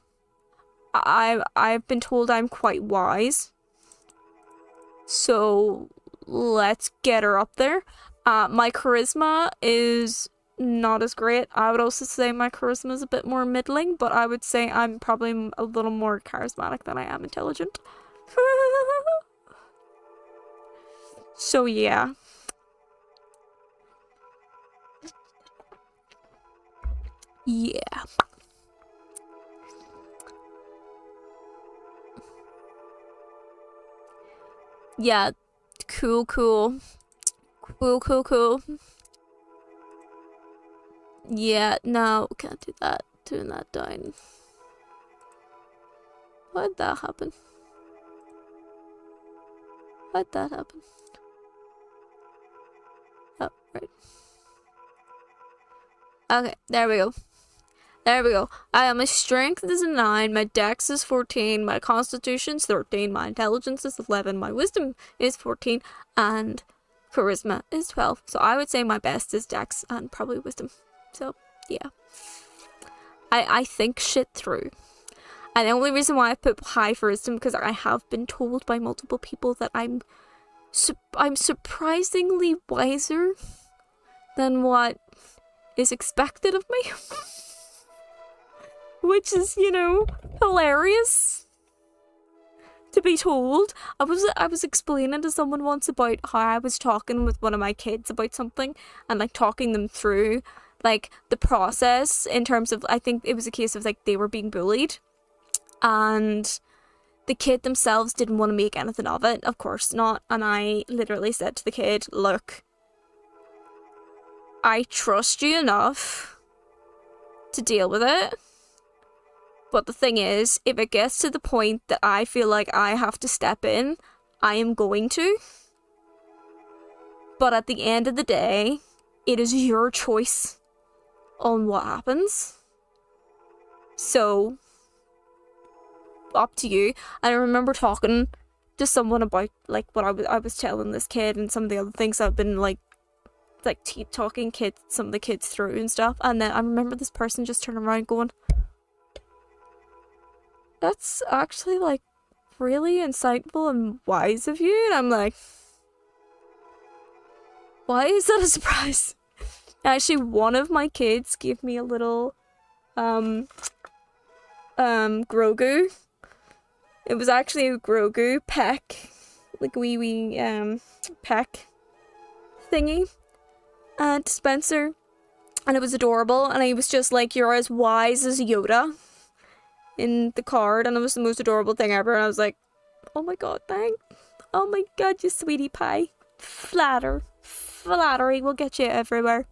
been told I'm quite wise. So let's get her up there. My charisma is not as great. I would also say my charisma is a bit more middling, but I would say I'm probably a little more charismatic than I am intelligent. So yeah. Yeah. Yeah. Cool. Yeah, no, can't do that. Turn that down. Why'd that happen? Why'd that happen? Oh, right. Okay, there we go. My strength is a 9, my dex is 14, my constitution's 13, my intelligence is 11, my wisdom is 14, and charisma is 12. So I would say my best is dex and probably wisdom. So, yeah. I think shit through. And the only reason why I put high for wisdom because I have been told by multiple people that I'm surprisingly wiser than what is expected of me. Which is, hilarious to be told. I was explaining to someone once about how I was talking with one of my kids about something and like talking them through like the process in terms of, I think it was a case of like they were being bullied and the kid themselves didn't want to make anything of it, of course not, and I literally said to the kid, look, I trust you enough to deal with it. But the thing is, if it gets to the point that I feel like I have to step in, I am going to. But at the end of the day, it is your choice on what happens. So, up to you. And I remember talking to someone about like what I was telling this kid and some of the other things I've been like talking some of the kids through and stuff. And then I remember this person just turning around going, that's actually like really insightful and wise of you. And I'm like, why is that a surprise? Actually, one of my kids gave me a little Grogu. It was actually a Grogu peck, like a wee peck thingy dispenser, and it was adorable. And he was just like, you're as wise as Yoda in the card, and it was the most adorable thing ever. And I was like, oh my god, thanks. Oh my god, you sweetie pie. Flattery will get you everywhere.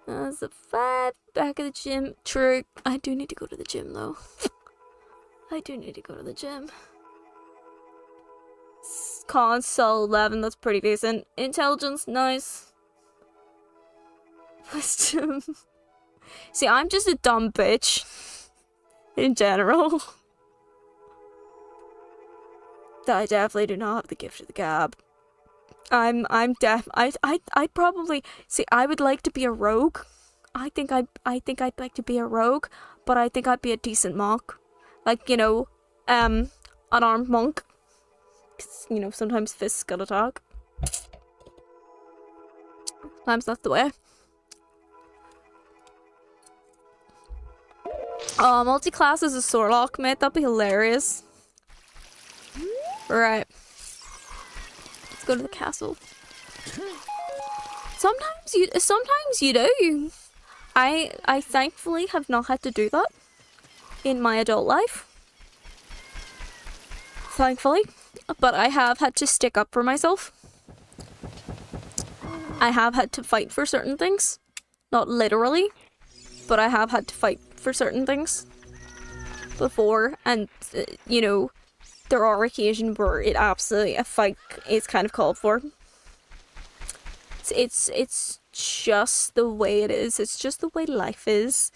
That's a fat back of the gym. True, I do need to go to the gym though. Console 11, that's pretty decent. Intelligence, nice. Wisdom. See, I'm just a dumb bitch. In general. I definitely do not have the gift of the gab. I'd probably see. I would like to be a rogue. I think I'd like to be a rogue, but I think I'd be a decent monk, like an armed monk. 'Cause, sometimes fists gotta talk. Sometimes that's the way. Oh, multi-class as a Sorlock, mate. That'd be hilarious. Right. Let's go to the castle. Sometimes you do. I thankfully have not had to do that in my adult life. Thankfully. But I have had to stick up for myself. I have had to fight for certain things. Not literally, but I have had to fight for certain things before, and there are occasions where it absolutely a fight is kind of called for. It's just the way it is. It's just the way life is,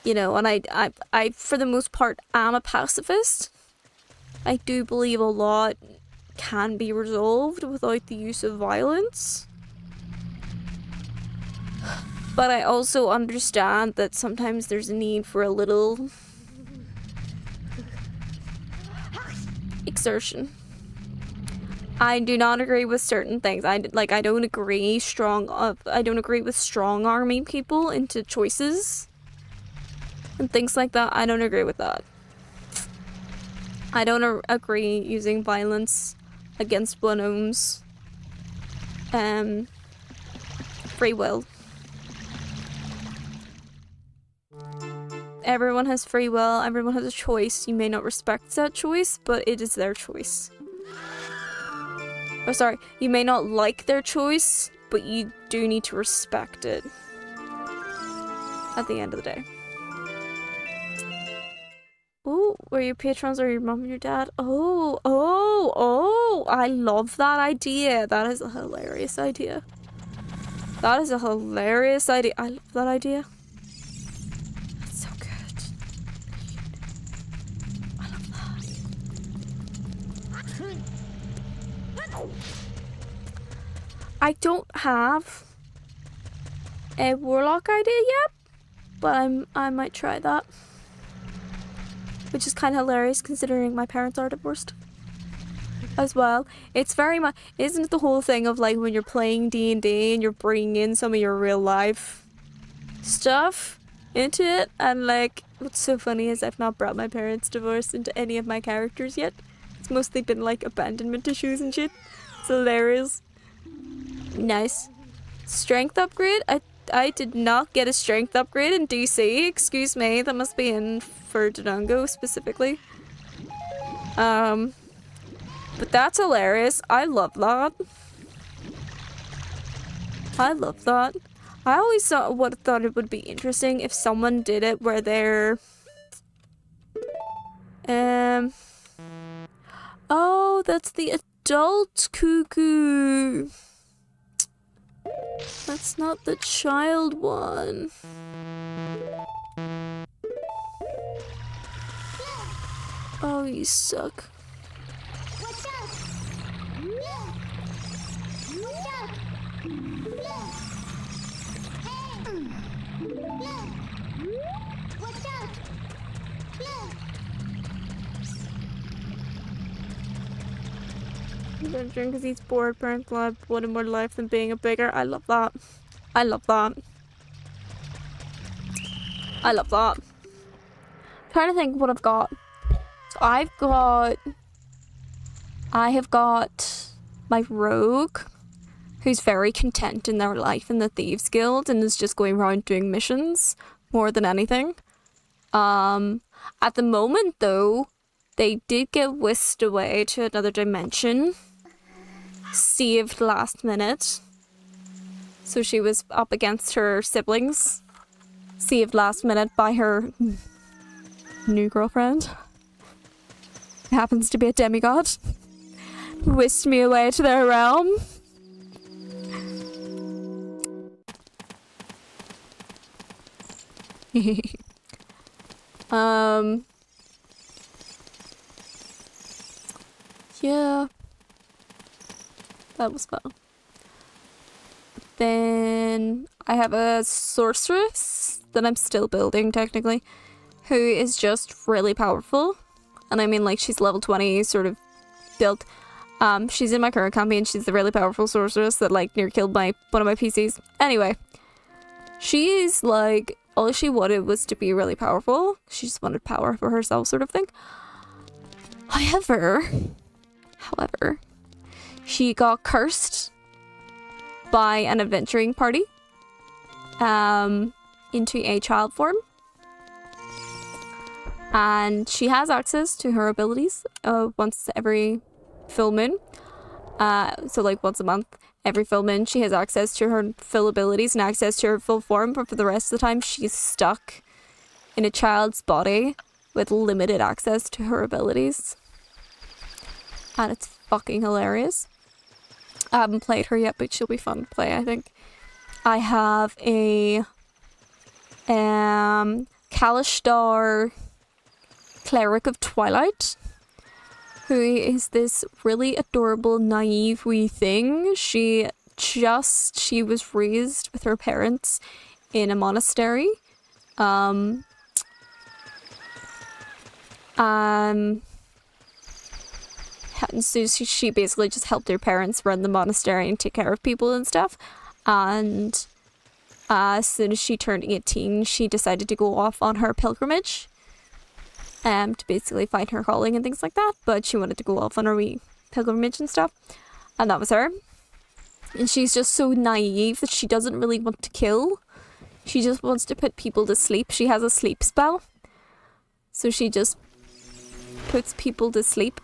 and I for the most part am a pacifist. I do believe a lot can be resolved without the use of violence. But I also understand that sometimes there's a need for a little exertion. I do not agree with certain things. I don't agree with strong arming people into choices and things like that. I don't agree with that. I don't agree using violence against bonhommes free will. Everyone has free will, everyone has a choice. You may not respect that choice, but it is their choice. Oh, sorry, you may not like their choice, but you do need to respect it at the end of the day. Oh, were your patrons or your mom and your dad? Oh, I love that idea. That is a hilarious idea. That is a hilarious idea. I love that idea. That's so good. I love that. I don't have a warlock idea yet, but I might try that. Which is kind of hilarious considering my parents are divorced as well. It's very much, isn't it the whole thing of like when you're playing D&D and you're bringing in some of your real life stuff into it, and like what's so funny is I've not brought my parents' divorce into any of my characters yet. It's mostly been like abandonment issues and shit. It's hilarious. Nice. Strength upgrade? I did not get a strength upgrade in DC. Excuse me, that must be in for Dodongo specifically. But that's hilarious. I love that. I love that. I always thought it would be interesting if someone did it where they're oh, that's the adult cuckoo. That's not the child one. Oh, you suck. What's up? What's up? Hey! What's up? He doesn't drink because he's bored. Parents love wanting more life than being a beggar. I love that. I love that. I love that. I'm trying to think what I've got. So I have got my rogue, who's very content in their life in the Thieves Guild and is just going around doing missions more than anything. At the moment though, they did get whisked away to another dimension. Saved last minute. So she was up against her siblings. Saved last minute by her new girlfriend. Happens to be a demigod. Whisked me away to their realm. Yeah. That was fun. Then I have a sorceress that I'm still building technically, who is just really powerful. And I mean like she's level 20 sort of built. She's in my current campaign. She's the really powerful sorceress that like near killed one of my PCs. Anyway, she's like all she wanted was to be really powerful. She just wanted power for herself sort of thing. However, she got cursed by an adventuring party into a child form. And she has access to her abilities once every full moon. So like once a month, every full moon, she has access to her full abilities and access to her full form. But for the rest of the time, she's stuck in a child's body with limited access to her abilities. And it's fucking hilarious. I haven't played her yet, but she'll be fun to play, I think. I have a Kalishtar Cleric of Twilight, who is this really adorable, naive wee thing. She was raised with her parents in a monastery. And so she basically just helped her parents run the monastery and take care of people and stuff. And as soon as she turned 18, she decided to go off on her pilgrimage to basically find her calling and things like that. But she wanted to go off on her wee pilgrimage and stuff. And that was her. And she's just so naive that she doesn't really want to kill. She just wants to put people to sleep. She has a sleep spell. So she just puts people to sleep.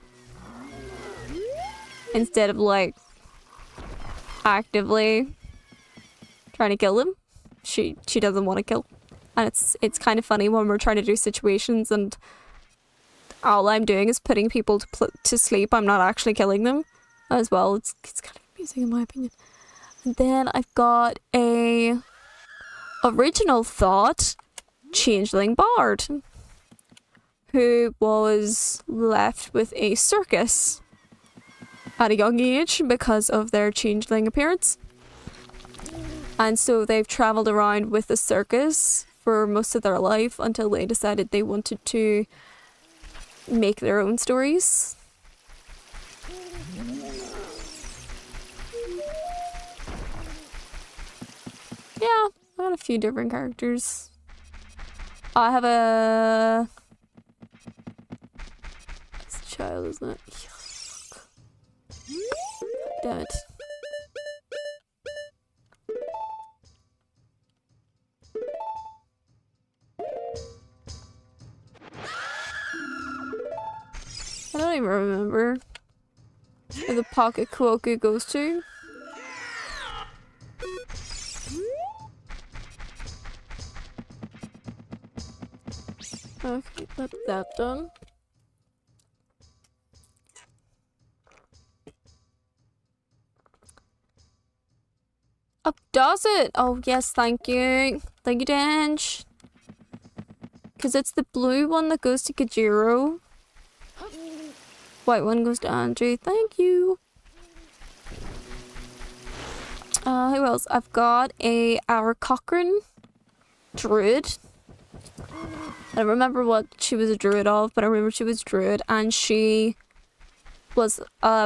Instead of like actively trying to kill them. She doesn't want to kill. And it's kind of funny when we're trying to do situations and all I'm doing is putting people to sleep. I'm not actually killing them as well. It's kind of amusing in my opinion. And then I've got a original thought changeling bard who was left with a circus at a young age because of their changeling appearance. And so they've travelled around with the circus for most of their life until they decided they wanted to make their own stories. Yeah, I got a few different characters. I have a... It's a child, isn't it? Damn it. I don't even remember where the pocket Kuoku goes to. Okay, that's that done. Oh, does it? Oh, yes, thank you. Thank you, Dange. Because it's the blue one that goes to Kajiro. White one goes to Andrew. Thank you. Who else? I've got our Cochrane druid. I don't remember what she was a druid of, but I remember she was druid, and she was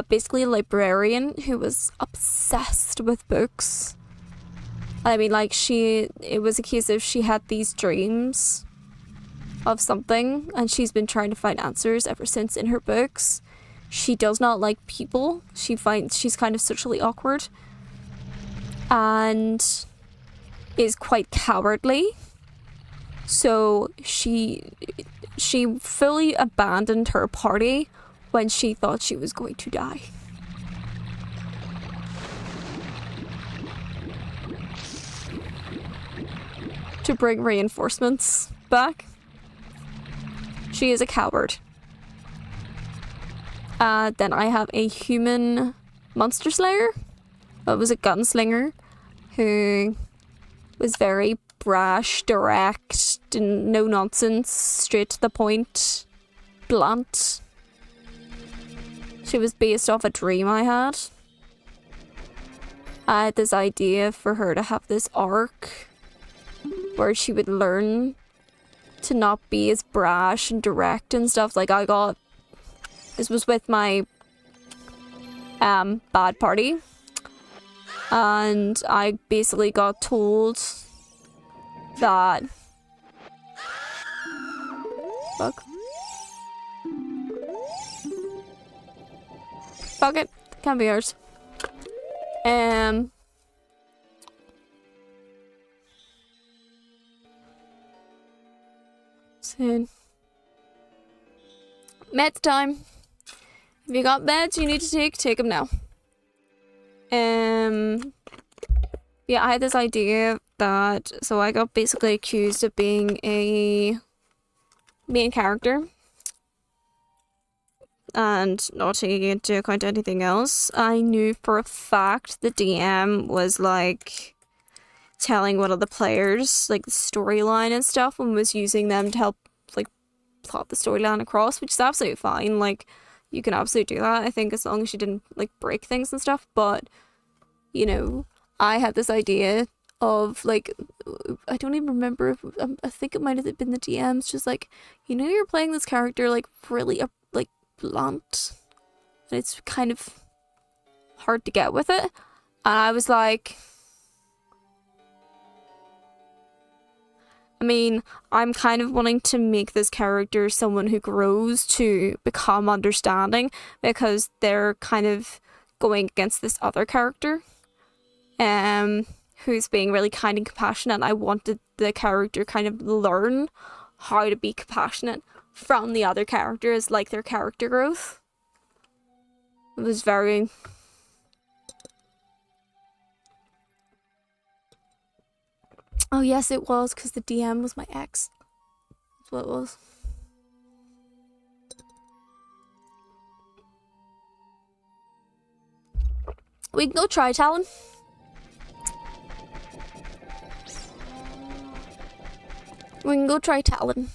basically a librarian who was obsessed with books. I mean, like, it was a case of she had these dreams of something, and she's been trying to find answers ever since in her books. She does not like people. She finds she's kind of socially awkward and is quite cowardly. So she fully abandoned her party when she thought she was going to die. To bring reinforcements back. She is a coward. Then I have a human monster slayer. It was a gunslinger who was very brash, direct, no nonsense, straight to the point, blunt. She was based off a dream I had. I had this idea for her to have this arc where she would learn to not be as brash and direct and stuff. Like, this was with my bad party, and I basically got told that fuck it, can't be ours. Soon. Meds time. If you got meds you need to take them now. Yeah, I had this idea that, so I got basically accused of being a main character and not taking into account anything else. I knew for a fact the DM was like telling one of the players like the storyline and stuff and was using them to help like plot the storyline across, which is absolutely fine. Like, you can absolutely do that, I think, as long as you didn't like break things and stuff. But, you know, I had this idea of like, I don't even remember if, I think it might have been the DMs, just like, you know, you're playing this character like really like blunt and it's kind of hard to get with it. And I was like, I mean, I'm kind of wanting to make this character someone who grows to become understanding, because they're kind of going against this other character who's being really kind and compassionate, and I wanted the character kind of learn how to be compassionate from the other characters, like their character growth. It was very... Oh yes, it was, because the DM was my ex. That's what it was. We can go try Talon. We can go try Talon.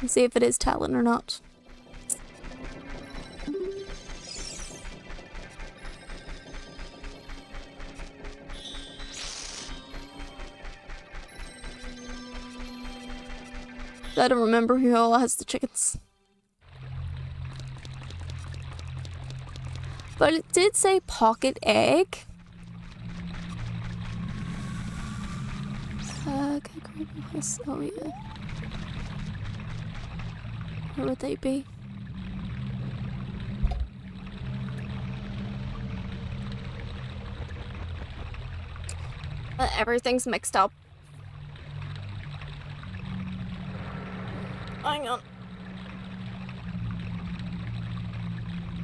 And see if it is Talon or not. I don't remember who all has the chickens. But it did say pocket egg. Oh yeah. Where would they be? Everything's mixed up. Hang on.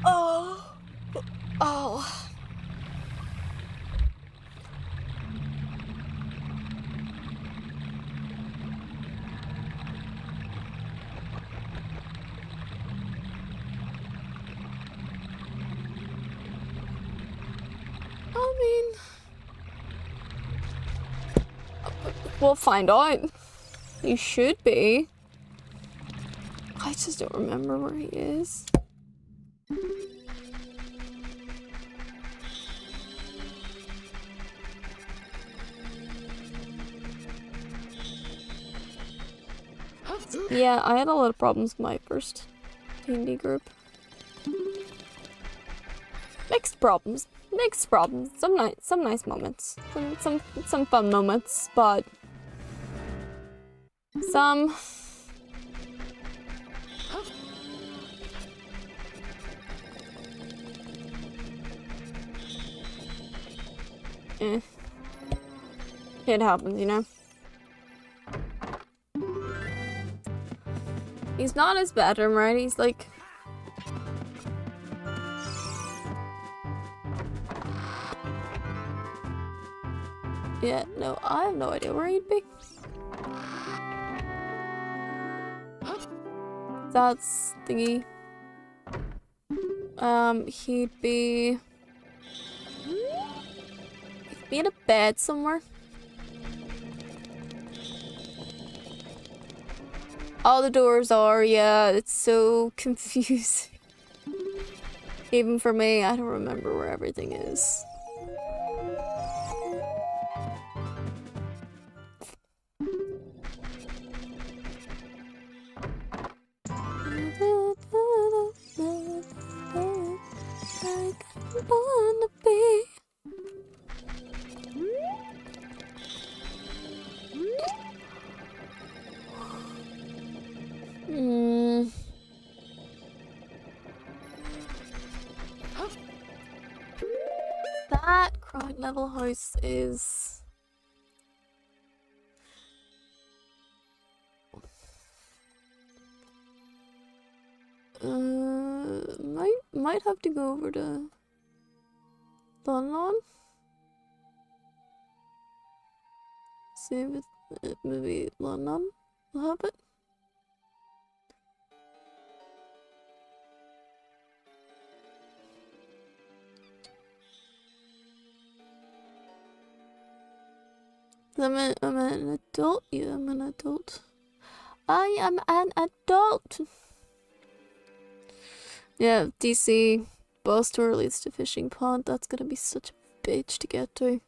Oh. Oh. I mean, we'll find out. You should be. I just don't remember where he is. Yeah, I had a lot of problems with my first D&D group. Mixed problems. Mixed problems. Some nice moments. Some fun moments, but some... It happens, you know? He's not as bad, right? He's like... Yeah, no, I have no idea where he'd be. That's thingy. He'd be in a bed somewhere. All the doors are, yeah, it's so confusing. Even for me, I don't remember where everything is. Wanna be. That crowd level house is might have to go over to Lon. See if it, maybe Lon will have it. I'm an adult. Yeah, I'm an adult. I am an adult. Yeah, DC bus tour leads to fishing pond. That's gonna be such a bitch to get to.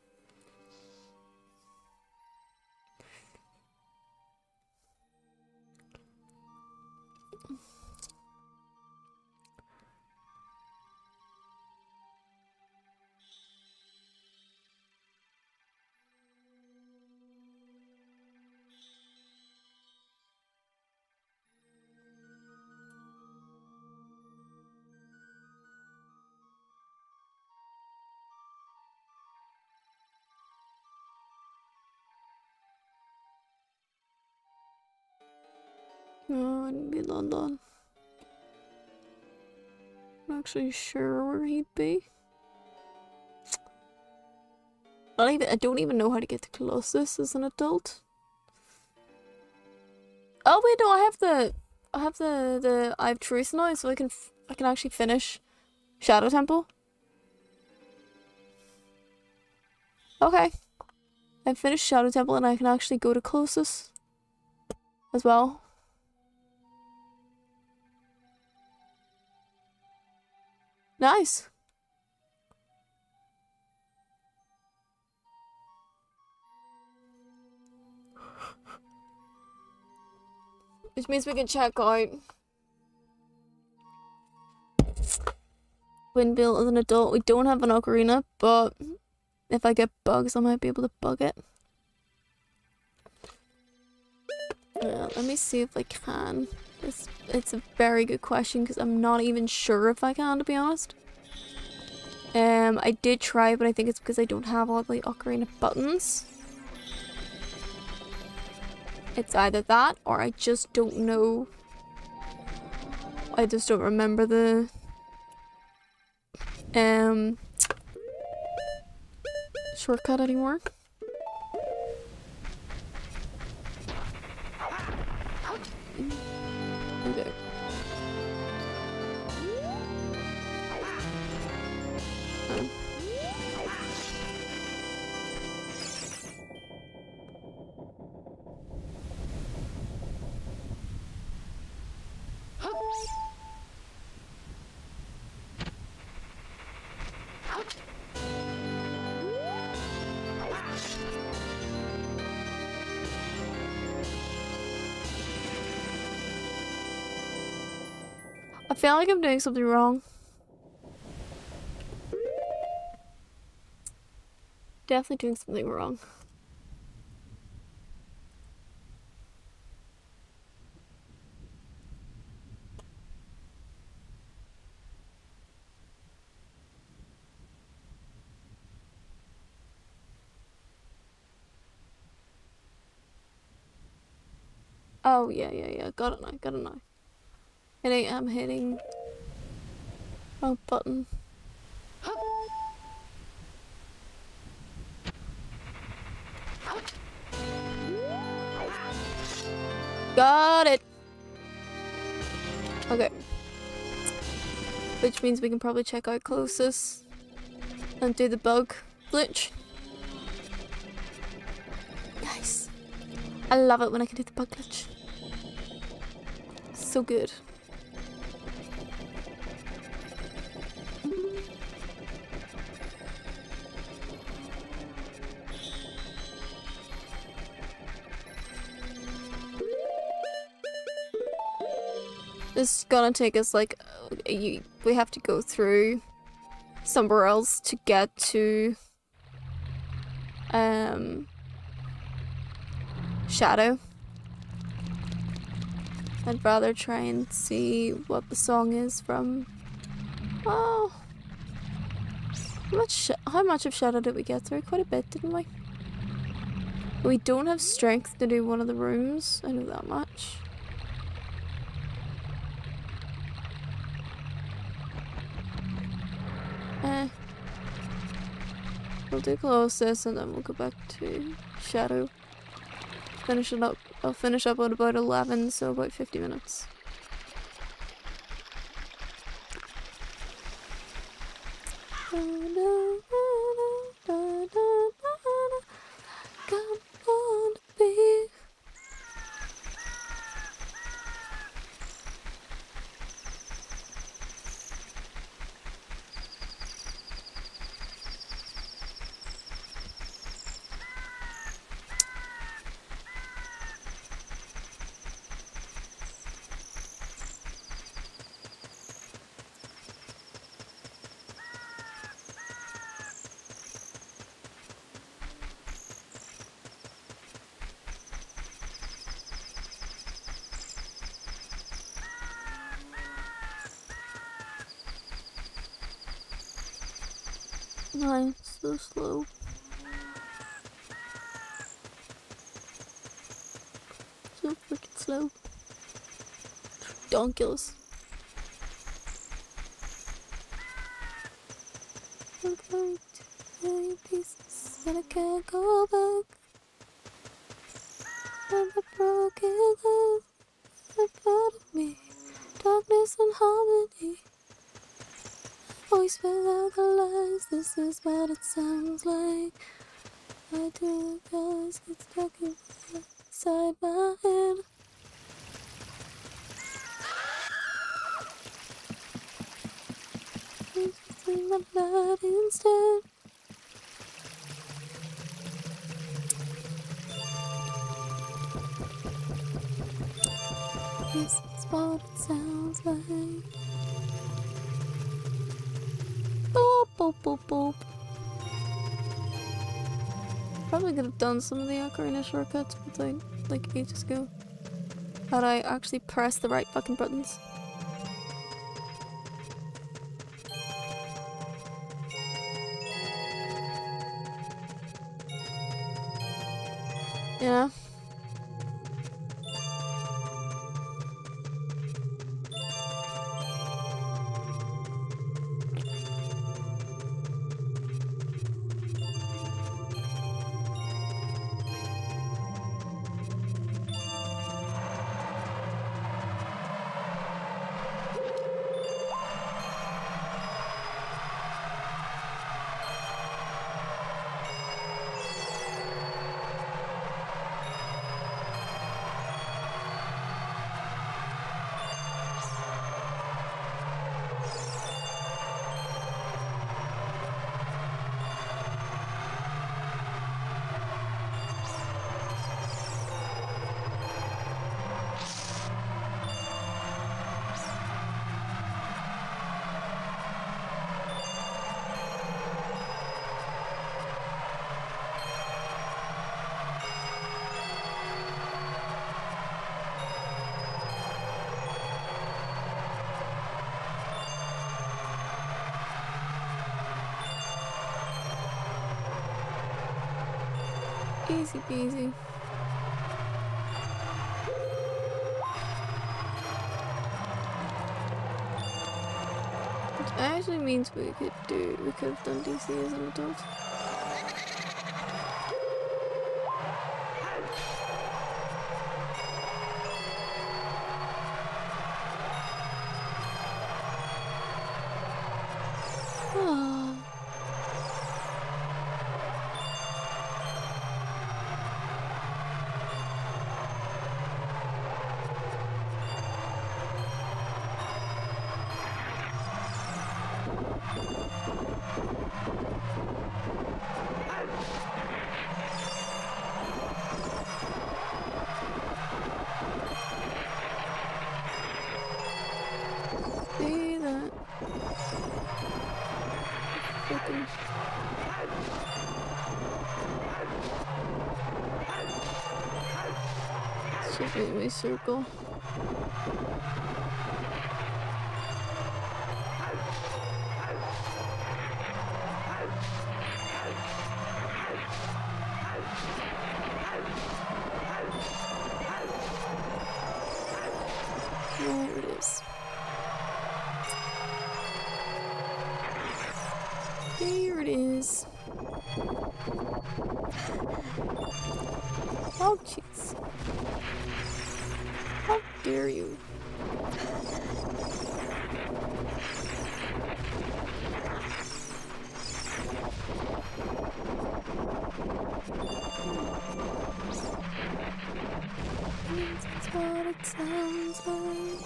No, it'd be London. Not actually sure where he'd be. I don't even know how to get to Colossus as an adult. Oh wait, no, I have truth now, so I can actually finish Shadow Temple. Okay. I've finished Shadow Temple and I can actually go to Colossus as well. Nice. Which means we can check out Windmill as an adult. We don't have an ocarina, but if I get bugs, I might be able to bug it. Let me see if I can. It's a very good question because I'm not even sure if I can, to be honest. I did try, but I think it's because I don't have all the ocarina buttons. It's either that or I just don't know. I just don't remember the shortcut anymore. Okay. I feel like I'm doing something wrong. Definitely doing something wrong. Oh, yeah. Got it now. I'm hitting wrong button. Got it! Okay. Which means we can probably check out Colossus and do the bug glitch. Nice. I love it when I can do the bug glitch. So good. This is gonna take us like we have to go through somewhere else to get to Shadow. I'd rather try and see what the song is from. Oh, how much of Shadow did we get through? Quite a bit, didn't we? We don't have strength to do one of the rooms. I know that much. We'll do Colossus and then we'll go back to Shadow. Finish it up. I'll finish up at about 11, so about 50 minutes. Come on, be. Nice, so slow. So freaking slow. Donkulus. I'm going to million pieces and I can't go back. I'm a broken love, a part of me, darkness and harmony. Always spell out the lies, this is what it sounds like. I do the guys get stuck inside my head. Just in the night instead. This is what it sounds like. Boop, boop, boop, boop. Probably could have done some of the Ocarina shortcuts, but like ages ago. Had I actually pressed the right fucking buttons. Yeah. Easy peasy. Which actually means we could have done DC as an adult. Ah. See that? Fucking. Should make me circle. There it is. Here it is. Oh, jeez. How dare you? That's what it sounds like.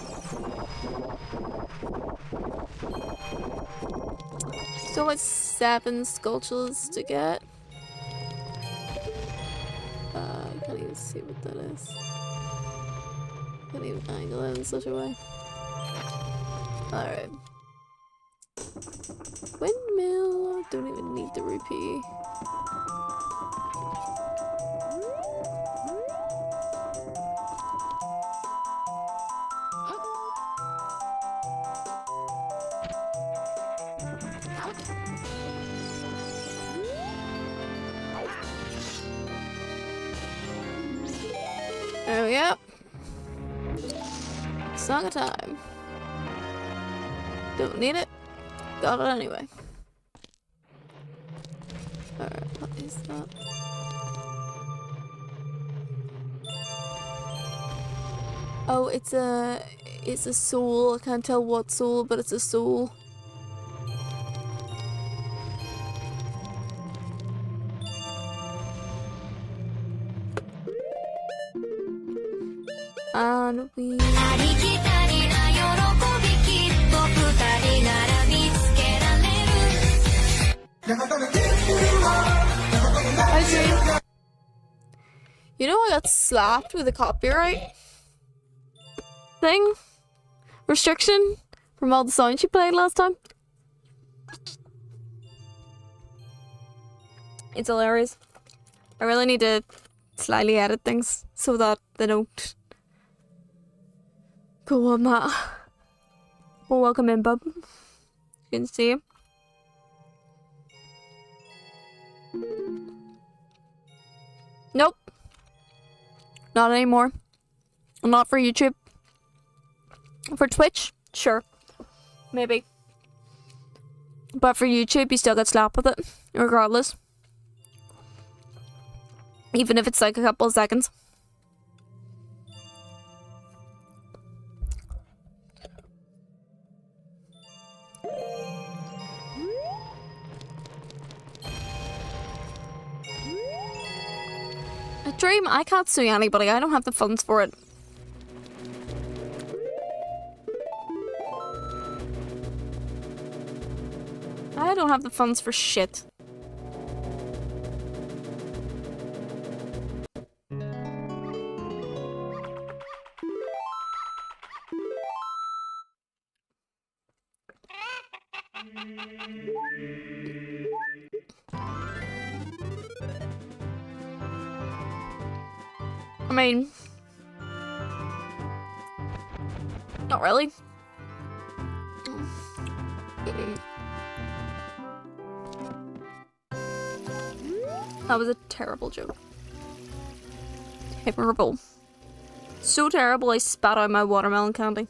So it's 7 sculptures to get. I can't even see what that is. Can't even angle it in such a way. Alright. Windmill. Don't even need the rupee. There we go. Song of Time. Don't need it. Got it anyway. Alright, what is that? Oh, it's a soul. I can't tell what soul, but it's a soul. And we... You know I got slapped with a copyright thing? Restriction from all the songs you played last time? It's hilarious. I really need to slightly edit things so that they don't go on that. Well, welcome in, bub. You can see him. Nope. Not anymore. Not for YouTube. For Twitch? Sure. Maybe. But for YouTube, you still get slapped with it. Regardless. Even if it's like a couple of seconds. A dream? I can't sue anybody. I don't have the funds for it. I don't have the funds for shit. I mean, not really. That was a terrible joke. Terrible. So terrible I spat out my watermelon candy.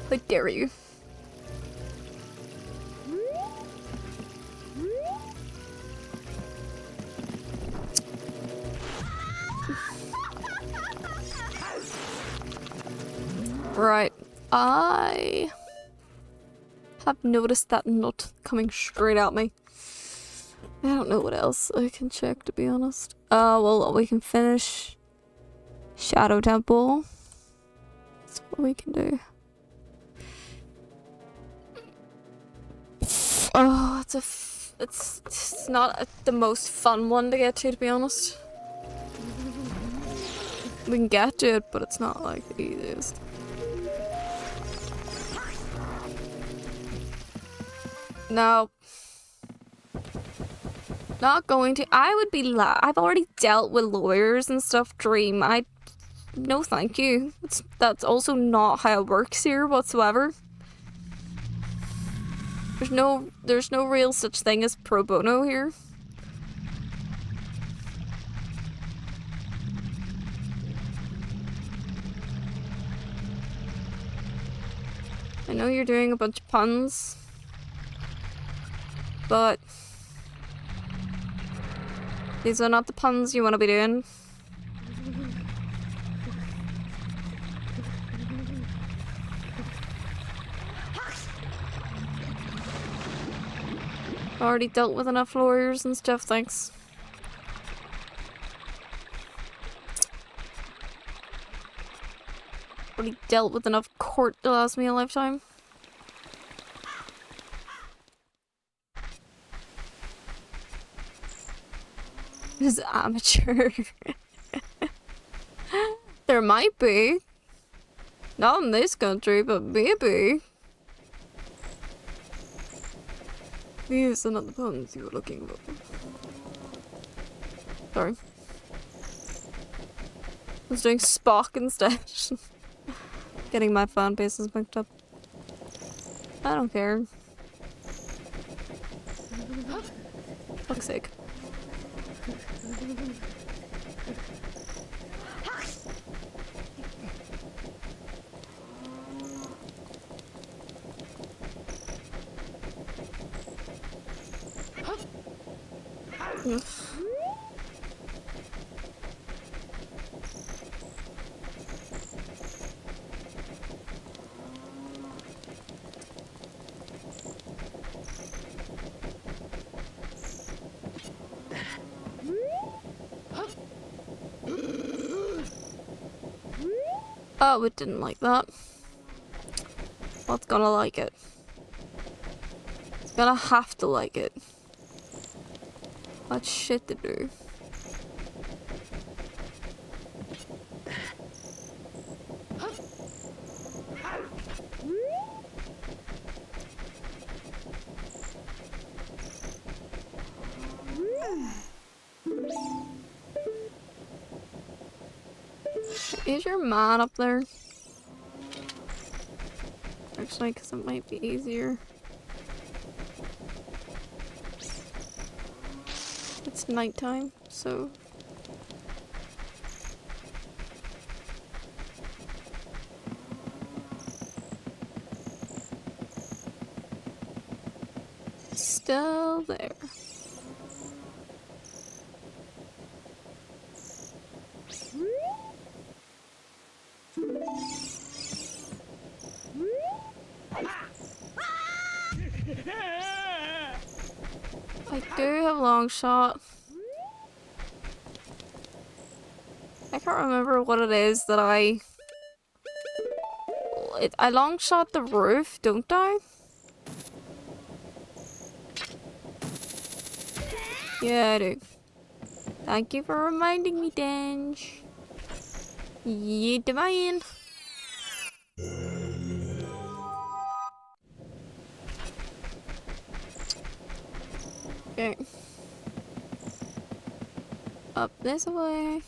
How dare you? Right, I have noticed that nut coming straight at me. I don't know what else I can check, to be honest. Well, we can finish Shadow Temple. That's what we can do. Oh, it's not the most fun one to get to be honest. We can get to it, but it's not like the easiest. No. Not going to. I would be I've already dealt with lawyers and stuff, Dream. No thank you. That's also not how it works here whatsoever. There's no real such thing as pro bono here. I know you're doing a bunch of puns, but these are not the puns you want to be doing. Already dealt with enough lawyers and stuff, thanks. Already dealt with enough court to last me a lifetime. This is amateur. There might be. Not in this country, but maybe. These are not the puns you were looking for. Sorry. I was doing Spock instead. Getting my fan bases mixed up. I don't care. Fuck's sake. Oh, it didn't like that. What's gonna like it? It's gonna have to like it. That's shit to do. Is your man up there? Actually, because it might be easier. It's nighttime, so... Still there. I do have long shot. I can't remember what it is that I long shot the roof, don't I? Yeah, I do. Thank you for reminding me, Denge. You divine. Okay. Up this way.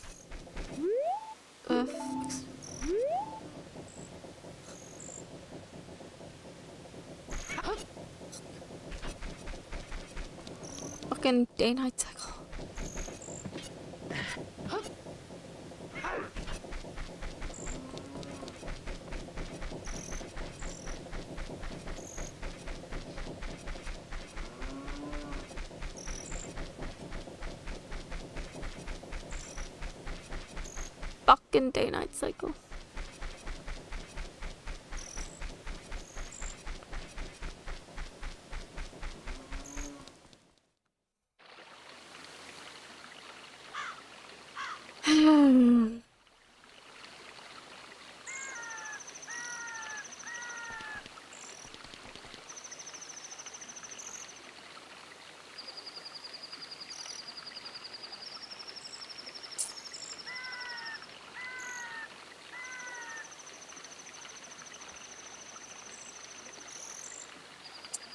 Fucking day-night cycle. Fucking day-night cycle.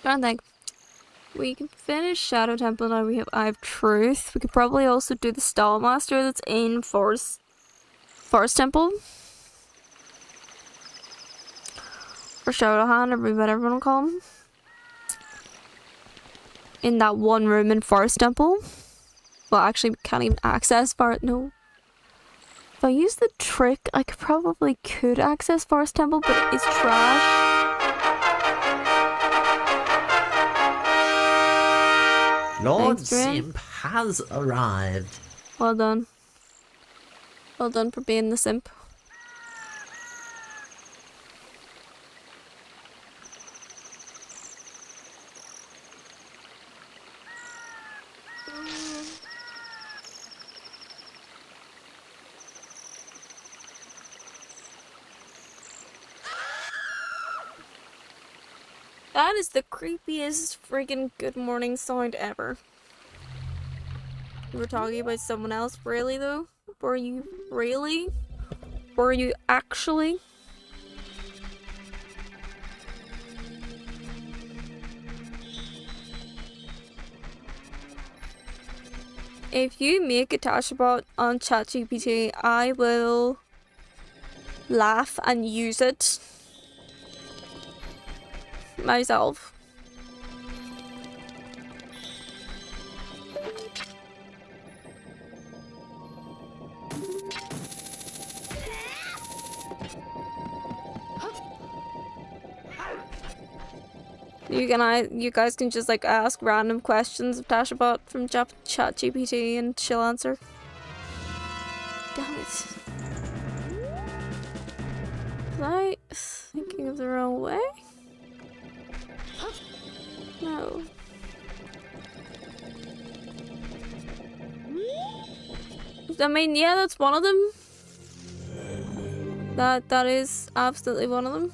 Trying to think. We can finish Shadow Temple now. We have Eye of Truth. We could probably also do the Stall Master that's in Forest Temple. Or Shadowhand, or whatever everyone will call him. In that one room in Forest Temple. Well, actually, we can't even access Forest. No. If I use the trick, I could access Forest Temple, but it's trash. Lord Thanks, Dren. Simp has arrived. Well done. Well done for being the simp. That is the creepiest friggin' good morning sound ever. You were talking about someone else, really though? Were you really? Were you actually? If you make a Tashabot on ChatGPT, I will laugh and use it myself. You guys can just like ask random questions of Tashabot from ChatGPT and she'll answer. Damn it. Was I thinking of the wrong way? No. I mean, yeah, that's one of them. That is absolutely one of them.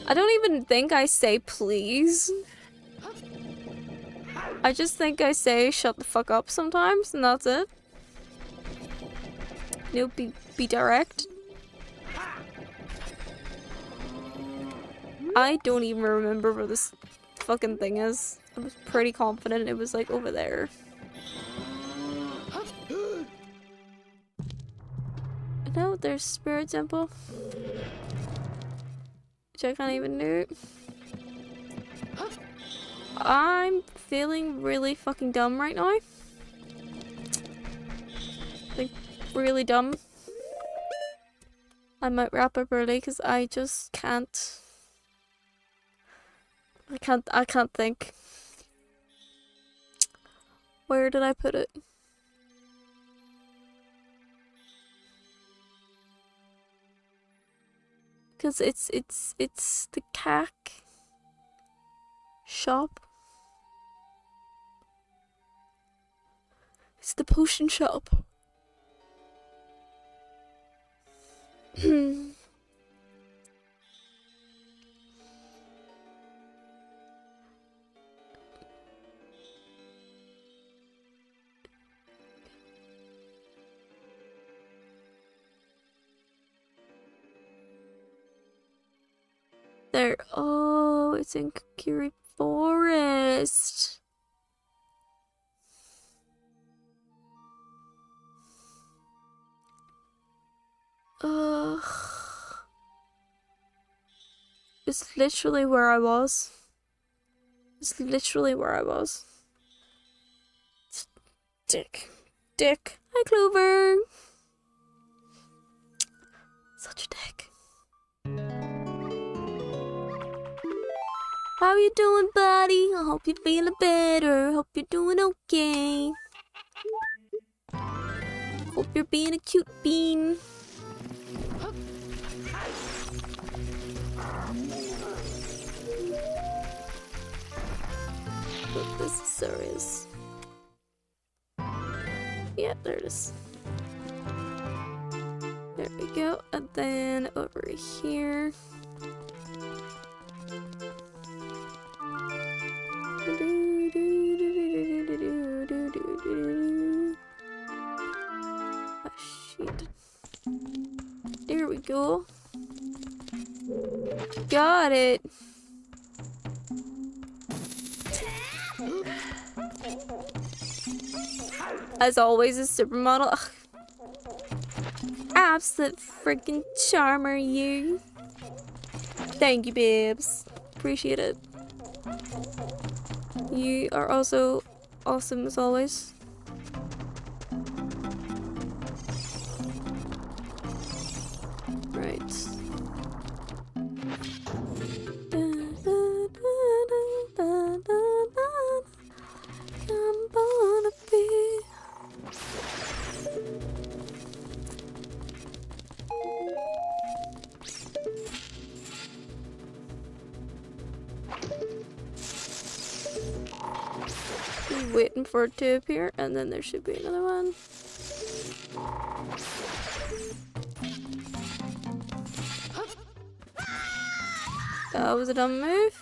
I don't even think I say please. I just think I say shut the fuck up sometimes, and that's it. You know, be direct. I don't even remember where this fucking thing is. I was pretty confident it was like over there. No, there's Spirit Temple. Which I can't even do. I'm feeling really fucking dumb right now. Like, really dumb. I might wrap up early because I just can't. I can't think. Where did I put it? Because it's the CAC shop. It's the potion shop. There. Oh, it's in Kiri Forest. It's literally where I was. It's literally where I was. Dick. Dick. Hi, Clover. Such a dick. How you doing, buddy? I hope you're feeling better. Hope you're doing okay. Hope you're being a cute bean. Look, this is serious. Yeah, there it is. There we go. And then over here. Oh, shit. There we go. Got it. As always, a supermodel. Ugh. Absolute freaking charmer, you. Thank you, babes. Appreciate it. You are also awesome as always. Right. I'm gonna be. Waiting for it to appear, and then there should be another one. That was a dumb move.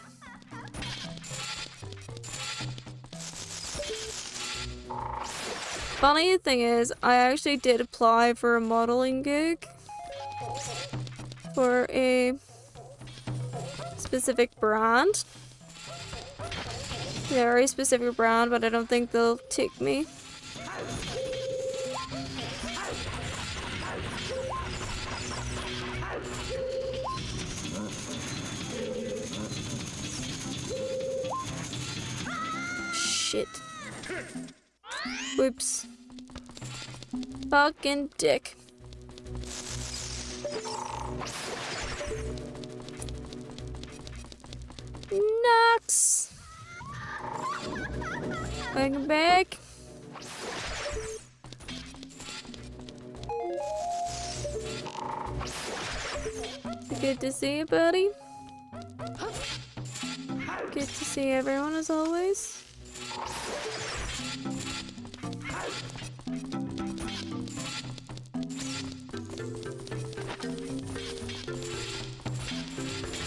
Funny thing is, I actually did apply for a modeling gig for a specific brand. Very specific brand, but I don't think they'll take me. Shit. Whoops. Fucking dick. Nuts. Welcome back. Good to see you, buddy. Good to see everyone as always.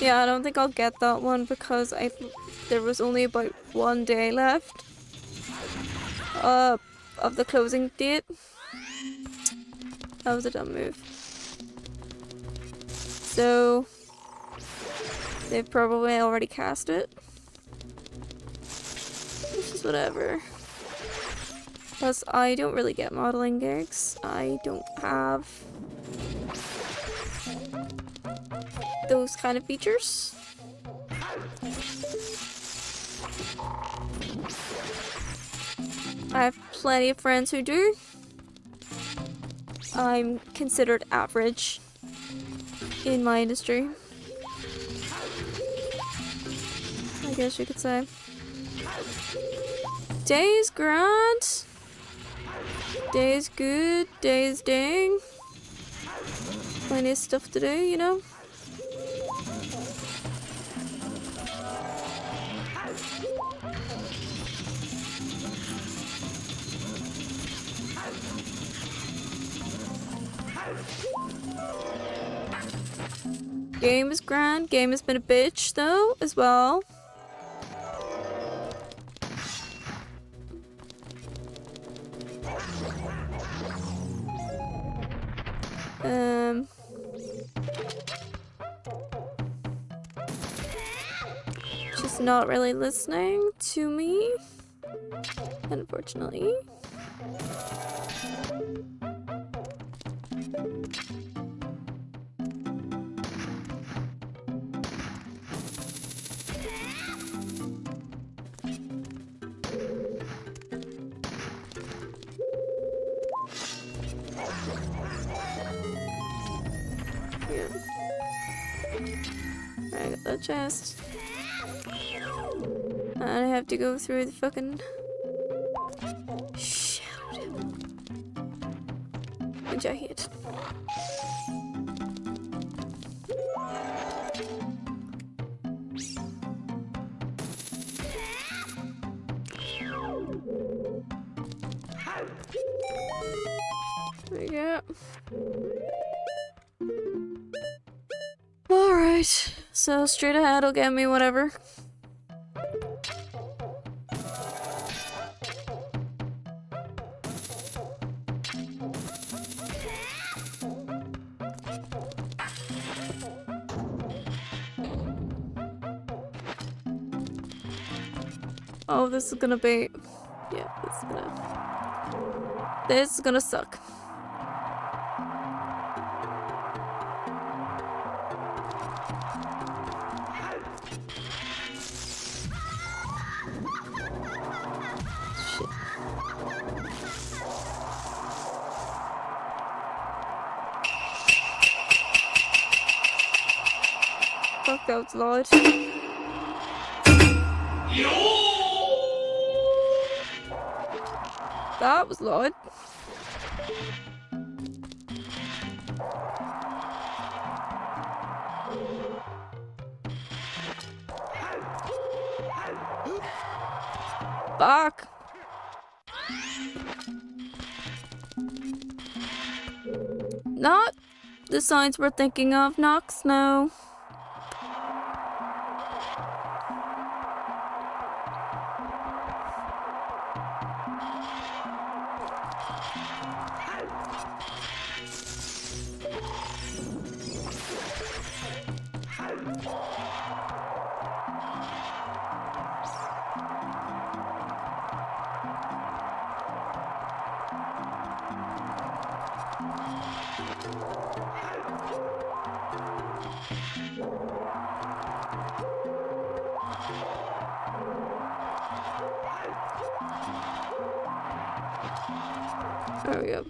Yeah, I don't think I'll get that one because there was only about 1 day left of the closing date. That was a dumb move. So they've probably already cast it. Which is whatever. Plus, I don't really get modeling gigs. I don't have those kind of features. I have plenty of friends who do. I'm considered average in my industry, I guess you could say. Day is grand. Day is good. Day is dang. Plenty of stuff to do, you know? Game is grand. Game has been a bitch though, as well. Just not really listening to me, unfortunately. I got that chest. And I have to go through the fucking shit. Which I hate. There we go. Alright, so straight ahead will get me whatever. Oh, this is gonna be... yeah, this is gonna suck. Fuck, that was loud. That was loud. Fuck. Not the signs we're thinking of, Nox, no. There we go.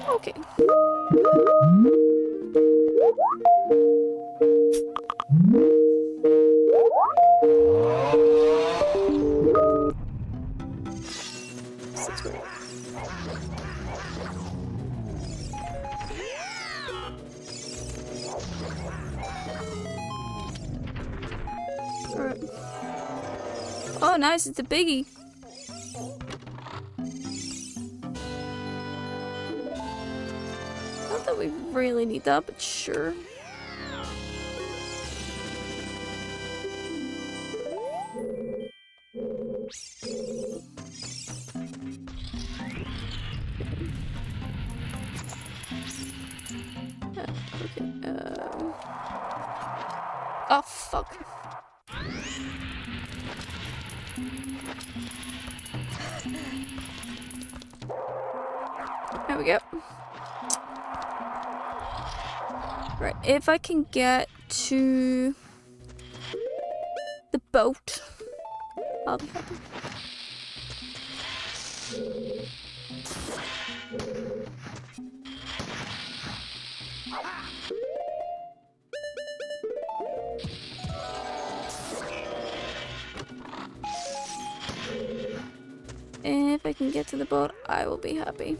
Okay. Alright. Oh, nice, it's a biggie. Not that we really need that, but sure. Oh, fuck. There we go. Right, if I can get to the boat, I'll be happy. If I can get to the boat, I will be happy.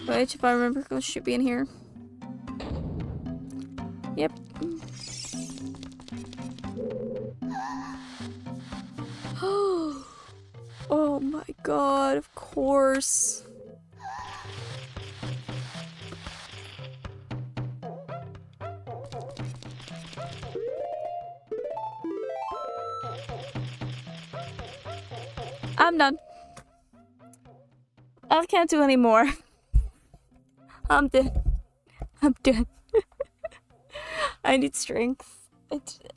Which, if I remember, should be in here. Yep. Oh my god, of course. I'm done. I can't do any more. I'm dead. I'm dead. I need strength.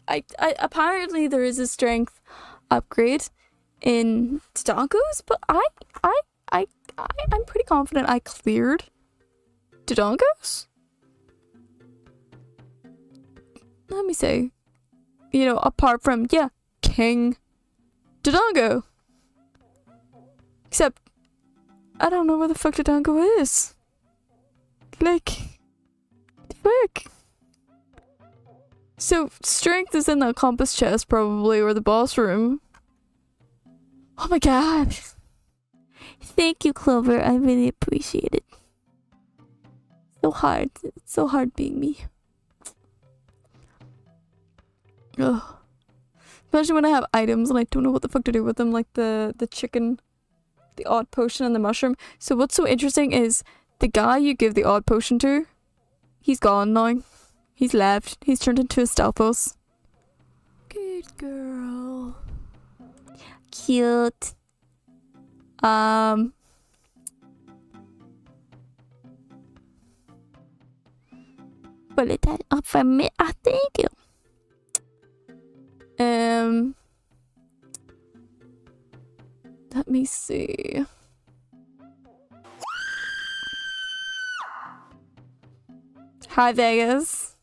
I apparently there is a strength upgrade in Dodongos, but I'm pretty confident I cleared Dodongos. Let me say, you know, apart from King Dodongo. Except I don't know where the fuck Dodongo is. Like, the fuck? So, strength is in the compass chest, probably, or the boss room. Oh my god. Thank you, Clover. I really appreciate it. So hard. It's so hard being me. Ugh. Especially when I have items and I don't know what the fuck to do with them, like the chicken, the odd potion, and the mushroom. So what's so interesting is the guy you give the odd potion to, he's gone now. He's left. He's turned into a Stalfos. Good girl. Cute. Well, it had up for me. Thank you. Let me see. Hi, Vegas.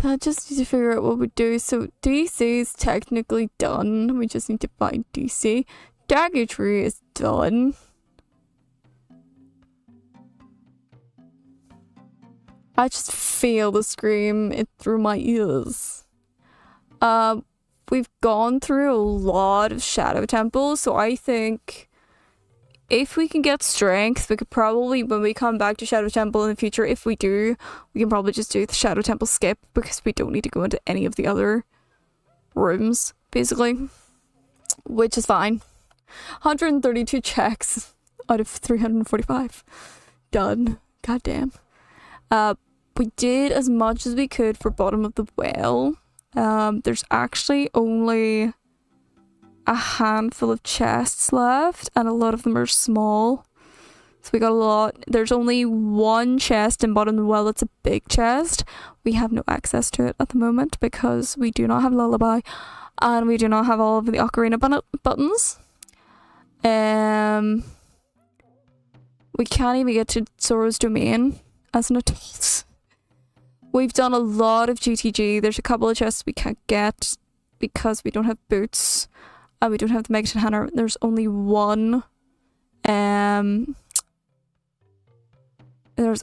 So I just need to figure out what we do. So DC is technically done. We just need to find DC. Daggertree is done. I just feel the scream through my ears. We've gone through a lot of shadow temples, so I think if we can get strength, we could probably, when we come back to Shadow Temple in the future, if we do, we can probably just do the Shadow Temple skip, because we don't need to go into any of the other rooms, basically, which is fine. 132 checks out of 345. Done. Goddamn. We did as much as we could for bottom of the well. There's actually only a handful of chests left, and a lot of them are small. So we got a lot. There's only one chest in bottom of the well that's a big chest. We have no access to it at the moment because we do not have Lullaby, and we do not have all of the Ocarina buttons. We can't even get to Zora's Domain as an adult. We've done a lot of GTG. There's a couple of chests we can't get because we don't have boots. We don't have the Megaton Hammer. There's only one. There's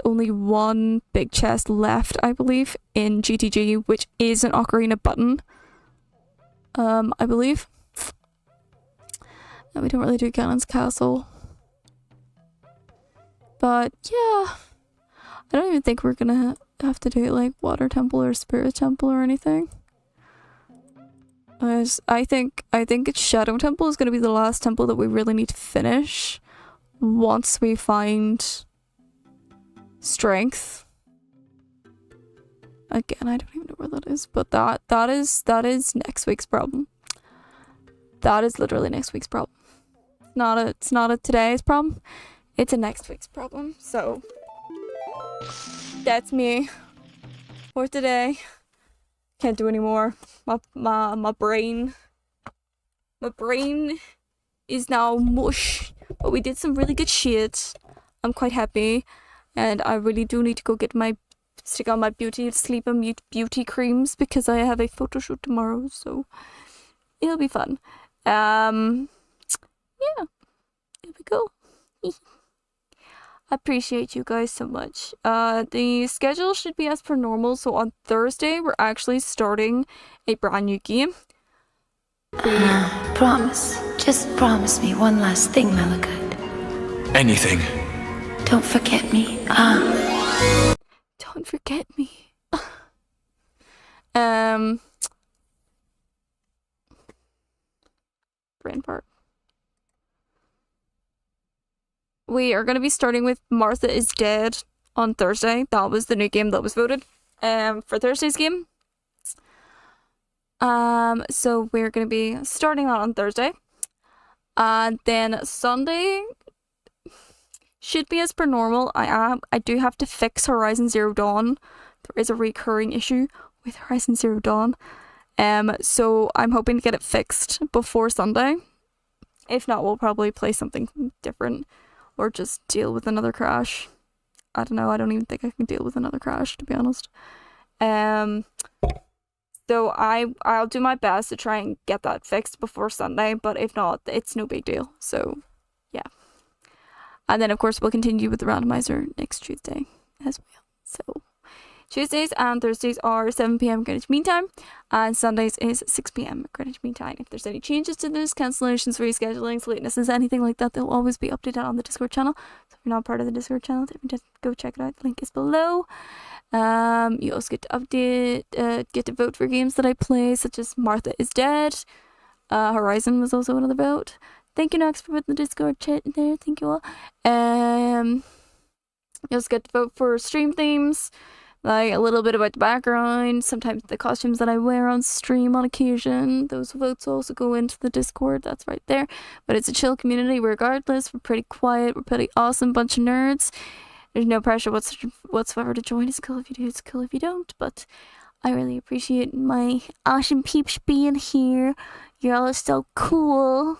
only one big chest left, I believe, in GTG, which is an Ocarina button. I believe. And we don't really do Ganon's Castle. But yeah, I don't even think we're gonna have to do like Water Temple or Spirit Temple or anything. I think Shadow Temple is gonna be the last temple that we really need to finish once we find strength. Again, I don't even know where that is, but that is next week's problem. That is literally next week's problem. It's not a today's problem. It's a next week's problem. So that's me for today. Can't do any more. My brain is now mush. But we did some really good shit. I'm quite happy, and I really do need to go get my stick on my sleep and beauty creams because I have a photo shoot tomorrow. So it'll be fun. Yeah, there we go. I appreciate you guys so much. The schedule should be as per normal. So on Thursday, we're actually starting a brand new game. Promise. Just promise me one last thing, Malachite. Anything. Don't forget me. Don't forget me. Brain part. We are going to be starting with Martha is Dead on Thursday. That was the new game that was voted for Thursday's game. So we're going to be starting that on Thursday. And then Sunday should be as per normal. I do have to fix Horizon Zero Dawn. There is a recurring issue with Horizon Zero Dawn. So I'm hoping to get it fixed before Sunday. If not, we'll probably play something different. Or just deal with another crash. I don't know. I don't even think I can deal with another crash, to be honest. So I'll do my best to try and get that fixed before Sunday. But if not, it's no big deal. So, yeah. And then, of course, we'll continue with the randomizer next Tuesday as well. So, Tuesdays and Thursdays are 7 p.m. Greenwich Mean Time, and Sundays is 6 p.m. Greenwich Mean Time. If there's any changes to this, cancellations, reschedulings, latenesses, anything like that, they'll always be updated on the Discord channel. So if you're not part of the Discord channel, just go check it out. The link is below. You also get to get to vote for games that I play, such as Martha is Dead. Horizon was also another vote. Thank you, Nox, for putting the Discord chat in there. Thank you all. You also get to vote for stream themes. Like a little bit about the background, sometimes the costumes that I wear on stream on occasion. Those votes also go into the Discord, that's right there. But it's a chill community regardless. We're pretty quiet, we're pretty awesome bunch of nerds. There's no pressure whatsoever to join. It's cool if you do, it's cool if you don't. But I really appreciate my awesome peeps being here. You're all so cool.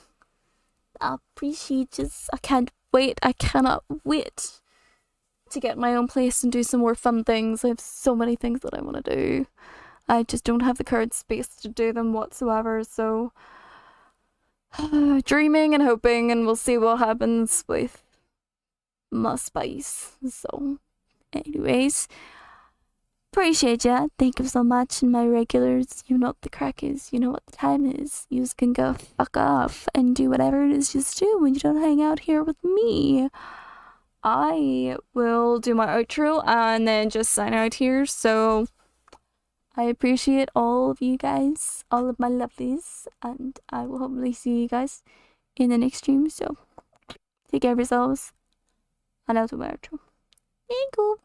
I appreciate you. I can't wait. I cannot wait to get my own place and do some more fun things. I have so many things that I want to do. I just don't have the card space to do them whatsoever, so dreaming and hoping, and we'll see what happens with my space. So anyways, Appreciate ya. Thank you so much. And my regulars, you know what the crack is. You know what the time is. You can go fuck off and do whatever it is you do when you don't hang out here with me. I will do my outro and then just sign out here. So I appreciate all of you guys, all of my lovelies, and I will hopefully see you guys in the next stream. So take care of yourselves, and I'll do my outro. Thank you.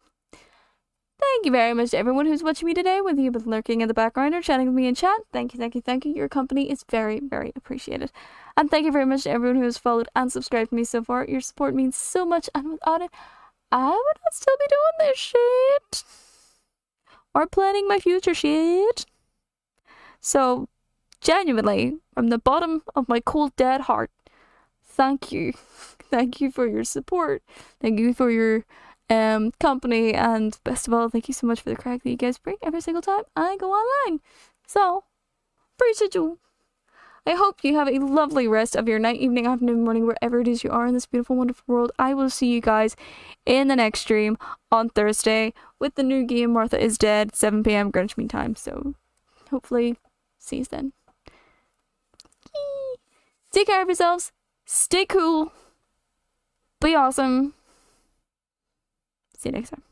Thank you very much to everyone who's watching me today, whether you've been lurking in the background or chatting with me in chat. Thank you, thank you, thank you. Your company is very, very appreciated. And thank you very much to everyone who has followed and subscribed to me so far. Your support means so much, and without it, I would not still be doing this shit. Or planning my future shit. So, genuinely, from the bottom of my cold, dead heart, thank you. Thank you for your support. Thank you for your company, and best of all, thank you so much for the crack that you guys bring every single time I go online. So, appreciate you. I hope you have a lovely rest of your night, evening, afternoon, morning, wherever it is you are in this beautiful, wonderful world. I will see you guys in the next stream on Thursday with the new game Martha is Dead, 7 p.m. Greenwich Mean Time. So, hopefully, see you then. Take care of yourselves. Stay cool. Be awesome. See you next time.